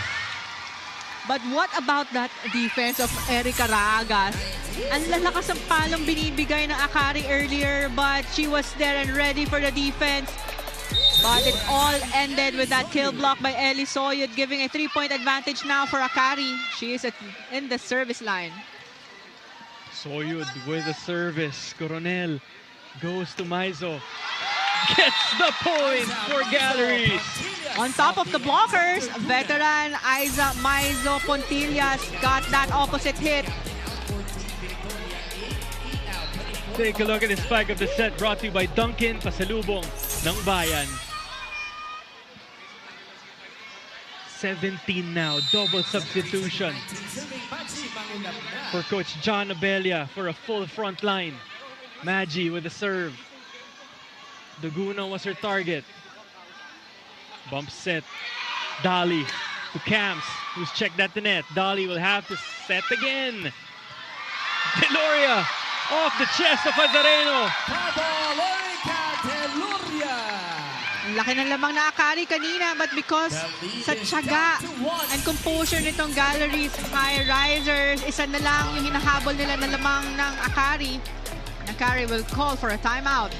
But what about that defense of Erica Raagas? Ang lalakas ng palong binibigay ng Akari earlier, but she was there and ready for the defense. But it all ended with that kill block by Ellie Soyud, giving a 3-point advantage now for Akari. She is in the service line. Soyud with the service. Coronel goes to Maizo. Gets the point for Galleries. On top of the blockers, veteran Maizo Puntillas got that opposite hit. take a look at the spike of the set brought to you by Dunkin, pasalubong ng bayan. 17 now, double substitution for Coach John Abella for a full front line. Maggie with the serve. Duguna was her target. Bump set. Dali to Camps, who's checked at the net. Dali will have to set again. Deloria off the chest of Azareno. Ang laki ng lamang na Akari kanina, but because sa tiyaga and composure nitong Galleries high risers, isa na lang yung hinahabol nila na lamang ng Akari. Akari will call for a timeout.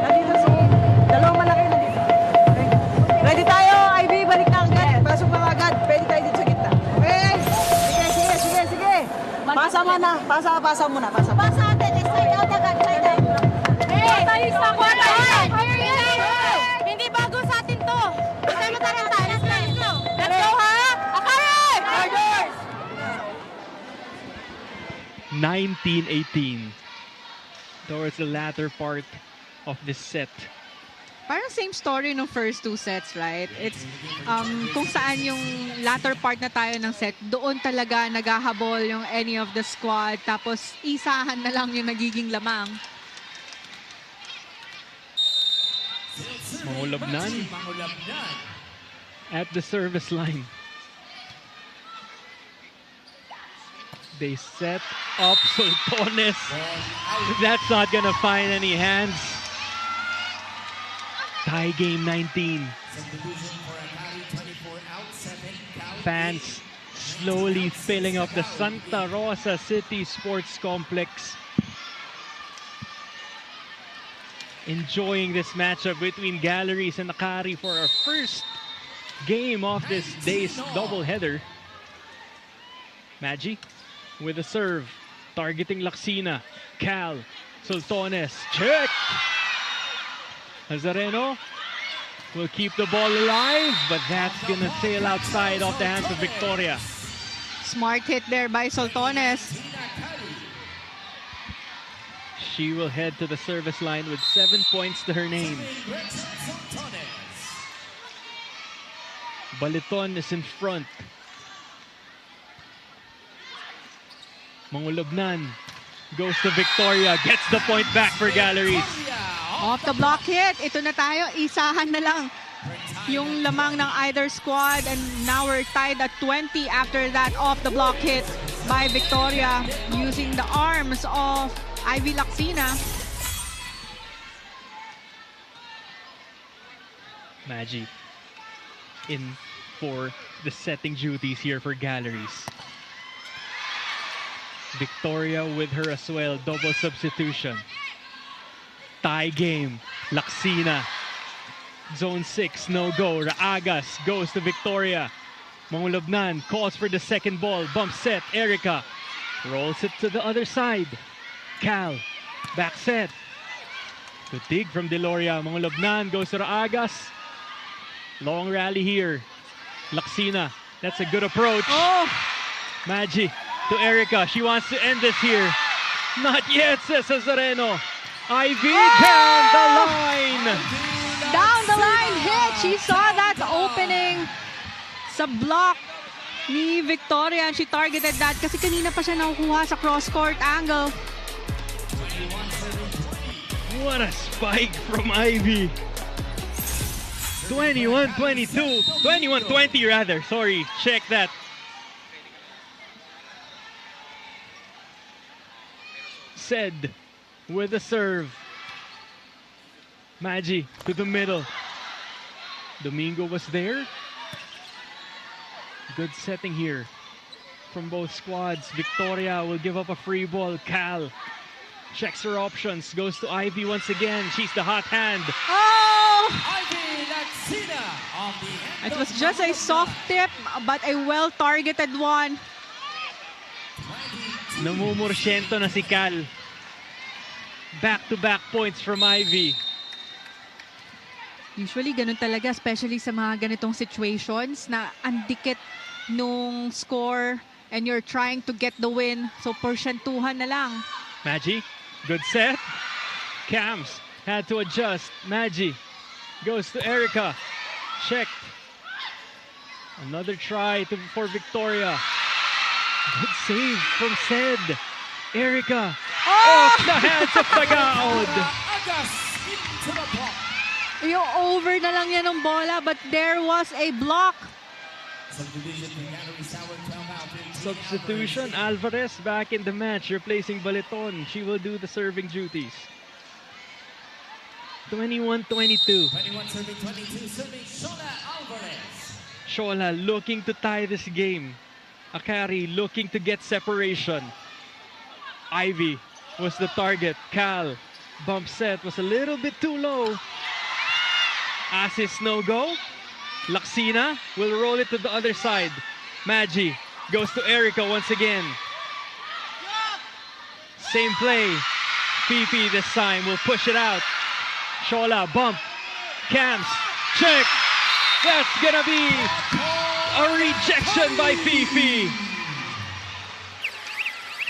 Nandito si dalawang malaki nandito. Ready tayo, Ivy, balik na agad. Pasok na agad, pwede tayo dito sa gitna. Okay? Sige. Pasa mo na, pasa muna. Pasa natin, slide out agad, slide out. Tayo sa quarter! Hindi bago sa atin to. Let's go, ha? Akari! Chargers! 19-18 towards the latter part of this set. Parang same story ng first two sets, right? It's kung saan yung latter part na tayo ng set, doon talaga naghahabol yung any of the squad. Tapos isahan na lang yung nagiging lamang. Mangulabnan at the service line. They set up Sultones. That's not gonna find any hands. Tie game 19. Fans slowly filling up the Santa Rosa City Sports Complex. Enjoying this matchup between Galleries and Akari for our first game of this day's doubleheader. Maggie with a serve, targeting Laksina. Cal, Sultones, check! Azareno will keep the ball alive, but that's gonna sail outside off the hands of Victoria. Smart hit there by Sultones. She will head to the service line with 7 points to her name. Baliton is in front. Mangulabnan goes to Victoria, gets the point back for Galleries. Off the block hit. Ito na tayo. Isahan na lang yung lamang ng either squad. And now we're tied at 20 after that off the block hit by Victoria using the arms of Ivy Laksina. Maggie in for the setting duties here for Galleries. Victoria with her as well, double substitution. Tie game, Laksina. Zone 6, no go. Raagas goes to Victoria. Mangulabnan calls for the second ball. Bump set, Erica rolls it to the other side. Cal, back set. Good dig from Deloria. Mangulabnan goes to Raagas. Long rally here. Laksina, that's a good approach. Oh! Maggie to Erica. She wants to end this here. Not yet, says Azareno. Ivy down the line. Down the line hit. She saw that opening sa block ni Victoria and she targeted that kasi kanina pa siya nakukuha sa cross-court angle. What a spike from Ivy. 21-22. 21-20 rather. Sorry, check that. Said with a serve. Maggie to the middle. Domingo was there. Good setting here from both squads. Victoria will give up a free ball. Cal checks her options. Goes to Ivy once again. She's the hot hand. Oh! Ivy Laksina on the end. It was just a soft tip but a well-targeted one. Namumursyento na si Cal. Back-to-back points from Ivy. Usually, ganun talaga, especially sa mga ganitong situations na ang dikit nung score and you're trying to get the win. So, porsyentuhan na lang. Maggie, good set. Cams had to adjust. Maggie goes to Erica. Checked. Another try for Victoria. Good save from Sed. Erica off the hands of Tagaod. Yung over na lang yan ng bola, but there was a block. Substitution, Alvarez back in the match, replacing Baleton. She will do the serving duties. 21-22. 21 serving, 22 serving, Shola Alvarez. Shola looking to tie this game. Akari looking to get separation. Ivy was the target. Cal, bump set was a little bit too low. Assist no go. Laksina will roll it to the other side. Maggie goes to Erica once again. Same play. Fifi this time will push it out. Shola, bump. Cams, check. That's gonna be a rejection by Fifi.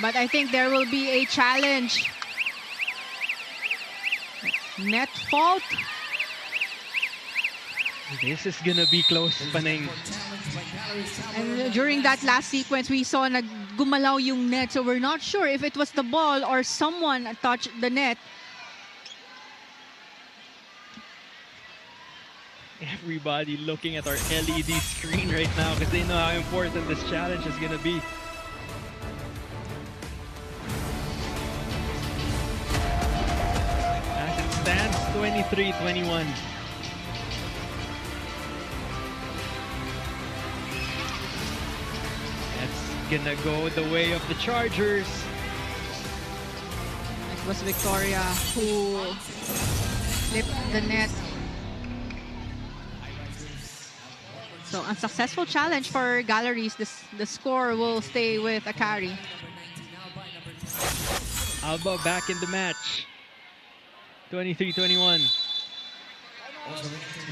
But I think there will be a challenge. Net fault. This is gonna be close, Paneng. And during that last sequence, we saw na gumalaw yung net. So we're not sure if it was the ball or someone touched the net. Everybody looking at our LED screen right now because they know how important this challenge is gonna be. As it stands, 23-21. That's gonna go the way of the Chargers. It was Victoria who flipped the net. So, unsuccessful challenge for Galleries. The score will stay with Akari. Alba back in the match. 23-21.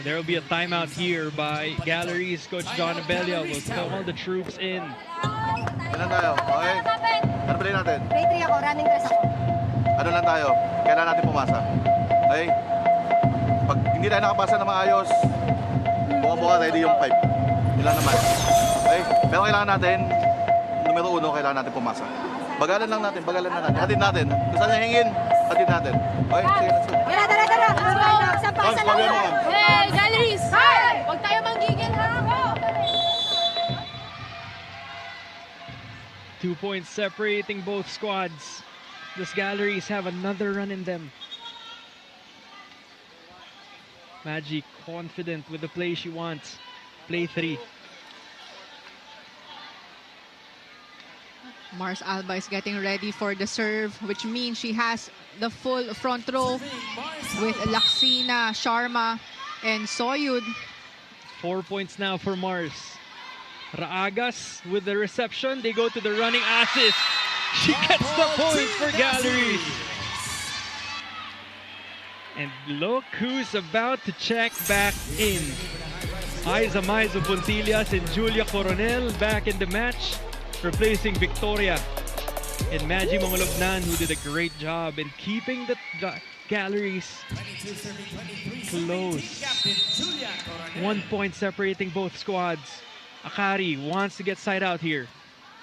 There will be a timeout here by Galleries. Coach John Abella will call the troops in. Kailan tayo? Okay? Ano play natin? Play 3 ako, running dress ako. Ano lang tayo? Kailan natin pumasa? Okay? Pag hindi tayo nakapasa na maayos, buka-buka ready yung 5. Ilan naman? Okay? Pero kailangan natin, numero 1, kailangan natin pumasa. Bagalan lang natin, bagalan na natin. Hatid natin. Kung saan hingin, hatid natin. Okay? Sige, let's go. Tara! Cons, wag mo, Cons. Hey, Galleries! Huwag tayo manggigil, ha? 2 points separating both squads. These Galleries have another run in them. Maggie confident with the play she wants. Play 3. Mars Alba is getting ready for the serve, which means she has the full front row with Laksina, Sharma, and Soyud. 4 points now for Mars. Raagas with the reception. They go to the running assist. She gets the point for Galleries. And look who's about to check back in. Aiza Maizo Puntillas and Julia Coronel back in the match, replacing Victoria and Maggie Mangolobnan, who did a great job in keeping the Galleries close. 1 point separating both squads. Akari wants to get side out here.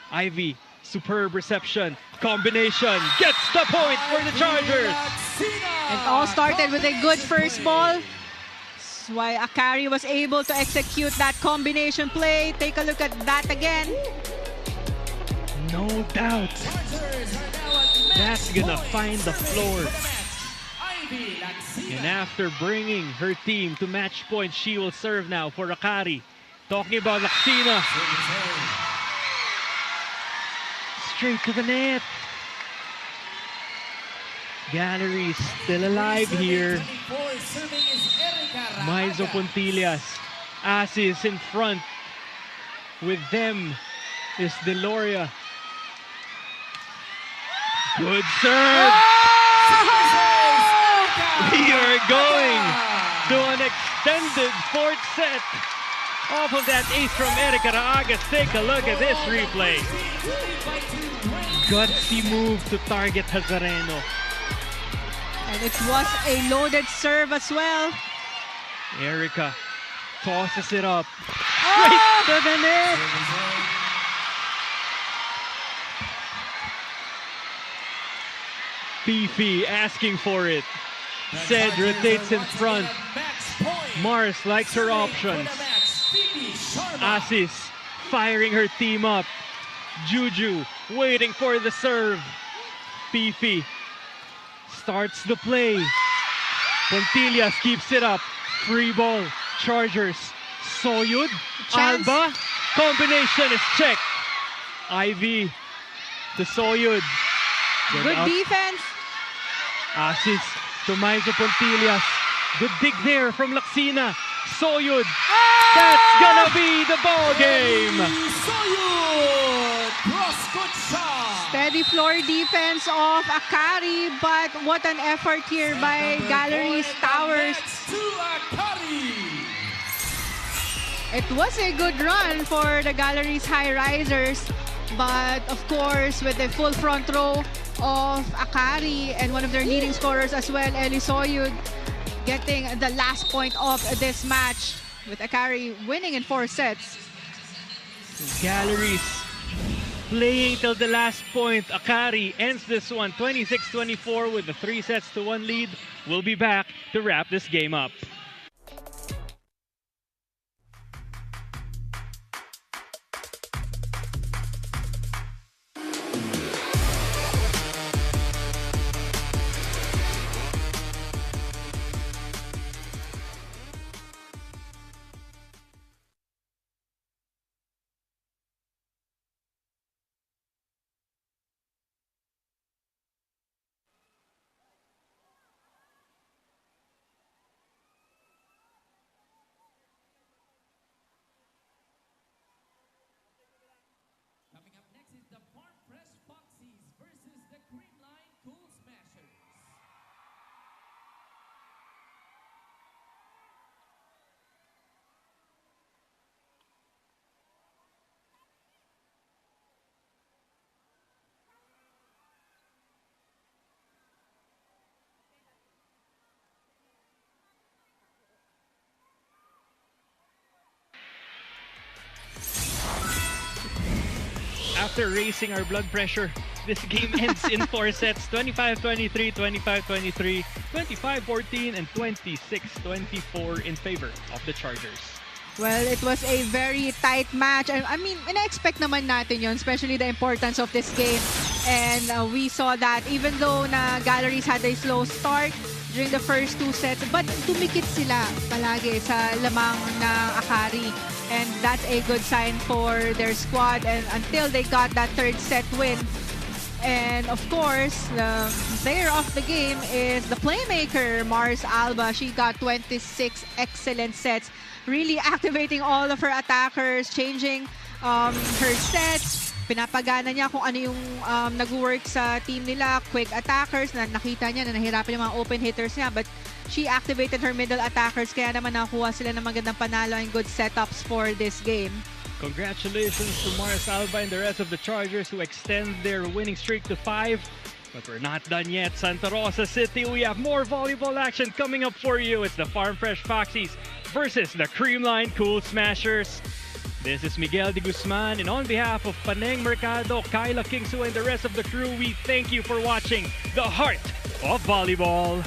Ivy, superb reception, combination, gets the point for the Chargers. It all started with a good first ball. That's why Akari was able to execute that combination play. Take a look at that again. No doubt. That's gonna find the floor. And after bringing her team to match point, she will serve now for Akari. Talking about Laksina. Straight to the net. Galleries still alive here. Maizo Puntillas. Asis in front. With them is Deloria. Good serve. We are going to an extended fourth set. Off of that ace from Erica Raagas. Take a look at this replay. Gutsy move to target Hazareno. And it was a loaded serve as well. Erica tosses it up. Straight to the net. Fifi asking for it. Said rotates in front. Mars likes her options. Asis firing her team up. Juju waiting for the serve. Fifi starts the play. Pontillas keeps it up. Free ball. Chargers. Soyud. Chance. Alba. Combination is checked. Ivy to Soyud. Good up. defense. Asis to Maizo Pontillas. Good dig there from Laksina. Soyud. That's gonna be the ball game. Soyud! Cross-court shot! Steady floor defense of Akari, but what an effort here by Galleries Towers. To Akari! It was a good run for the Galleries High Risers, but of course with the full front row of Akari and one of their leading scorers as well, Eli Soyud, getting the last point of this match, with Akari winning in 4 sets. Galleries playing till the last point. Akari ends this one 26-24 with the 3-1 lead. We'll be back to wrap this game up. Coming up next is the Farm Fresh Foxies versus the Creamline Cool Smashers. After raising our blood pressure, this game ends in 4 sets. 25-23, 25-23, 25-14, and 26-24 in favor of the Chargers. Well, it was a very tight match. I mean, ina-expect naman natin yun, especially the importance of this game. And we saw that even though na Galleries had a slow start during the first 2 sets, but tumikit sila palagi sa lamang ng Akari. And that's a good sign for their squad, and until they got that 3rd set win. And of course, the player of the game is the playmaker, Mars Alba. She got 26 excellent sets, really activating all of her attackers, changing her sets. Pinapagana niya kung ano yung nag-work sa team nila, quick attackers, na nakita niya na nahirapan yung mga open hitters niya, but she activated her middle attackers, kaya naman nakuha sila ng magandang panalo and good setups for this game. Congratulations to Mars Alba and the rest of the Chargers who extend their winning streak to 5. But we're not done yet. Santa Rosa City, we have more volleyball action coming up for you. It's the Farm Fresh Foxies versus the Creamline Cool Smashers. This is Miguel de Guzman, and on behalf of Paneng Mercado, Kyla Kingsu, and the rest of the crew, we thank you for watching the Heart of Volleyball.